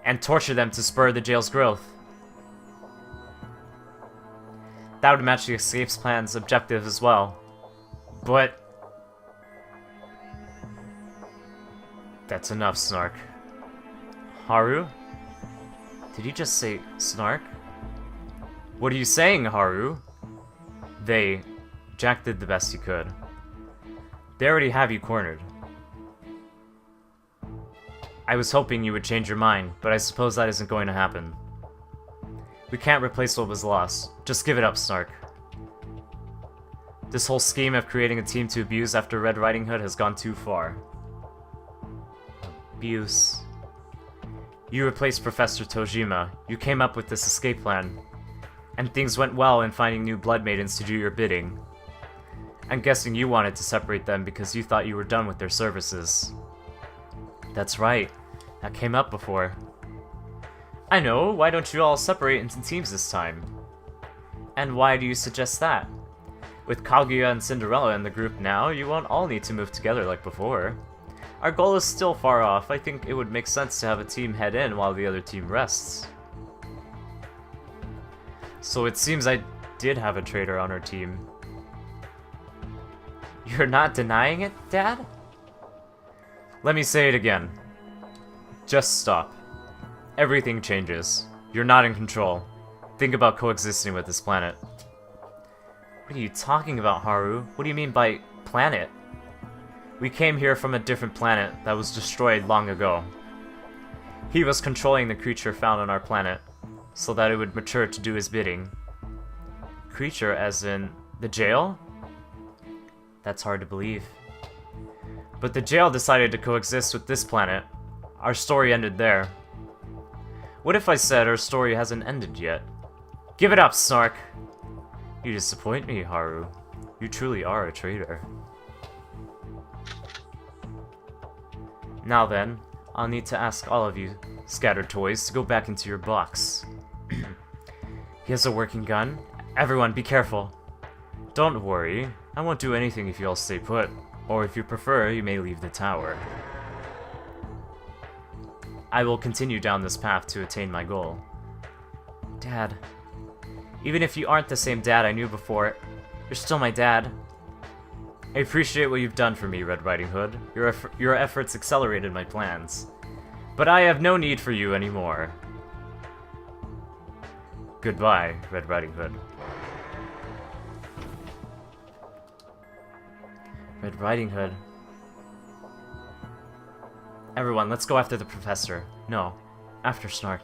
and torture them to spur the jail's growth. That would match the escape's plan's objective as well. But that's enough, Snark. Haru? Did you just say Snark? What are you saying, Haru? Jack did the best he could. They already have you cornered. I was hoping you would change your mind, but I suppose that isn't going to happen. We can't replace what was lost. Just give it up, Snark. This whole scheme of creating a team to abuse after Red Riding Hood has gone too far. Abuse. You replaced Professor Tojima. You came up with this escape plan. And things went well in finding new Blood Maidens to do your bidding. I'm guessing you wanted to separate them because you thought you were done with their services. That's right. That came up before. I know, why don't you all separate into teams this time? And why do you suggest that? With Kaguya and Cinderella in the group now, you won't all need to move together like before. Our goal is still far off. I think it would make sense to have a team head in while the other team rests. So it seems I did have a traitor on our team. You're not denying it, Dad? Let me say it again. Just stop. Everything changes. You're not in control. Think about coexisting with this planet. What are you talking about, Haru? What do you mean by planet? We came here from a different planet that was destroyed long ago. He was controlling the creature found on our planet, so that it would mature to do his bidding. Creature as in the jail? That's hard to believe. But the jail decided to coexist with this planet. Our story ended there. What if I said our story hasn't ended yet? Give it up, Snark! You disappoint me, Haru. You truly are a traitor. Now then, I'll need to ask all of you, scattered toys, to go back into your box. He has a working gun. Everyone, be careful. Don't worry. I won't do anything if you all stay put. Or if you prefer, you may leave the tower. I will continue down this path to attain my goal. Dad. Even if you aren't the same dad I knew before, you're still my dad. I appreciate what you've done for me, Red Riding Hood. Your efforts accelerated my plans. But I have no need for you anymore. Goodbye, Red Riding Hood. Red Riding Hood. Everyone, let's go after the professor. No, after Snark.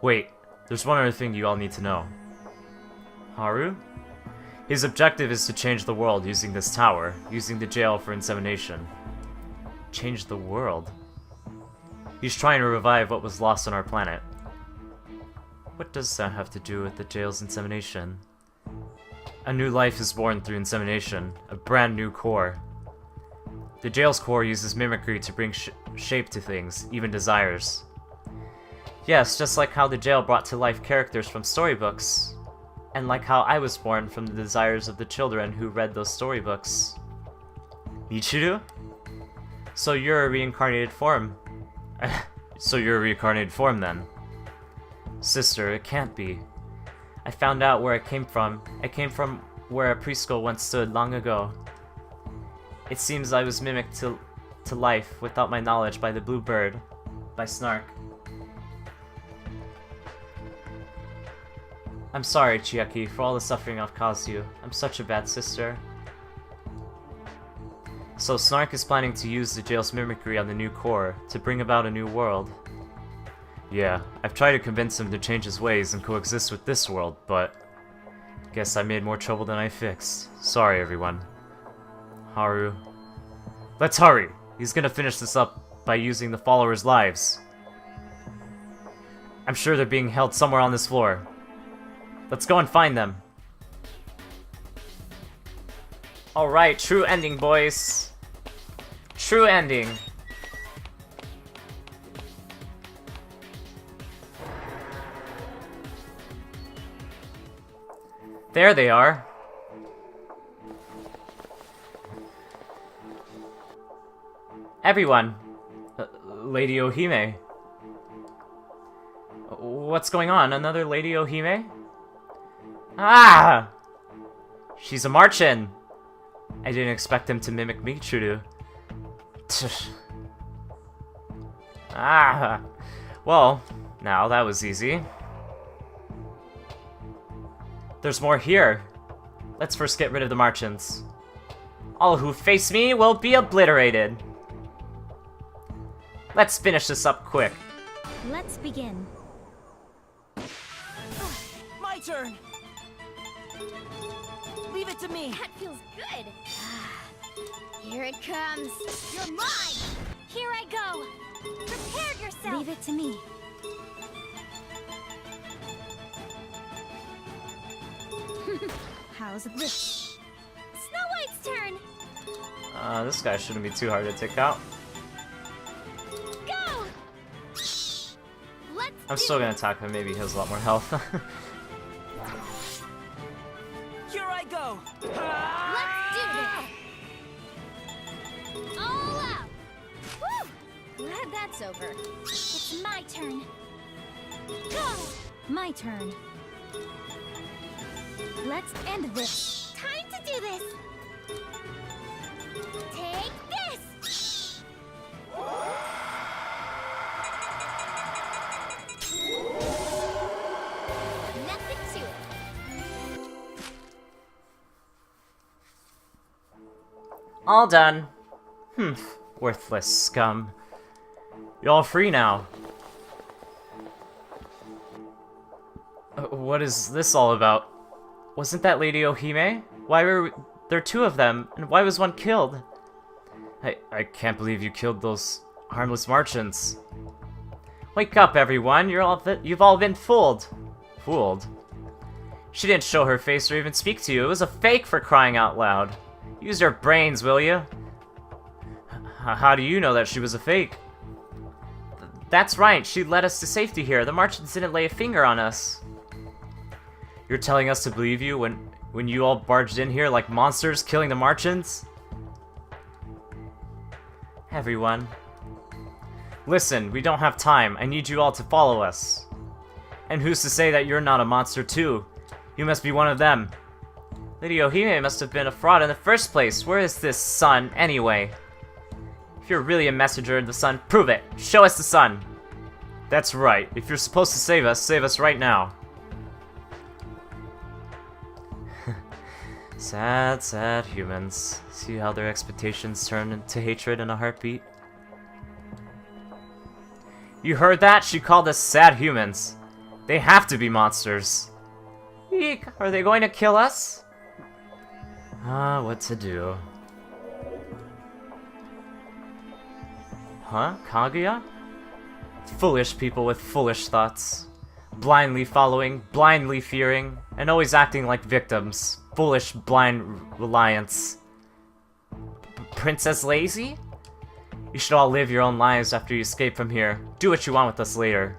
Wait, there's one other thing you all need to know. Haru? His objective is to change the world using this tower, using the jail for insemination. Change the world? He's trying to revive what was lost on our planet. What does that have to do with the jail's insemination? A new life is born through insemination, a brand new core. The jail's core uses mimicry to bring shape to things, even desires. Yes, just like how the jail brought to life characters from storybooks. And like how I was born from the desires of the children who read those storybooks. Michiru? So you're a reincarnated form. So you're a reincarnated form then. Sister, it can't be. I found out where I came from. I came from where a preschool once stood long ago. It seems I was mimicked to life without my knowledge by the blue bird, by Snark. I'm sorry, Chiaki, for all the suffering I've caused you. I'm such a bad sister. So Snark is planning to use the jail's mimicry on the new core to bring about a new world. Yeah, I've tried to convince him to change his ways and coexist with this world, but guess I made more trouble than I fixed. Sorry, everyone. Haru. Let's hurry! He's gonna finish this up by using the followers' lives. I'm sure they're being held somewhere on this floor. Let's go and find them. Alright, true ending, boys. True ending. There they are. Everyone. Lady Ohime. What's going on? Another Lady Ohime? Ah! She's a Marchin. I didn't expect him to mimic Michiru. Ah! Well, now that was easy. There's more here. Let's first get rid of the Marchins. All who face me will be obliterated. Let's finish this up quick. Let's begin. My turn! Leave it to me! That feels good. Here it comes. You're mine. Here I go. Prepare yourself. Leave it to me. How's this? Snow White's turn. This guy shouldn't be too hard to take out. Go. Let's I'm still gonna attack him, maybe he has a lot more health. Let's do this! All out! Woo! Glad that's over. It's my turn. Go! My turn. Let's end this. Time to do this. Take this. Nothing to it. All done. Worthless scum. You're all free now. What is this all about? Wasn't that Lady Ohime? Why were there two of them, and why was one killed? I can't believe you killed those harmless Martians. Wake up, everyone! You've all been fooled. Fooled? She didn't show her face or even speak to you. It was a fake, for crying out loud. Use your brains, will you? How do you know that she was a fake? That's right, she led us to safety here. The Martians didn't lay a finger on us. You're telling us to believe you when you all barged in here like monsters killing the Martians? Everyone. Listen, we don't have time. I need you all to follow us. And who's to say that you're not a monster too? You must be one of them. Lady Ohime must have been a fraud in the first place. Where is this sun, anyway? If you're really a messenger in the sun, prove it! Show us the sun! That's right. If you're supposed to save us right now. Sad, sad humans. See how their expectations turn into hatred in a heartbeat? You heard that? She called us sad humans. They have to be monsters. Eek! Are they going to kill us? What to do? Huh? Kaguya? Foolish people with foolish thoughts. Blindly following, blindly fearing, and always acting like victims. Foolish, blind reliance. Princess Lazy? You should all live your own lives after you escape from here. Do what you want with us later.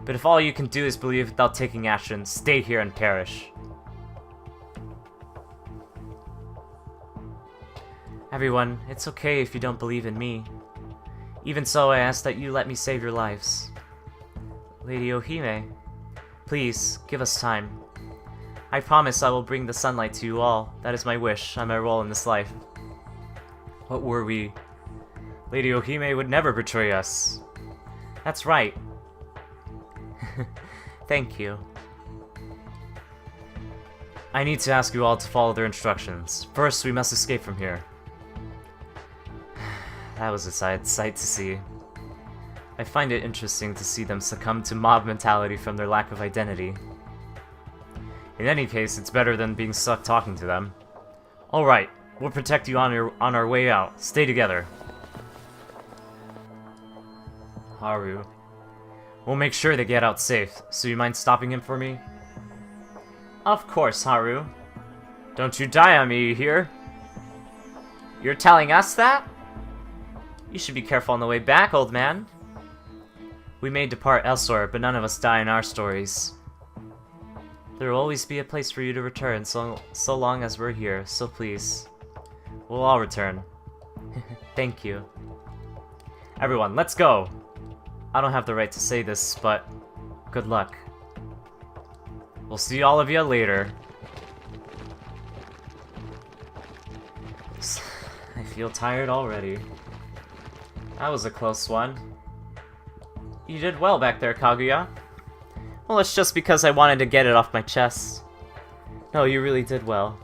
But if all you can do is believe without taking action, stay here and perish. Everyone, it's okay if you don't believe in me. Even so, I ask that you let me save your lives. Lady Ohime, please, give us time. I promise I will bring the sunlight to you all. That is my wish and my role in this life. What were we? Lady Ohime would never betray us. That's right. Thank you. I need to ask you all to follow their instructions. First, we must escape from here. That was a sight to see. I find it interesting to see them succumb to mob mentality from their lack of identity. In any case, it's better than being stuck talking to them. Alright, we'll protect you on our way out. Stay together. Haru. We'll make sure they get out safe, so you mind stopping him for me? Of course, Haru. Don't you die on me, you hear? You're telling us that? You should be careful on the way back, old man. We may depart elsewhere, but none of us die in our stories. There will always be a place for you to return so long as we're here, so please. We'll all return. Thank you. Everyone, let's go! I don't have the right to say this, but good luck. We'll see all of you later. I feel tired already. That was a close one. You did well back there, Kaguya. Well, it's just because I wanted to get it off my chest. No, you really did well.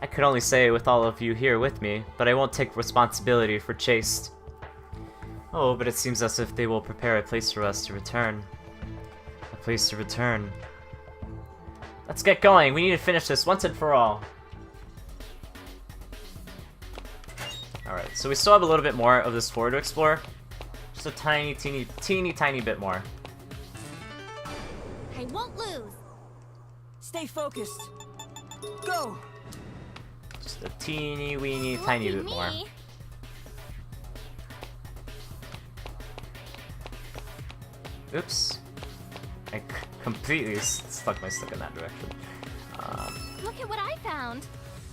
I could only say it with all of you here with me, but I won't take responsibility for Chaste. Oh, but it seems as if they will prepare a place for us to return. A place to return. Let's get going. We need to finish this once and for all. Alright, so we still have a little bit more of this floor to explore. Just a teeny tiny bit more. I won't lose. Stay focused. Go. Just a teeny weeny tiny bit more. Oops. I completely stuck my stick in that direction. Look at what I found.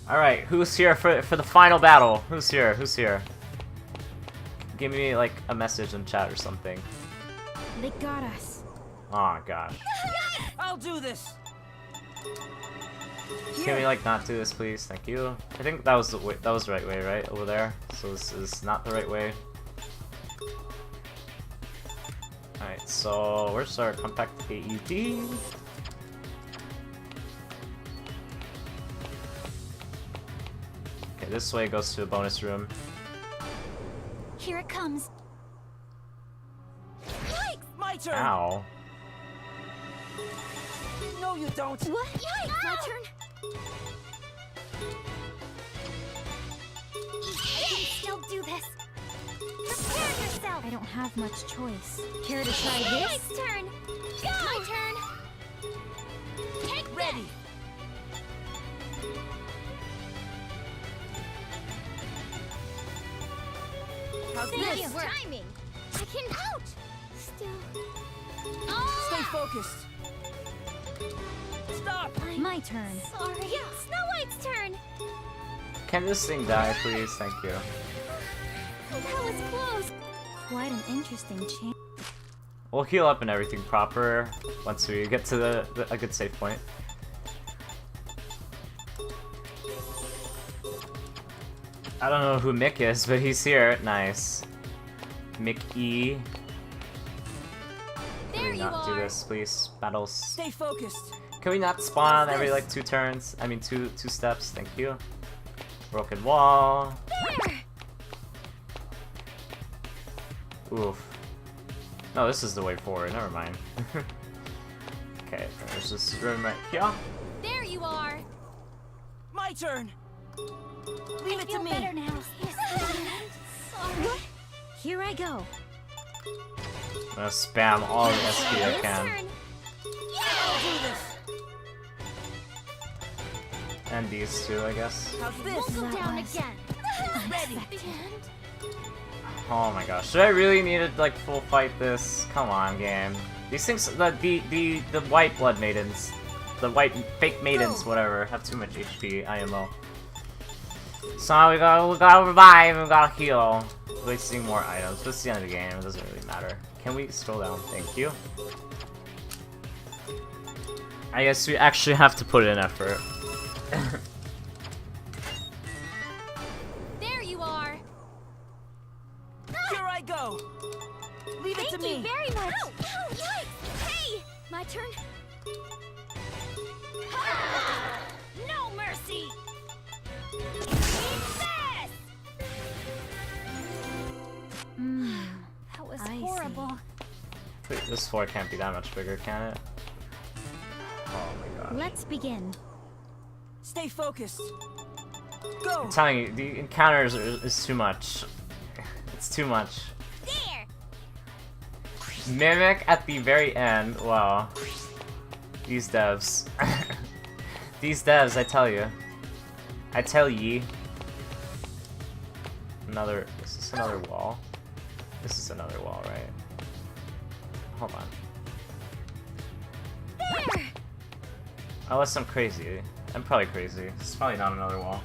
Alright, who's here for the final battle? Who's here? Who's here? Give me like a message in chat or something. They got us. Oh gosh. I'll do this. Can we like not do this, please? Thank you. I think that was the way, that was the right way, right? Over there. So this is not the right way. Alright, so where's our compact AED? Okay, this way goes to a bonus room. Here it comes. My turn. Ow. No, you don't. What? Yikes! My turn. I can still do this. Prepare yourself. I don't have much choice. Care to try this? Yikes! Turn. Go. My turn. Take Ready. How's Thank this? you. Timing. I can out. Still. Stay focused. Stop. My turn. Sorry. Snow White's turn. Can this thing die, please? Thank you. That was close. Quite an interesting change. We'll heal up and everything proper once we get to a good save point. I don't know who Mick is, but he's here. Nice. Mick E. Can There we you not do are. this, please? Battles. Stay focused. Can we not spawn every like 2 turns? I mean, two steps. Thank you. Broken wall. There. Oof. No, this is the way forward. Never mind. Okay, there's this room right here. There you are. My turn. Leave it to Feel me. better now. Sorry. Here I go. I'm gonna spam all the SP I can. Turn. I'll do this. And these two, I guess. How's We'll this? go That down was again. Ready. Oh my gosh, should I really need to like full fight this? Come on, game. These things, the white blood maidens, the white fake maidens, whatever, have too much HP. IMO. So now we gotta revive and we gotta heal, wasting more items. But it's the end of the game. It doesn't really matter. Can we scroll down? Thank you. I guess we actually have to put in effort. There you are. Here I go. Leave it to Thank me. you very much. Ow, ow, yikes. Hey, my turn. No mercy. Eat this. That was I see. horrible. Wait, this floor can't be that much bigger, can it? Oh my god. Let's begin. Stay focused. Go. I'm telling you, the encounters is too much. It's too much. There. Mimic at the very end. Wow. These devs. These devs, I tell you. I tell ye. Another. Is this another wall? This is another wall, right? Hold on. There. Unless I'm crazy. I'm probably crazy. This is probably not another wall.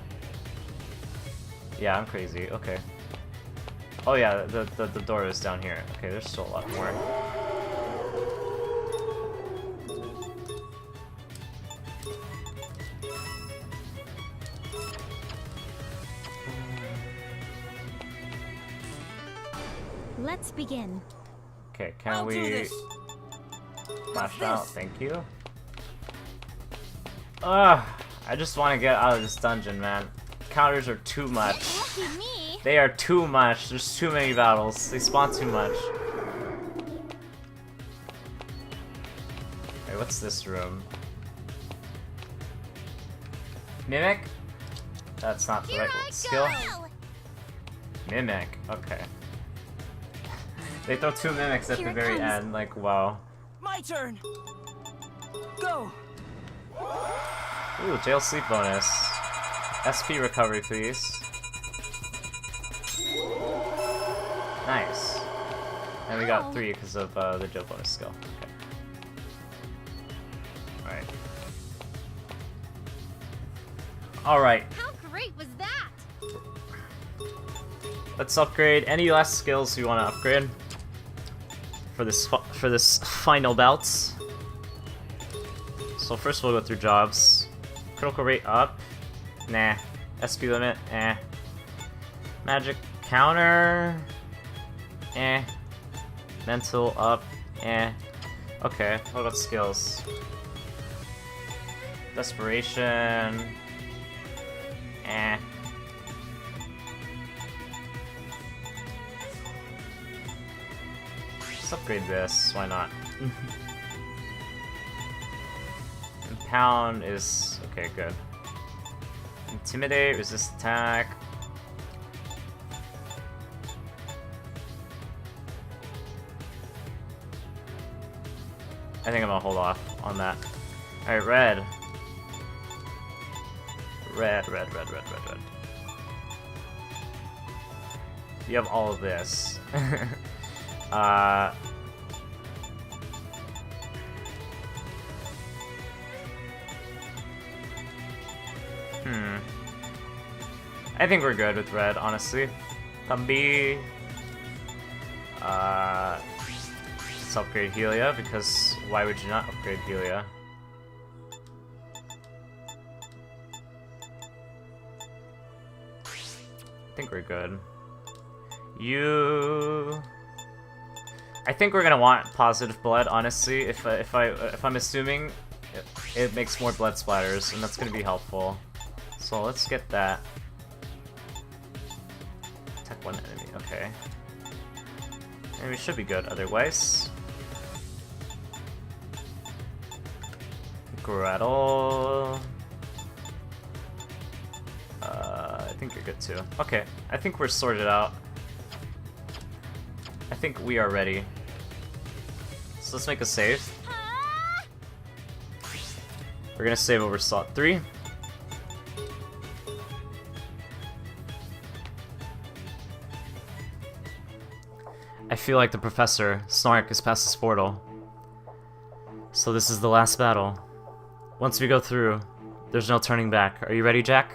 Yeah, I'm crazy. Okay. Oh yeah, the door is down here. Okay, there's still a lot more. Let's begin. Okay, can I'll do we this. flash How's out? this? Thank you. Ugh, I just want to get out of this dungeon, man. Counters are too much. Lucky me. They are too much. There's too many battles. They spawn too much. Wait, what's this room? Mimic? That's not the Here right I skill. go. Mimic, okay. They throw 2 mimics at Here the it very comes. end, like, wow. My turn. Go. Ooh, jail sleep bonus. SP recovery, please. Nice. And we got Ow. 3 because of the jail bonus skill. Okay. Alright. Alright, How great was that? let's upgrade any last skills you want to upgrade for this final bouts. So first we'll go through jobs. Critical rate up. Nah. SP limit. Eh. Magic counter. Eh. Mental up. Eh. Okay, what about skills? Desperation. Eh. Let's upgrade this, why not? And pound is... okay, good. Intimidate, resist attack. I think I'm gonna hold off on that. Alright, red. Red, red, red, red, red, red. You have all of this. I think we're good with red, honestly. Tambi. Let's upgrade Helia, because why would you not upgrade Helia? I think we're good. You... I think we're gonna want positive blood, honestly. If I'm assuming, it makes more blood splatters, and that's gonna be helpful. So let's get that. Attack one enemy, okay. And we should be good otherwise. Gretel. I think you're good too. Okay, I think we're sorted out. I think we are ready. So let's make a save. We're gonna save over slot 3. I feel like the Professor, Snark, is past this portal. So this is the last battle. Once we go through, there's no turning back. Are you ready, Jack?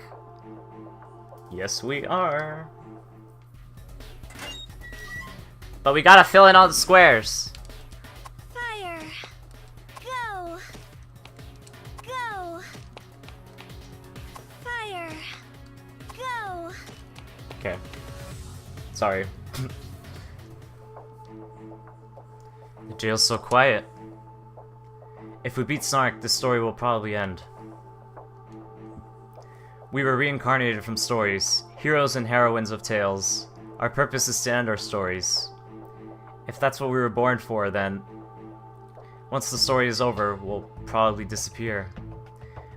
Yes, we are. But we gotta fill in all the squares. Fire! Go! Go! Fire! Go! Okay. Sorry. The jail's so quiet. If we beat Snark, this story will probably end. We were reincarnated from stories, heroes and heroines of tales. Our purpose is to end our stories. If that's what we were born for, then once the story is over, we'll probably disappear.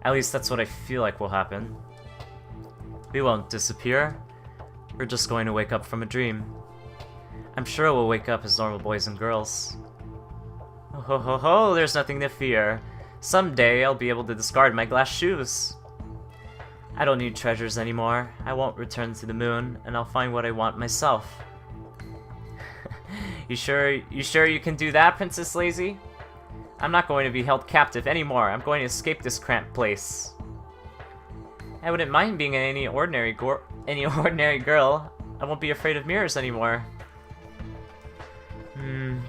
At least that's what I feel like will happen. We won't disappear. We're just going to wake up from a dream. I'm sure we'll wake up as normal boys and girls. Oh ho ho ho, there's nothing to fear. Someday I'll be able to discard my glass shoes. I don't need treasures anymore. I won't return to the moon, and I'll find what I want myself. You sure you can do that, Princess Lazy? I'm not going to be held captive anymore. I'm going to escape this cramped place. I wouldn't mind being any ordinary girl. I won't be afraid of mirrors anymore.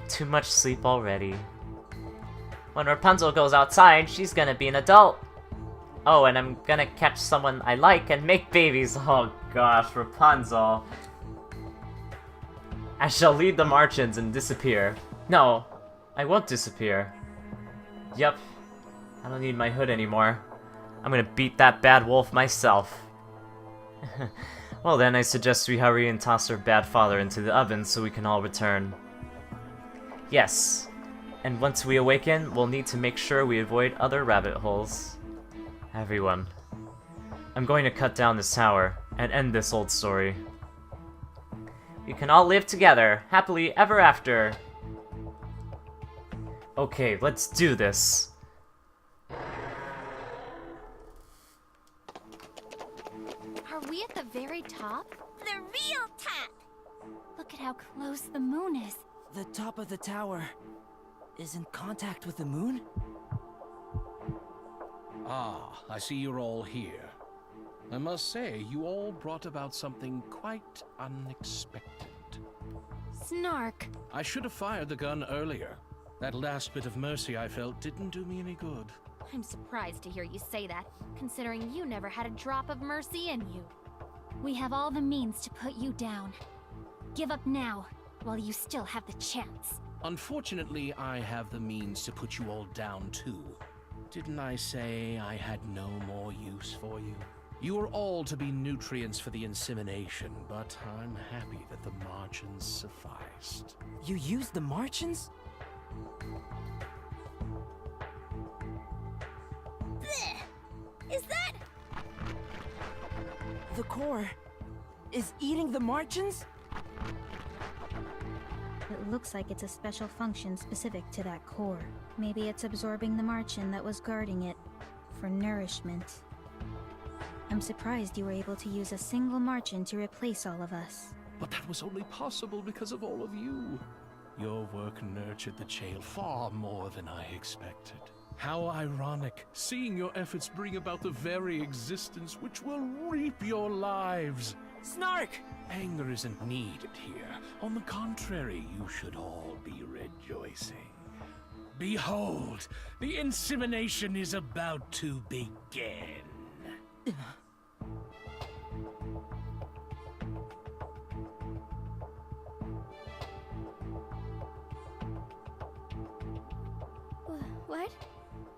Too much sleep already. When Rapunzel goes outside, she's gonna be an adult. Oh, and I'm gonna catch someone I like and make babies. Oh gosh, Rapunzel. I shall lead the march-ins and disappear. No, I won't disappear. Yep, I don't need my hood anymore. I'm gonna beat that bad wolf myself. Well then, I suggest we hurry and toss her bad father into the oven so we can all return. Yes, and once we awaken, we'll need to make sure we avoid other rabbit holes. Everyone, I'm going to cut down this tower and end this old story. We can all live together, happily ever after. Okay, let's do this. Are we at the very top? The real top! Look at how close the moon is. The top of the tower is in contact with the moon? Ah, I see you're all here. I must say, you all brought about something quite unexpected. Snark. I should have fired the gun earlier. That last bit of mercy I felt didn't do me any good. I'm surprised to hear you say that, considering you never had a drop of mercy in you. We have all the means to put you down. Give up now, while you still have the chance. Unfortunately, I have the means to put you all down too. Didn't I say I had no more use for you? You are all to be nutrients for the insemination, but I'm happy that the margins sufficed. You used the Martians? Is that... The core is eating the Martians? It looks like it's a special function specific to that core. Maybe it's absorbing the Martian that was guarding it for nourishment. I'm surprised you were able to use a single Martian to replace all of us. But that was only possible because of all of you. Your work nurtured the jail far more than I expected. How ironic, seeing your efforts bring about the very existence which will reap your lives. Snark! Anger isn't needed here. On the contrary, you should all be rejoicing. Behold, the insemination is about to begin. What?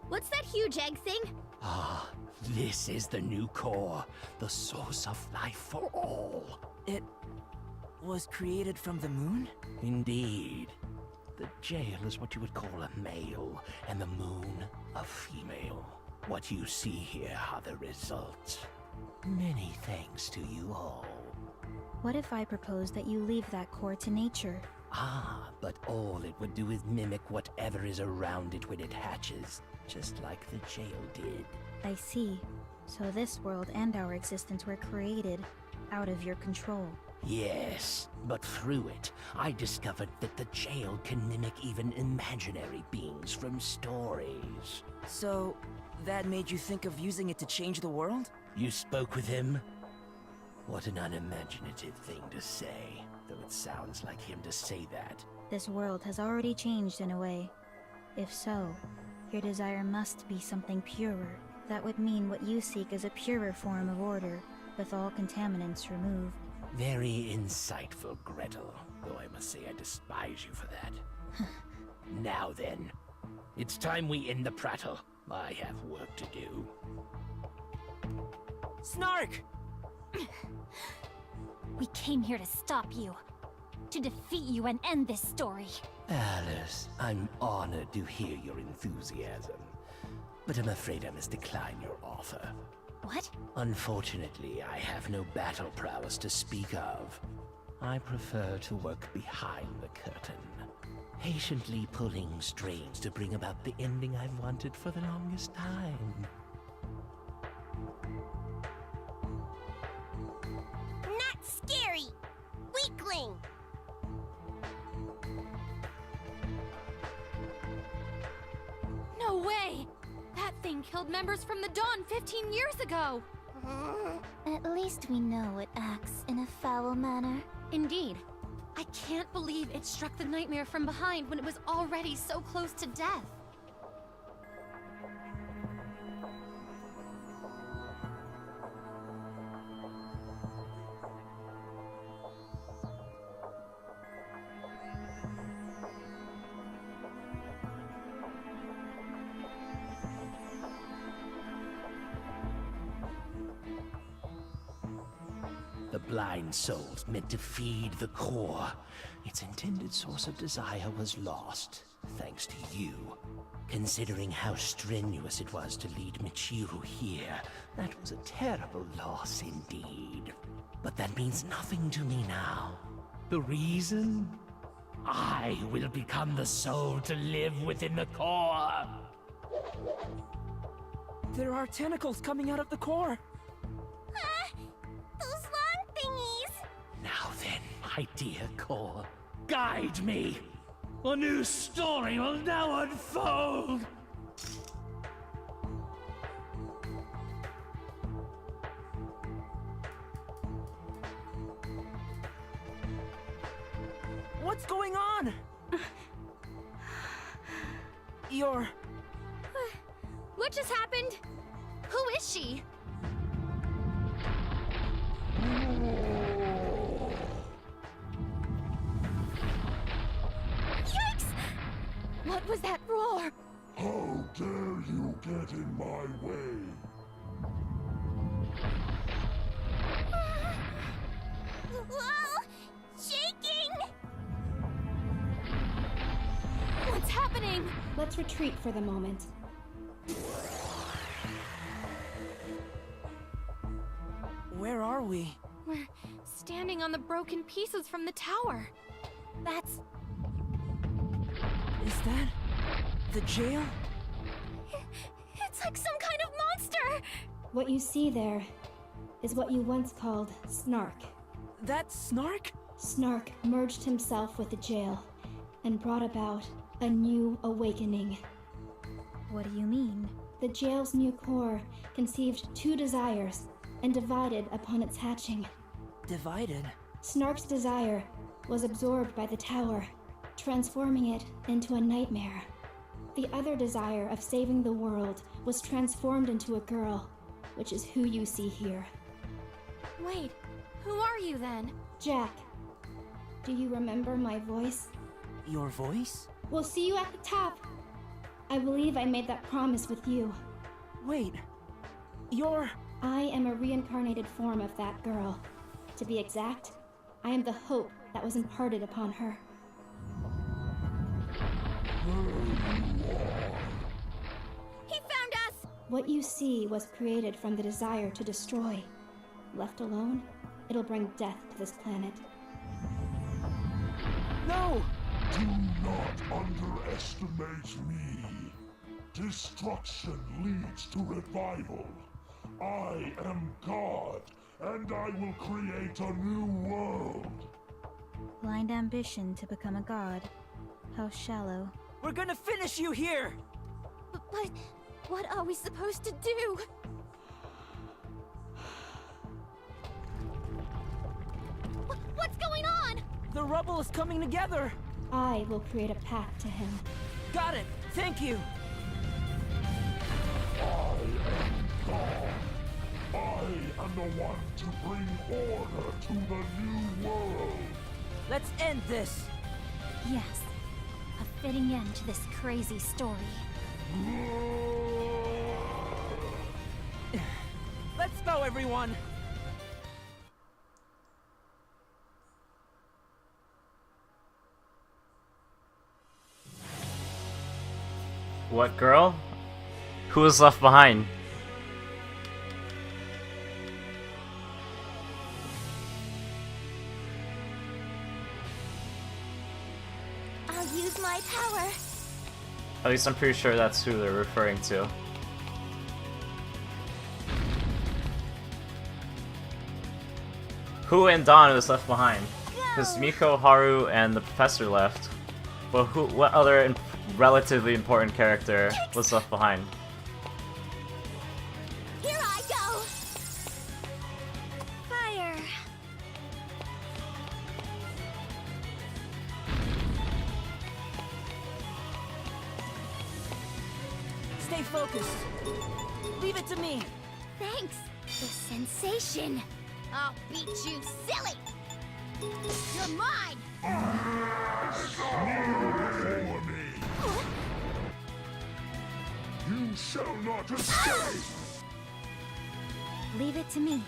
What's that huge egg thing? Ah, this is the new core, the source of life for all. It was created from the moon? Indeed. The jail is what you would call a male, and the moon a female. What you see here are the results. Many thanks to you all. What if I propose that you leave that core to nature? Ah, but all it would do is mimic whatever is around it when it hatches, just like the jail did. I see. So this world and our existence were created out of your control. Yes, but through it, I discovered that the jail can mimic even imaginary beings from stories. So, that made you think of using it to change the world? You spoke with him? What an unimaginative thing to say, though it sounds like him to say that. This world has already changed in a way. If so, your desire must be something purer. That would mean what you seek is a purer form of order, with all contaminants removed. Very insightful, Gretel, though I must say I despise you for that. Now then, it's time we end the prattle. I have work to do. Snark! We came here to stop you. To defeat you and end this story. Alice, I'm honored to hear your enthusiasm, but I'm afraid I must decline your offer. What? Unfortunately, I have no battle prowess to speak of. I prefer to work behind the curtain, patiently pulling strings to bring about the ending I've wanted for the longest time. Not scary! Weakling! No way! That thing killed members from the Dawn 15 years ago! At least we know it acts in a foul manner. Indeed. I can't believe it struck the nightmare from behind when it was already so close to death. The blind souls meant to feed the core. Its intended source of desire was lost, thanks to you. Considering how strenuous it was to lead Michiru here, that was a terrible loss indeed. But that means nothing to me now. The reason? I will become the soul to live within the core. There are tentacles coming out of the core! Those long thingies! Now then, my dear core, guide me! A new story will now unfold! What's going on? You're... What just happened? Who is she? Yikes! What was that roar? How dare you get in my way? Whoa! Shaking! What's happening? Let's retreat for the moment. Where are we? We're standing on the broken pieces from the tower. That's... Is that... the jail? It's like some kind of monster! What you see there is what you once called Snark. That Snark? Snark merged himself with the jail and brought about a new awakening. What do you mean? The jail's new core conceived two desires and divided upon its hatching. Divided? Snark's desire was absorbed by the tower, transforming it into a nightmare. The other desire of saving the world was transformed into a girl, which is who you see here. Wait, who are you then? Jack, do you remember my voice? Your voice? We'll see you at the top. I believe I made that promise with you. Wait, you're... I am a reincarnated form of that girl. To be exact, I am the hope that was imparted upon her. He found us! What you see was created from the desire to destroy. Left alone, it'll bring death to this planet. No! Do not underestimate me. Destruction leads to revival. I am God, and I will create a new world. Blind ambition to become a god. How shallow. We're gonna finish you here! But what are we supposed to do? What's going on? The rubble is coming together! I will create a path to him. Got it! Thank you! I am the one to bring order to the new world. Let's end this! Yes. A fitting end to this crazy story. Let's go, everyone! What girl? Who was left behind? I'll use my power. At least I'm pretty sure that's who they're referring to. Who and Dawn was left behind? Because Miko, Haru, and the professor left. But what other relatively important character was left behind? Here I go! Fire! Stay focused. Leave it to me. Thanks! The sensation! I'll beat you silly! You're mine! Before me. You shall not escape. Leave it to me.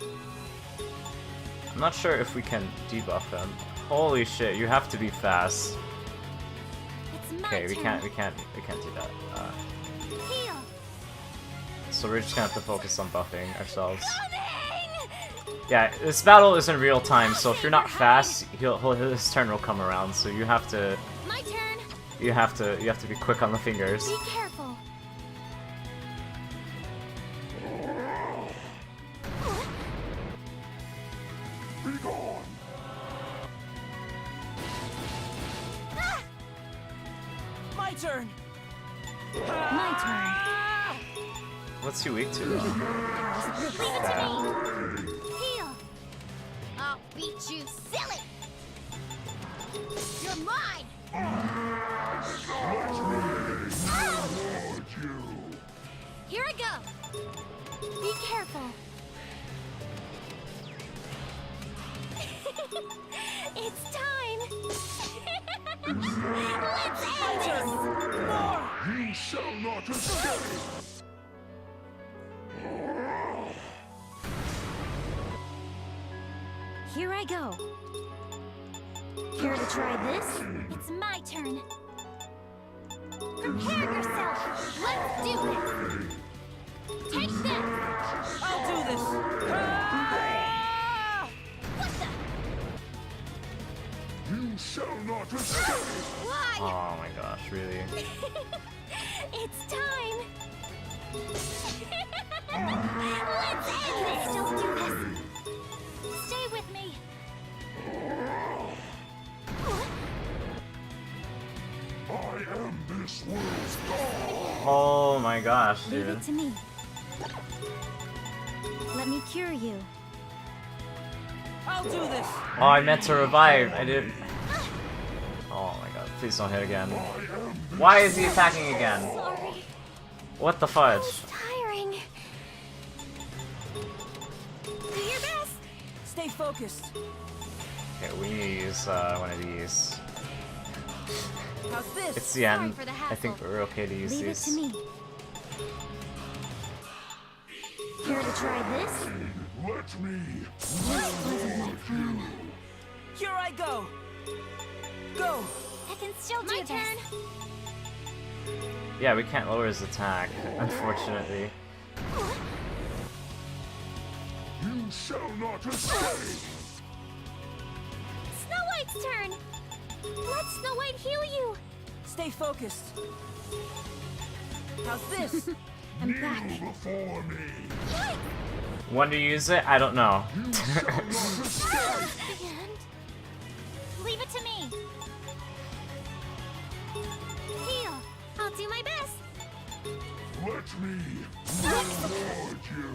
I'm not sure if we can debuff him. Holy shit, you have to be fast. It's my Okay, we turn. can't do that. Heal! So we're just gonna have to focus on buffing ourselves. Coming! Yeah, this battle is in real time, so if you're not fast, his turn will come around. So you have to My turn! you have to be quick on the fingers. Be careful! Be gone. Ah! My turn! My turn! What's he weak to though? Leave it to me! Heal! I'll beat you silly! You're mine! It's time! Let's end this! You shall not escape! Here I go. Care to try this? It's my turn. Prepare yourself! Let's do this! Take this! I'll do this! What the? You shall not escape! Why? Oh my gosh, really? It's time! Let's end this! Don't do this! Stay with me! I am this world's god! Oh my gosh, Leave dude. it to me. Let me cure you. I'll do this! Oh, I meant to revive. I didn't. Oh my god, please don't hit again. Why is he attacking again? Sorry. What the fudge? Tiring. Do your best! Stay focused. Okay, we need to use one of these. How's this? It's the end. for the I think hassle. we're okay to use Leave it these. to me. Care to try this? Let me! This wasn't my plan. Here I go! Go! I can still do My this. turn. Yeah, we can't lower his attack, unfortunately. You shall not escape! Snow White's turn! Let Snow White heal you! Stay focused. How's this? I'm back. Kneel before me! When to use it? I don't know. You shall not escape! And leave it to me. Heal. I'll do my best. Let me reward you!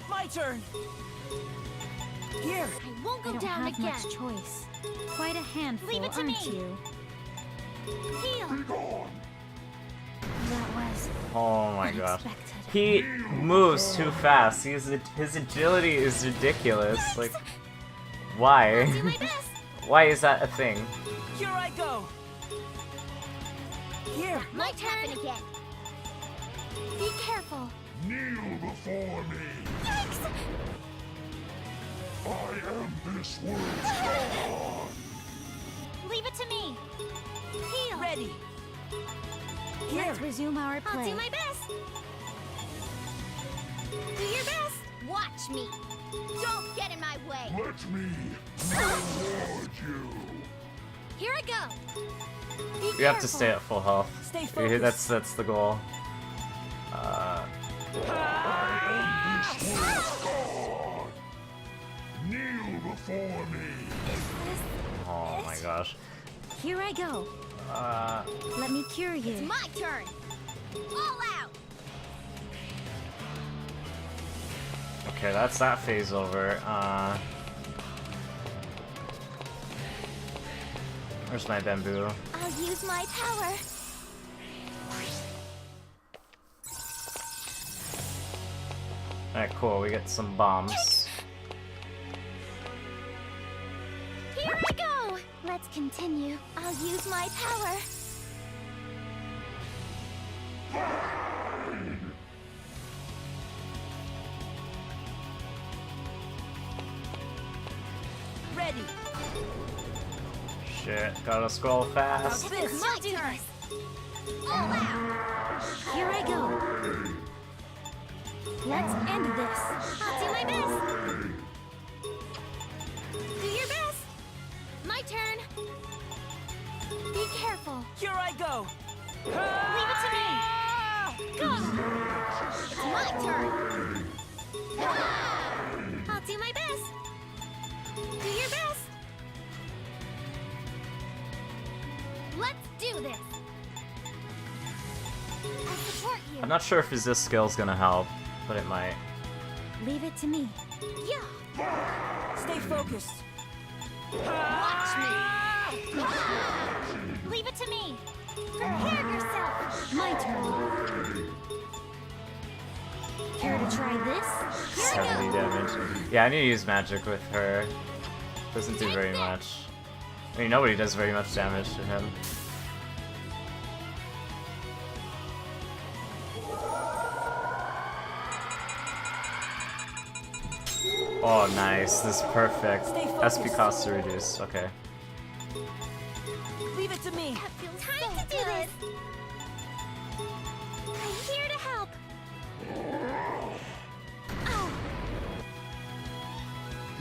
My turn! Here! I won't I go don't down have again. much choice. Quite a handful, Leave it to aren't me. you? Heal. Be gone! That was Oh my gosh. unexpected. He moves too fast. His agility is ridiculous. Like, why? Do my best. Why is that a thing? Here I go! Here! My turn again. Be careful. Kneel before me! Yikes! I am this world's god! Leave it to me. Heal. Ready! Here! Let's resume our I'll play. do my best. Do your best. Watch me. Don't get in my way. Let me reward you! Here I go. Be You have to careful. stay at full health. Stay focused. That's the goal. This world's god! Kneel before me! Oh my gosh. Here I go. Let me cure you. It's my turn. All out. Okay, that's that phase over. Where's my bamboo? I'll use my power. Alright, cool. We get some bombs. Here I go. Let's continue. I'll use my power. Ready! Shit, gotta scroll How's fast. this? My turn. All out. Here I go. Let's end this. I'll do my best. Do your best. My turn. Be careful. Here I go! Leave it to me. Go. It's my turn. I'll do my best. Do your best. Let's do this. I support you. I'm not sure if this skill's gonna help, but it might. Leave it to me. Yeah. Stay focused! Watch me. Leave it to me. Prepare yourself. My turn. Care to try this? Here I 70 go. damage. Yeah, I need to use magic with her. Doesn't do very much. I mean, nobody does very much damage to him. Oh, nice. This is perfect. SP cost to reduce. Okay. Leave it to me. That feels time to do this. I'm here to help. Oh,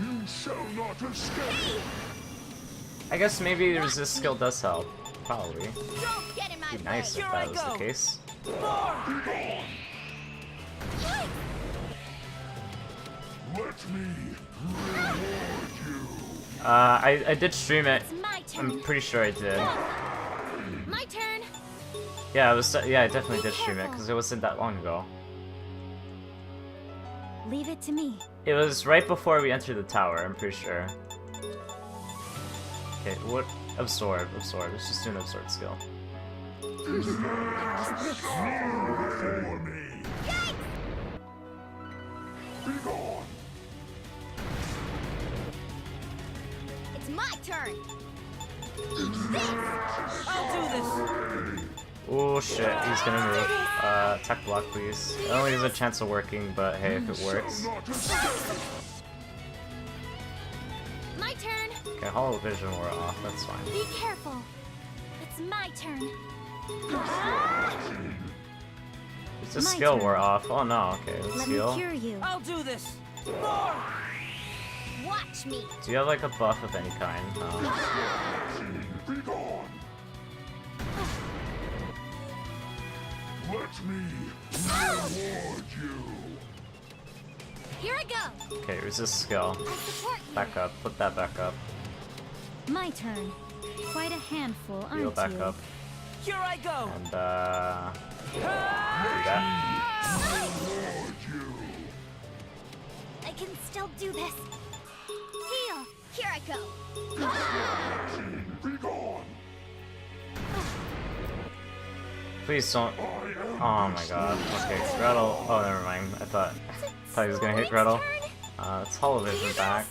You shall not escape! I guess maybe the resist skill does help. Probably. don't get in my Be nice way. if that was the case. Let me reward you! I did stream it. It's my turn. I'm pretty sure I did. My turn. Yeah, it was. Yeah, I definitely did stream it because it wasn't that long ago. Leave it to me. It was right before we entered the tower. I'm pretty sure. Okay, what? Absorb, absorb. Let's just do an absorb skill. For me! Be gone! It's my turn. I'll do this. Oh shit, he's gonna move. Attack block, please. It only has a chance of working, but hey, if it works. Not escape! My turn. Okay, Hollow Vision wore off. That's fine. Be careful. It's my turn. It's a My skill turn. wore off. Oh no. Okay, let's Let me heal. cure you. I'll do this. More. Watch me. Do you have like a buff of any kind? No. Be gone! Let me reward you! Here I go. Okay, resist skill. I support you. Back up. Put that back up. My turn. Quite a handful, aren't Heal back you? up. Here I go. And do that. Reward you! I can still do this. Heal. Here I go. Be gone! Please don't. Oh my god. Okay, Gretel. Oh, never mind. I thought he was gonna hit Gretel. Let's Hollow Vision back.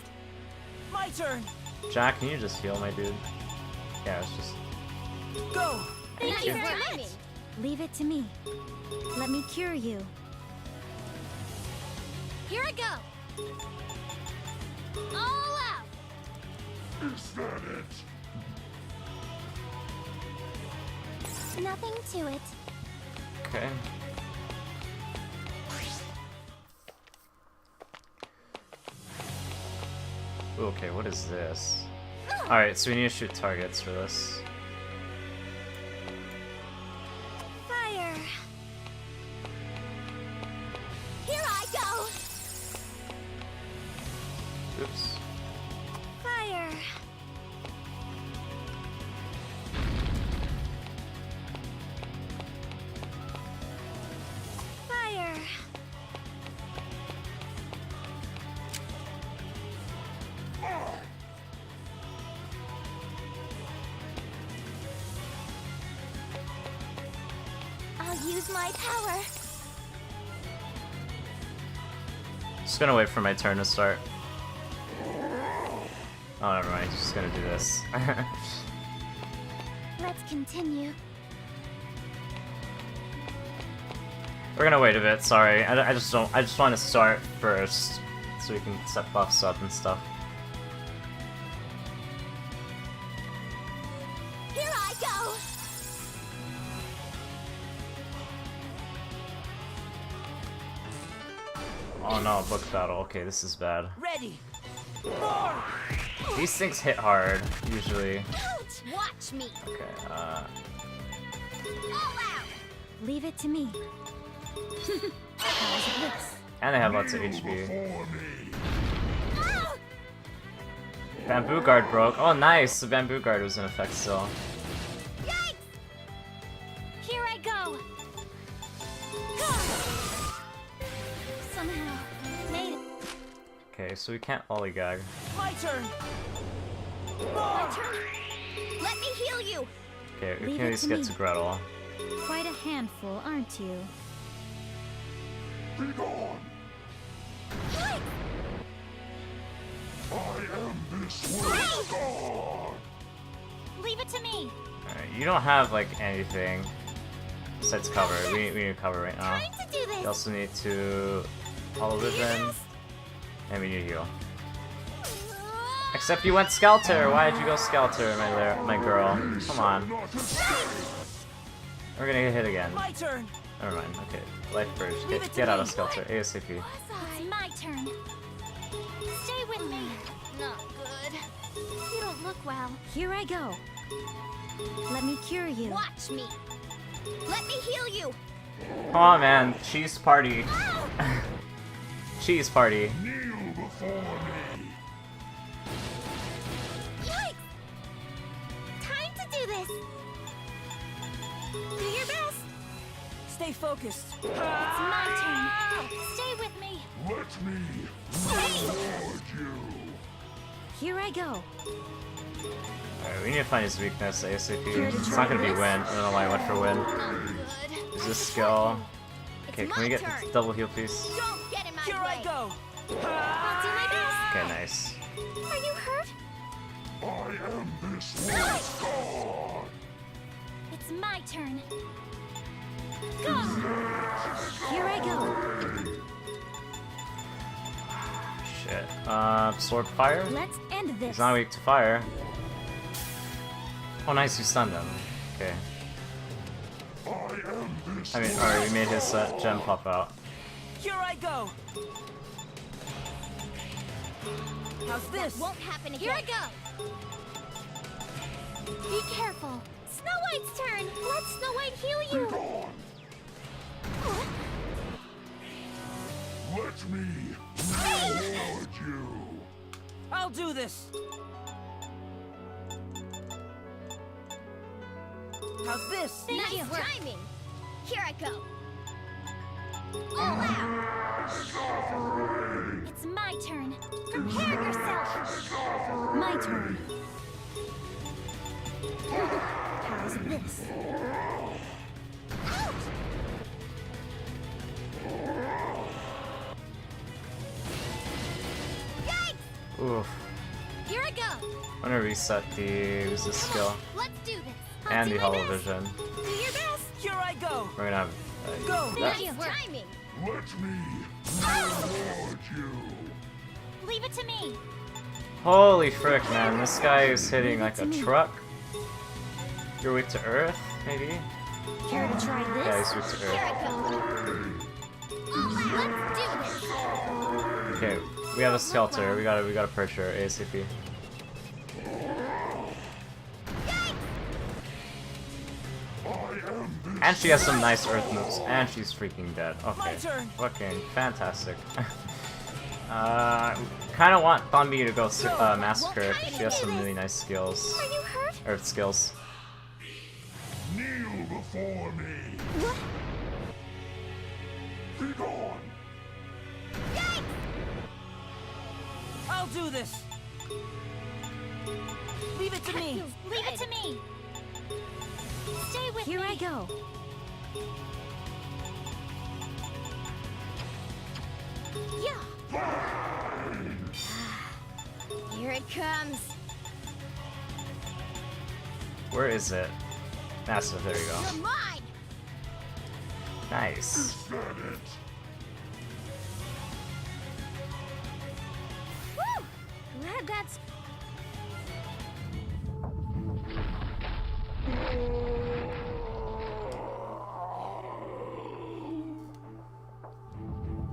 My turn. Jack, can you just heal my dude? Yeah, it's just. Go. Thank you very much. Leave it to me. Let me cure you. Here I go. All out. Is that it? Nothing to it. Okay. Ooh, okay, what is this? Alright, so we need to shoot targets for this. Fire. Here I go. Oops. Fire. Fire. I'll use my power. Just gonna wait for my turn to start. Oh, never mind. Just gonna do this. Let's continue. We're gonna wait a bit. Sorry, I just don't. I just want to start first, so we can set buffs up and stuff. Here I go. Oh no, book battle. Okay, this is bad. Ready. More. These things hit hard usually. Ouch. Watch me. Okay. All out. Leave it to me. How's this? And they have lots of HP. Before me! Ah! Bamboo guard broke. Oh, nice. The bamboo guard was in effect still. Yikes! Here I go. Somehow made it. Okay, so we can't lollygag. My turn. My turn. Let me heal you. Okay, we Leave can at it least to get me. to Gretel. Quite a handful, aren't you? Be gone! Leave it to me. Alright, you don't have like anything besides cover. We need cover right now. Trying to do this. We also need to Hollow Vision, and we need heal. Except you went Skelter. Why did you go Skelter, my girl? Come on. We're gonna get hit again. My turn. Never mind. Okay, life first. Get out of Skelter ASAP. It's my turn. Stay with me. Not good. You don't look well. Here I go. Let me cure you. Watch me. Let me heal you. Come on, man. Cheese party. Cheese party. Kneel before me. Yikes! Time to do this. Do your best. Stay focused. It's my turn. Stay with me. Let me reward you. Here I go. Alright, we need to find his weakness ASAP. It's not gonna be win. I don't know why I went for win. Good. Is this skill? Okay, can we get double heal, please? Don't get in my Here way. I go. I'll do my best. Okay, nice. Are you hurt? I am this world's god. It's my turn. Go! Here I go. Shit. Absorb fire? Let's end this. He's not weak to fire. Oh, nice, you stunned him. Okay. I mean, alright, we made his gem pop out. Here I go. How's this? Won't happen again. Here I go. Be careful. Snow White's turn. Let Snow White heal you. Let me reward you. I'll do this. How's this? Nice timing. Here I go. All out. It's my turn. Prepare yourself. My turn. How's this? Out. Yikes! Oof. Here I go. I'm gonna reset the resist skill Let's do this. I'll and do the my Hollow best. Vision. Do your best. Here I go. We're gonna have Go. that. Nice timing. Let me reward you. Leave it to me. Holy frick, man! This guy is hitting like a truck. You're weak to Earth, maybe? Care to try this? Yeah, he's weak to Here Earth. I go. All out. Let's do this. Okay, we have a Skelter. We gotta perch her ASAP. And she has some nice Earth moves, and she's freaking dead. Okay, My turn. fucking fantastic. Kind of want Thunby to go Massacre, 'cause she has some really nice skills. Are you hurt? Earth skills. Kneel before me. Be gone. I'll do this. Leave it to me. Leave it to me. Stay with Here me. I go. Yeah. Here it comes. Where is it? Massive, there you go. You're mine. Nice. Said it. Woo! Glad that's.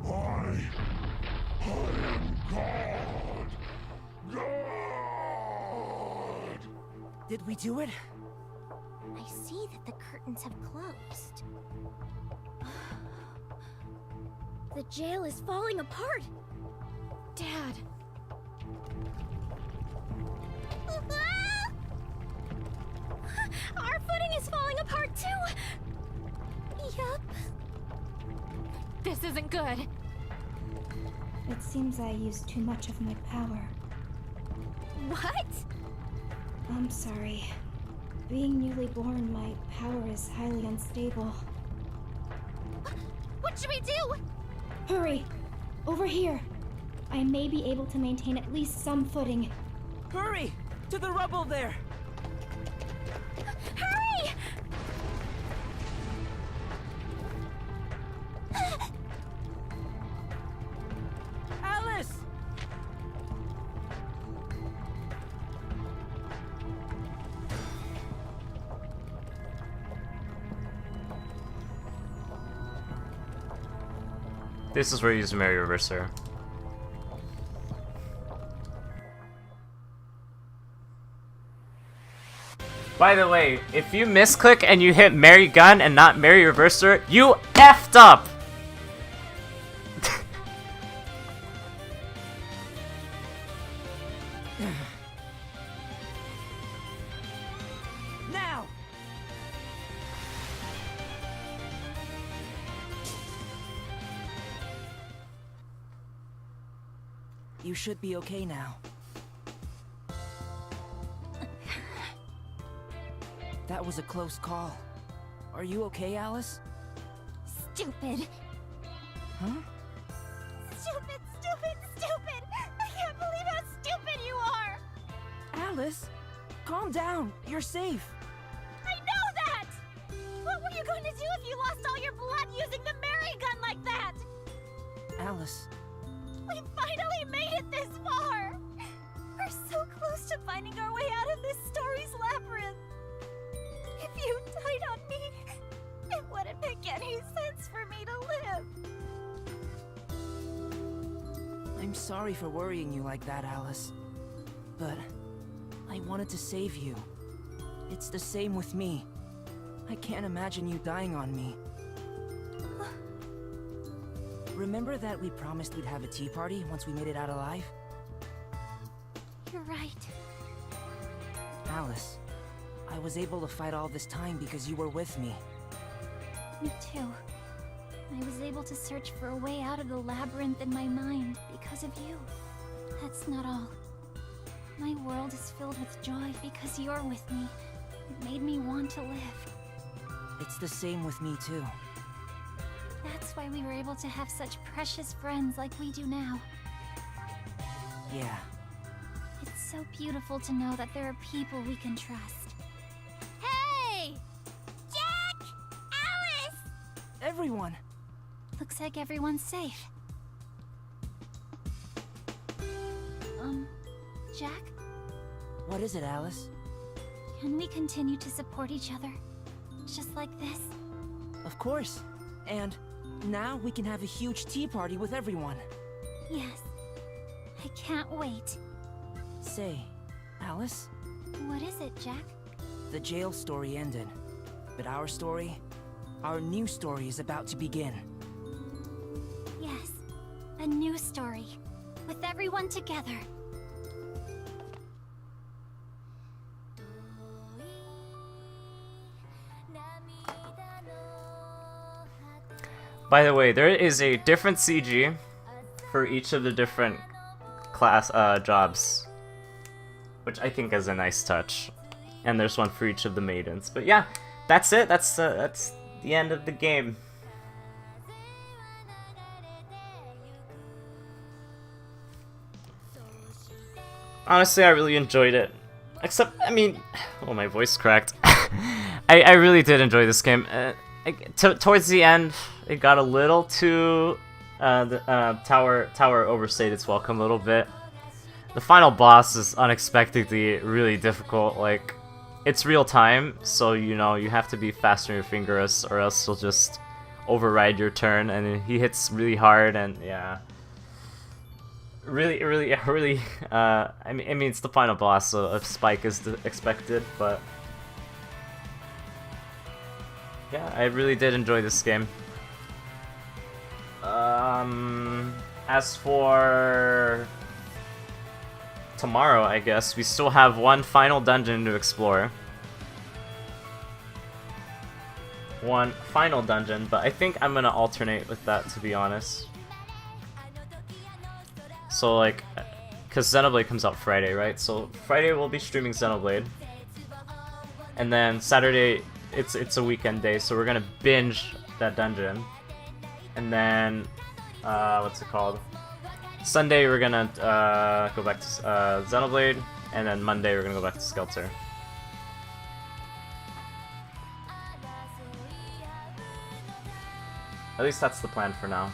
I am God. God. Did we do it? I see that the curtains have closed. The jail is falling apart. Dad. Our footing is falling apart too. Yup. This isn't good. It seems I used too much of my power. What? I'm sorry. Being newly born, my power is highly unstable. What should we do? Hurry! Over here! I may be able to maintain at least some footing. Hurry! To the rubble there! Hurry! Alice! This is where you use Mary Reverser. By the way, if you misclick and you hit Mary Gun and not Mary Reverser, you effed up! Now! You should be okay now. That was a close call. Are you okay, Alice? Stupid. Huh? Stupid, stupid, stupid! I can't believe how stupid you are! Alice, calm down. You're safe. I know that! What were you going to do if you lost all your blood using the Mary gun like that? Alice, We finally made it this far! We're so close to finding our way out of this story's labyrinth. If you died on me, it wouldn't make any sense for me to live. I'm sorry for worrying you like that, Alice. But I wanted to save you. It's the same with me. I can't imagine you dying on me. Remember that we promised we'd have a tea party once we made it out alive? You're right. Alice, I was able to fight all this time because you were with me. Me too. I was able to search for a way out of the labyrinth in my mind because of you. That's not all. My world is filled with joy because you're with me. It made me want to live. It's the same with me too. That's why we were able to have such precious friends like we do now. Yeah. It's so beautiful to know that there are people we can trust. Hey! Jack! Alice! Everyone! Looks like everyone's safe. Jack? What is it, Alice? Can we continue to support each other? Just like this? Of course. And now we can have a huge tea party with everyone. Yes. I can't wait. Say, Alice? What is it, Jack? The jail story ended. But our story, our new story is about to begin. Yes. A new story. With everyone together. By the way, there is a different CG for each of the different class jobs, which I think is a nice touch. And there's one for each of the maidens. But yeah, that's it. That's the end of the game. Honestly, I really enjoyed it. Except, I mean, oh, my voice cracked. I really did enjoy this game. Towards the end, it got a little too the tower overstayed its welcome a little bit. The final boss is unexpectedly really difficult. Like, it's real time, so you know you have to be fast on your fingers, or else he'll just override your turn, and he hits really hard, and yeah, really. I mean, it's the final boss, so a spike is expected, but. Yeah, I really did enjoy this game. As for tomorrow, I guess, we still have one final dungeon to explore. One final dungeon, but I think I'm gonna alternate with that, to be honest. So, like, because Xenoblade comes out Friday, right? So Friday we'll be streaming Xenoblade. And then Saturday, it's a weekend day, so we're gonna binge that dungeon. And then, what's it called? Sunday we're gonna go back to Xenoblade, and then Monday we're gonna go back to Skelter. At least that's the plan for now.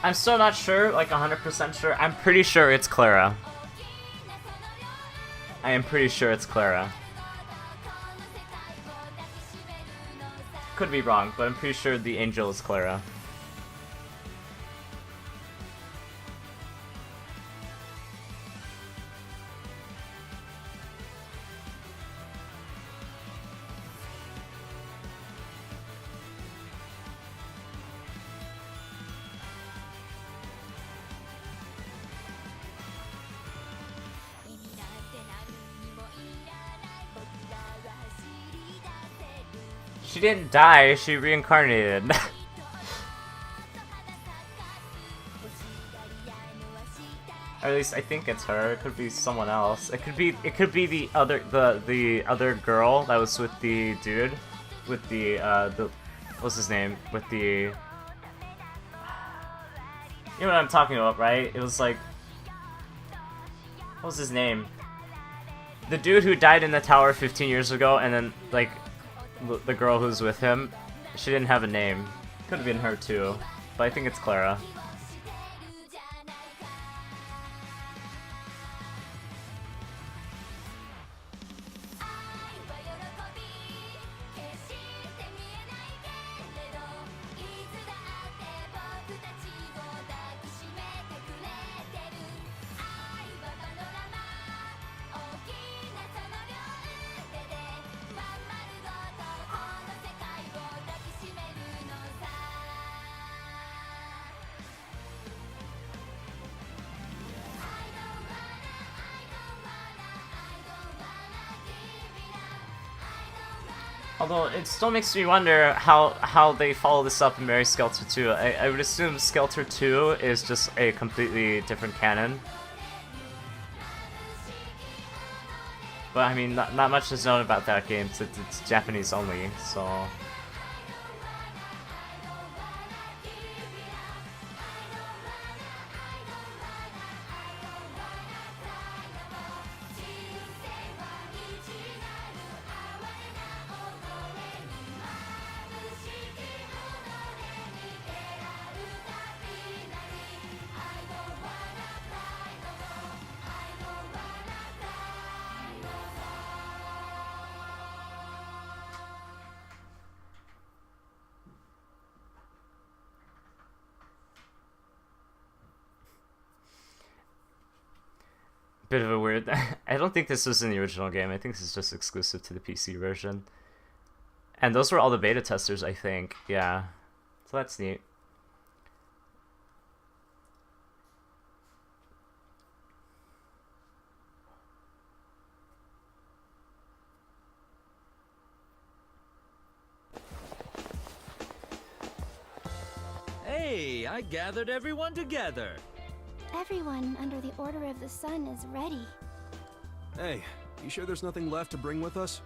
I'm still not sure, like 100% sure. I'm pretty sure it's Clara. I am pretty sure it's Clara. Could be wrong, but I'm pretty sure the angel is Clara. She didn't die, she reincarnated. Or at least I think it's her. It could be someone else. It could be the other girl that was with the dude with the what's his name? With the, you know what I'm talking about, right? It was like, what was his name? The dude who died in the tower 15 years ago, and then like the girl who's with him, she didn't have a name. Could have been her too, but I think it's Clara. Although it still makes me wonder how they follow this up in Mary Skelter 2. I would assume Skelter 2 is just a completely different canon. But I mean, not much is known about that game. It's Japanese only, so. Bit of a weird. I don't think this was in the original game. I think this is just exclusive to the PC version. And those were all the beta testers, I think. Yeah. So that's neat. Hey, I gathered everyone together. Everyone under the Order of the Sun is ready. Hey, you sure there's nothing left to bring with us?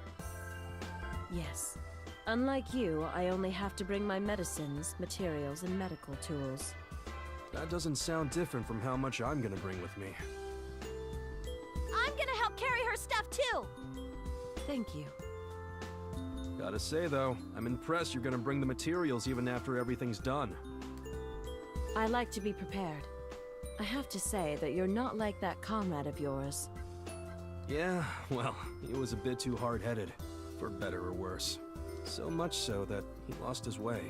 Yes. Unlike you, I only have to bring my medicines, materials, and medical tools. That doesn't sound different from how much I'm gonna bring with me. I'm gonna help carry her stuff too! Thank you. Gotta say though, I'm impressed you're gonna bring the materials even after everything's done. I like to be prepared. I have to say that you're not like that comrade of yours. Yeah, well, he was a bit too hard-headed, for better or worse. So much so that he lost his way.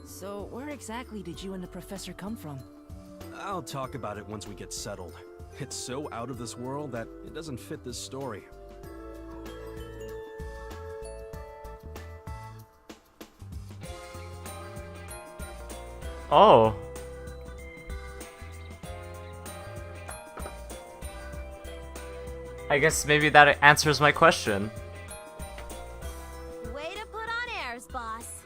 So where exactly did you and the professor come from? I'll talk about it once we get settled. It's so out of this world that it doesn't fit this story. Oh. I guess maybe that answers my question. Way to put on airs, boss.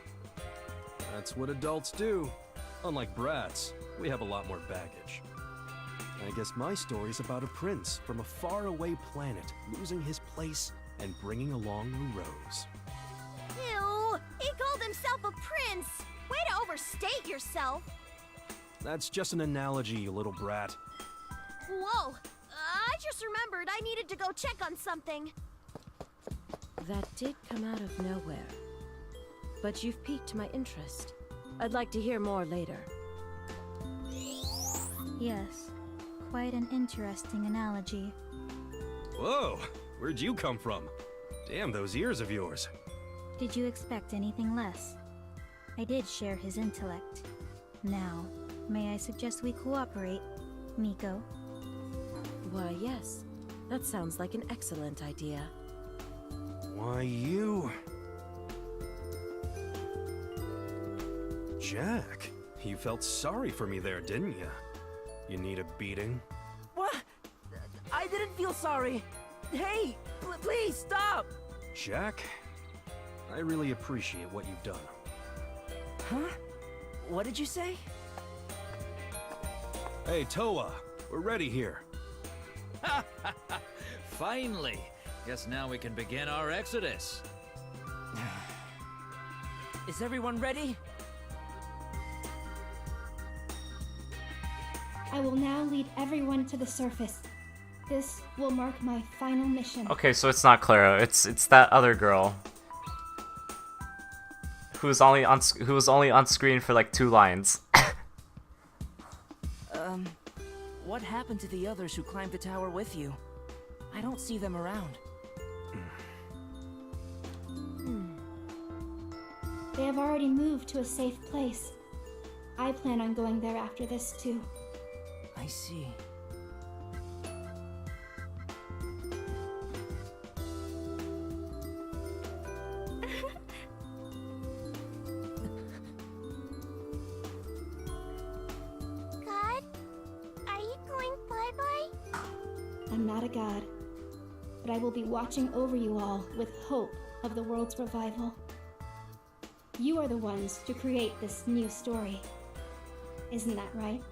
That's what adults do. Unlike brats, we have a lot more baggage. I guess my story's about a prince from a faraway planet losing his place and bringing along a rose. Ew! He called himself a prince! Way to overstate yourself! That's just an analogy, you little brat. Whoa! I just remembered I needed to go check on something. That did come out of nowhere. But you've piqued my interest. I'd like to hear more later. Yes, quite an interesting analogy. Whoa! Where'd you come from? Damn those ears of yours. Did you expect anything less? I did share his intellect. Now, may I suggest we cooperate, Miko? Why, yes. That sounds like an excellent idea. Why, you... Jack, you felt sorry for me there, didn't you? You need a beating? What? I didn't feel sorry. Hey, please stop. Jack, I really appreciate what you've done. Huh? What did you say? Hey, Toa, we're ready here. Finally! Guess now we can begin our exodus. Is everyone ready? I will now lead everyone to the surface. This will mark my final mission. Okay, so it's not Clara. It's that other girl who was only on screen for like 2 lines. What happened to the others who climbed the tower with you? I don't see them around. They have already moved to a safe place. I plan on going there after this too. I see. God? Are you going bye-bye? I'm not a god, but I will be watching over you all with hope of the world's revival. You are the ones to create this new story. Isn't that right?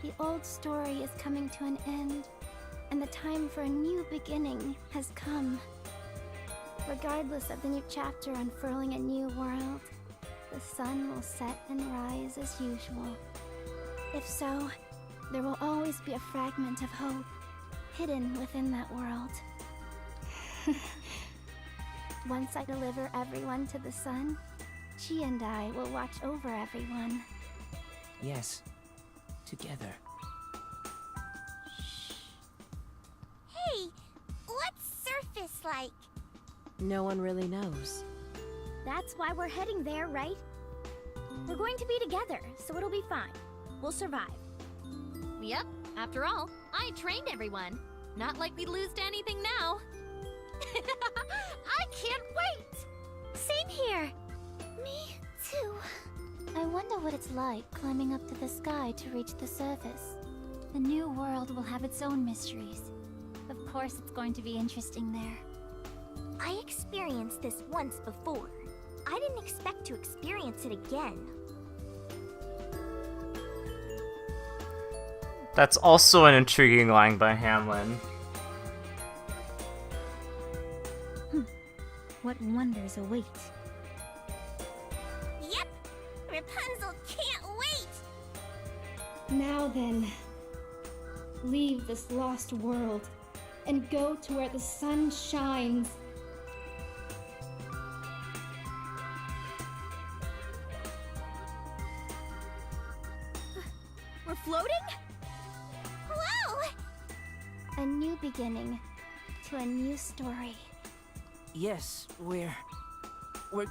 The old story is coming to an end, and the time for a new beginning has come. Regardless of the new chapter unfurling a new world, the sun will set and rise as usual. If so, there will always be a fragment of hope hidden within that world. Once I deliver everyone to the sun, she and I will watch over everyone. Yes. Together. Hey, what's surface like? No one really knows. That's why we're heading there, right? We're going to be together, so it'll be fine. We'll survive. Yep, after all, I trained everyone. Not like we'd lose to anything now. I can't wait! Same here. Me too. I wonder what it's like climbing up to the sky to reach the surface. The new world will have its own mysteries. Of course it's going to be interesting there. I experienced this once before. I didn't expect to experience it again. That's also an intriguing line by Hamlin. What wonders await? Yep! Rapunzel can't wait! Now then, leave this lost world and go to where the sun shines. We're floating? Whoa! A new beginning to a new story. Yes, we're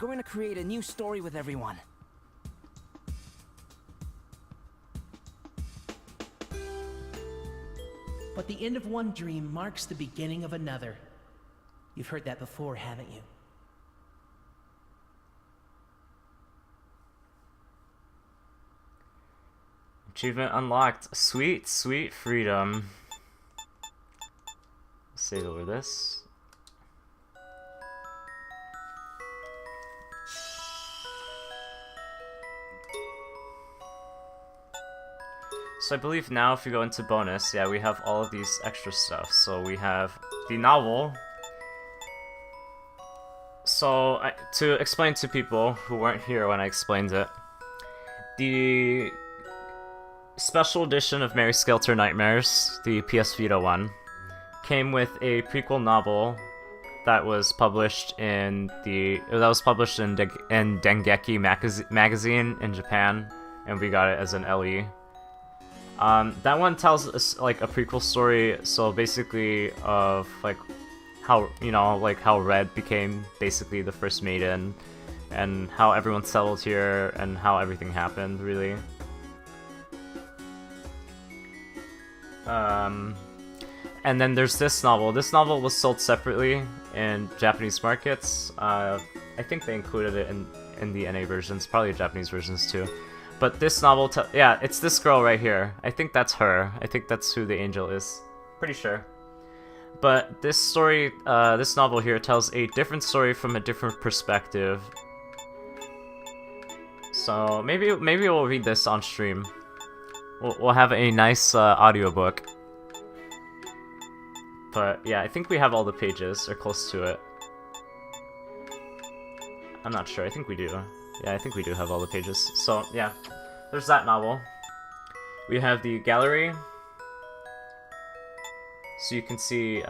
going to create a new story with everyone. But the end of one dream marks the beginning of another. You've heard that before, haven't you? Achievement unlocked. Sweet, sweet freedom. Save over this. So I believe now if you go into bonus, yeah, we have all of these extra stuff. So we have the novel. So to explain to people who weren't here when I explained it, the special edition of Mary Skelter Nightmares, the PS Vita one, came with a prequel novel that was published in Dengeki magazine in Japan, and we got it as an LE. That one tells us like a prequel story, so basically of like how, you know, like how Red became basically the first maiden, and how everyone settled here, and how everything happened, really. And then there's this novel. This novel was sold separately in Japanese markets. I think they included it in the NA versions, probably Japanese versions too. But this novel, yeah, it's this girl right here. I think that's her. I think that's who the angel is. Pretty sure. But this story, this novel here tells a different story from a different perspective. So maybe we'll read this on stream. We'll have a nice audiobook. But yeah, I think we have all the pages, or close to it. I'm not sure, I think we do. Yeah, I think we do have all the pages. So yeah, there's that novel. We have the gallery. So you can see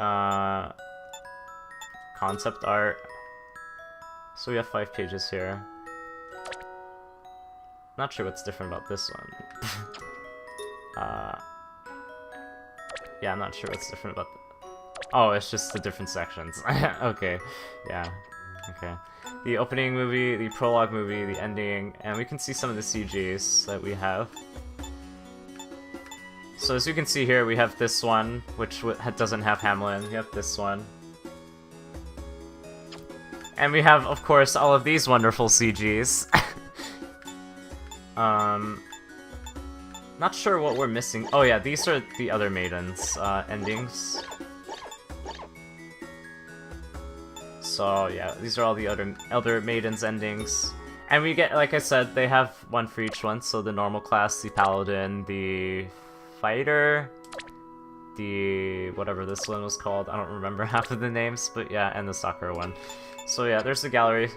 concept art. So we have 5 pages here. Not sure what's different about this one. Yeah, I'm not sure what's different about oh, it's just the different sections. Okay, yeah, okay. The opening movie, the prologue movie, the ending, and we can see some of the CGs that we have. So as you can see here, we have this one, which doesn't have Hamlin. We have this one. And we have, of course, all of these wonderful CGs. Not sure what we're missing. Oh yeah, these are the other maidens' endings. So yeah, these are all the other maidens' endings. And we get, like I said, they have one for each one. So the normal class, the paladin, the fighter, the whatever this one was called. I don't remember half of the names, but yeah, and the soccer one. So yeah, there's the gallery.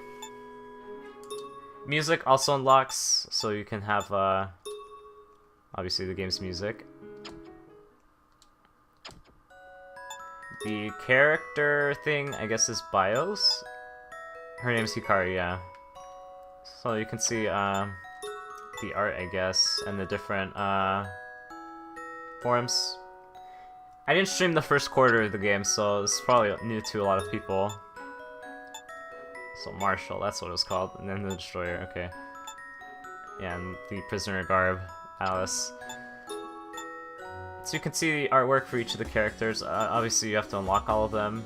Music also unlocks, so you can have obviously the game's music. The character thing, I guess, is BIOS. Her name's Hikari, yeah. So you can see the art, I guess, and the different forms. I didn't stream the first quarter of the game, so it's probably new to a lot of people. So Marshall, that's what it was called, and then the Destroyer, okay. Yeah, and the Prisoner Garb, Alice. So you can see the artwork for each of the characters. Obviously you have to unlock all of them.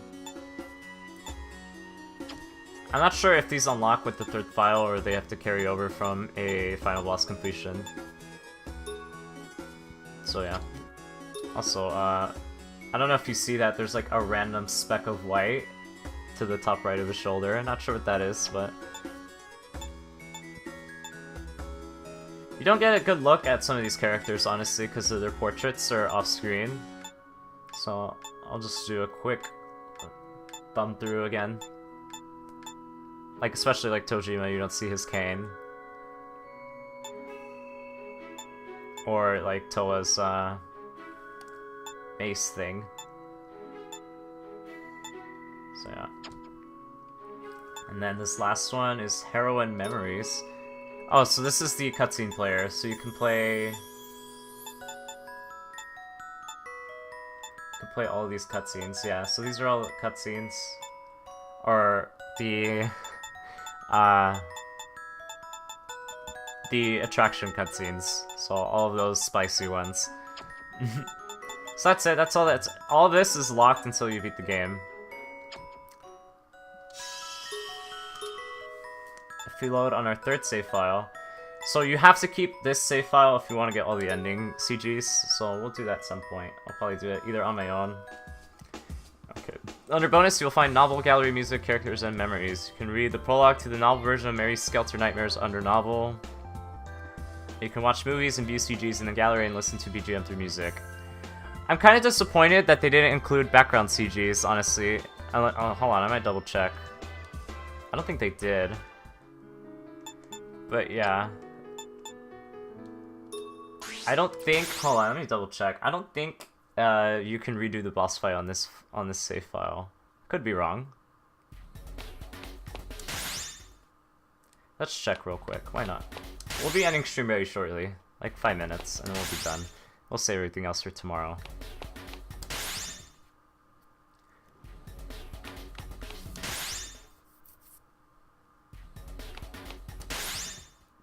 I'm not sure if these unlock with the 3rd file or they have to carry over from a final boss completion. So yeah. Also, I don't know if you see that, there's like a random speck of white to the top right of the shoulder. I'm not sure what that is, but... You don't get a good look at some of these characters, honestly, because their portraits are off-screen. So I'll just do a quick thumb through again. Like, especially like Tojima, you don't see his cane. Or like Toa's mace thing. So yeah. And then this last one is Heroine Memories. Oh, so this is the cutscene player, so you can play all of these cutscenes, yeah. So these are all cutscenes, or the attraction cutscenes. So all of those spicy ones. So that's it. That's all. All this is locked until you beat the game. If we load on our 3rd save file, so you have to keep this save file if you want to get all the ending CGs. So we'll do that at some point. I'll probably do it either on my own. Okay. Under bonus, you'll find novel, gallery, music, characters, and memories. You can read the prologue to the novel version of Mary's Skelter Nightmares under novel. You can watch movies and view CGs in the gallery and listen to BGM through music. I'm kind of disappointed that they didn't include background CGs, honestly. Oh, hold on, I might double check. I don't think they did. But yeah. I don't think... Hold on, let me double check. I don't think you can redo the boss fight on this save file. Could be wrong. Let's check real quick. Why not? We'll be ending stream very shortly. Like 5 minutes, and then we'll be done. We'll save everything else for tomorrow.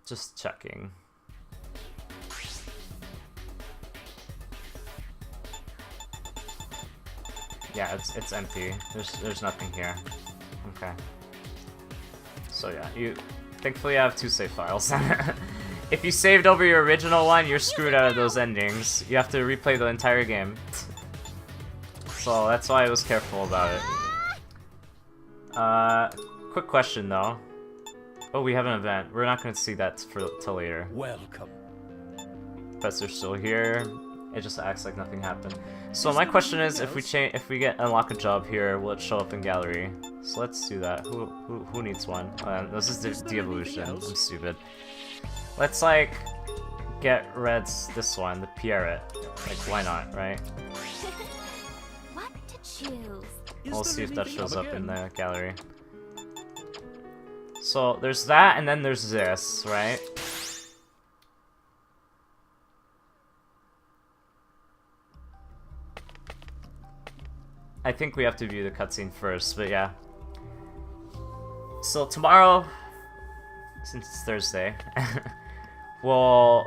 Just checking. Yeah, it's empty. There's nothing here. Okay. So yeah, thankfully I have 2 save files. If you saved over your original one, you're screwed out of those endings. You have to replay the entire game. So that's why I was careful about it. Quick question though. Oh, we have an event. We're not gonna see that till later. Welcome. Professor's still here. It just acts like nothing happened. So my question is, if we unlock a job here, will it show up in gallery? So let's do that. Who needs one? This is the de-evolution. I'm stupid. Let's like get Red's this one, the Pierrot. Like why not, right? What to choose? We'll see if that shows up in the gallery. So there's that, and then there's this, right? I think we have to view the cutscene first, but yeah. So tomorrow, since it's Thursday, we'll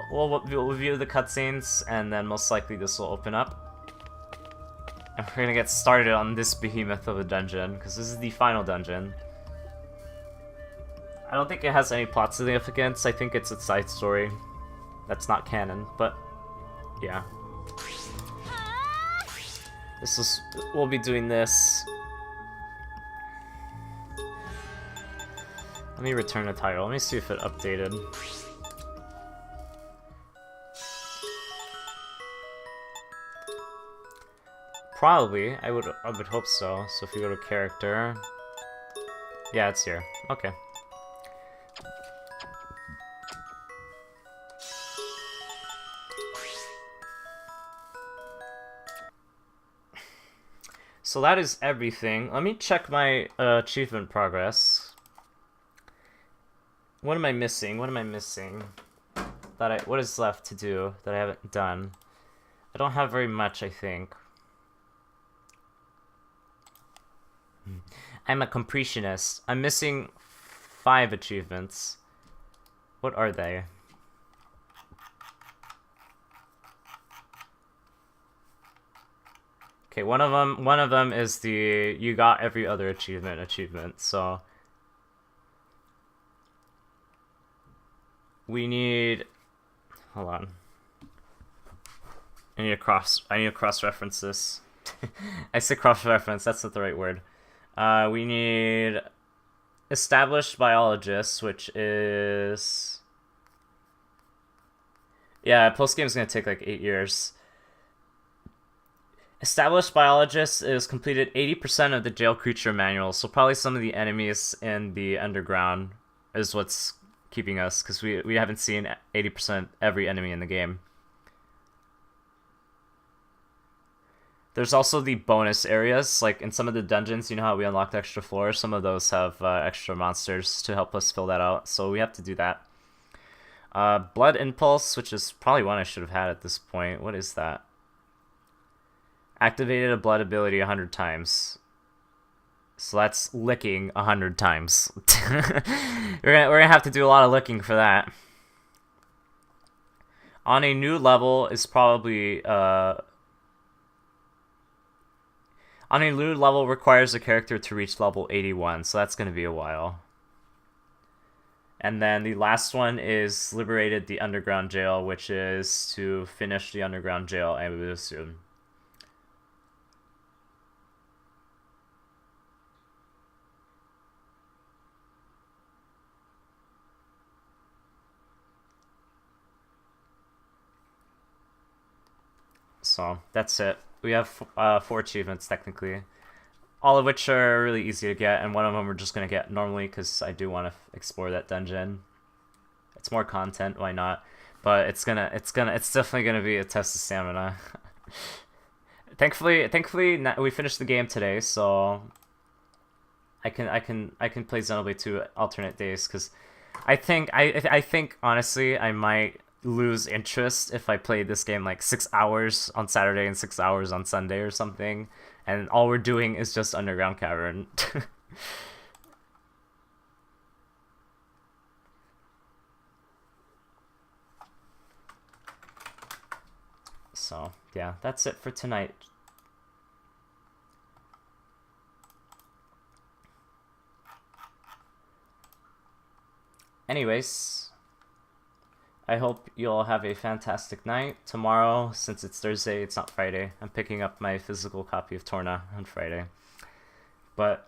view the cutscenes, and then most likely this will open up. And we're gonna get started on this behemoth of a dungeon, because this is the final dungeon. I don't think it has any plot significance. I think it's a side story that's not canon, but yeah. We'll be doing this. Let me return the title. Let me see if it updated. Probably. I would hope so. So if you go to character, yeah, it's here. Okay. So that is everything. Let me check my achievement progress. What am I missing? What am I missing? What is left to do that I haven't done? I don't have very much, I think. I'm a completionist. I'm missing 5 achievements. What are they? Okay, one of them is the you got every other achievement, so we need, hold on. I need to cross-reference this. I said cross-reference, that's not the right word. We need established biologists, which is, yeah, post-game's gonna take like 8 years. Established Biologist is completed 80% of the jail creature manual, so probably some of the enemies in the underground is what's keeping us, because we haven't seen 80% every enemy in the game. There's also the bonus areas, like in some of the dungeons, you know how we unlocked extra floors? Some of those have extra monsters to help us fill that out, so we have to do that. Blood Impulse, which is probably one I should have had at this point. What is that? Activated a blood ability 100 times. So that's licking 100 times. we're gonna have to do a lot of licking for that. On a new level is probably on a new level requires a character to reach level 81, so that's gonna be a while. And then the last one is liberated the underground jail, which is to finish the underground jail, I would assume. So that's it. We have 4 achievements technically, all of which are really easy to get, and one of them we're just gonna get normally because I do want to explore that dungeon. It's more content, why not? But it's definitely gonna be a test of stamina. Thankfully, we finished the game today, so I can play Xenoblade 2 alternate days, because I think honestly I might lose interest if I play this game like 6 hours on Saturday and 6 hours on Sunday or something, and all we're doing is just Underground Cavern. So yeah, that's it for tonight. Anyways, I hope you all have a fantastic night. Tomorrow, since it's Thursday, it's not Friday, I'm picking up my physical copy of Torna on Friday. But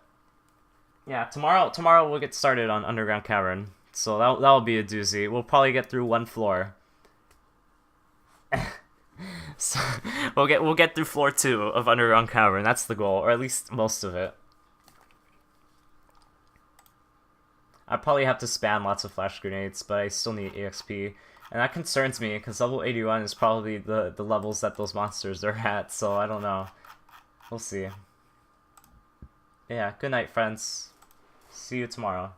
yeah, tomorrow we'll get started on Underground Cavern. So that'll be a doozy. We'll probably get through 1 floor. So we'll get through floor 2 of Underground Cavern. That's the goal, or at least most of it. I probably have to spam lots of flash grenades, but I still need EXP, and that concerns me because level 81 is probably the levels that those monsters are at. So I don't know. We'll see. Yeah. Good night, friends. See you tomorrow.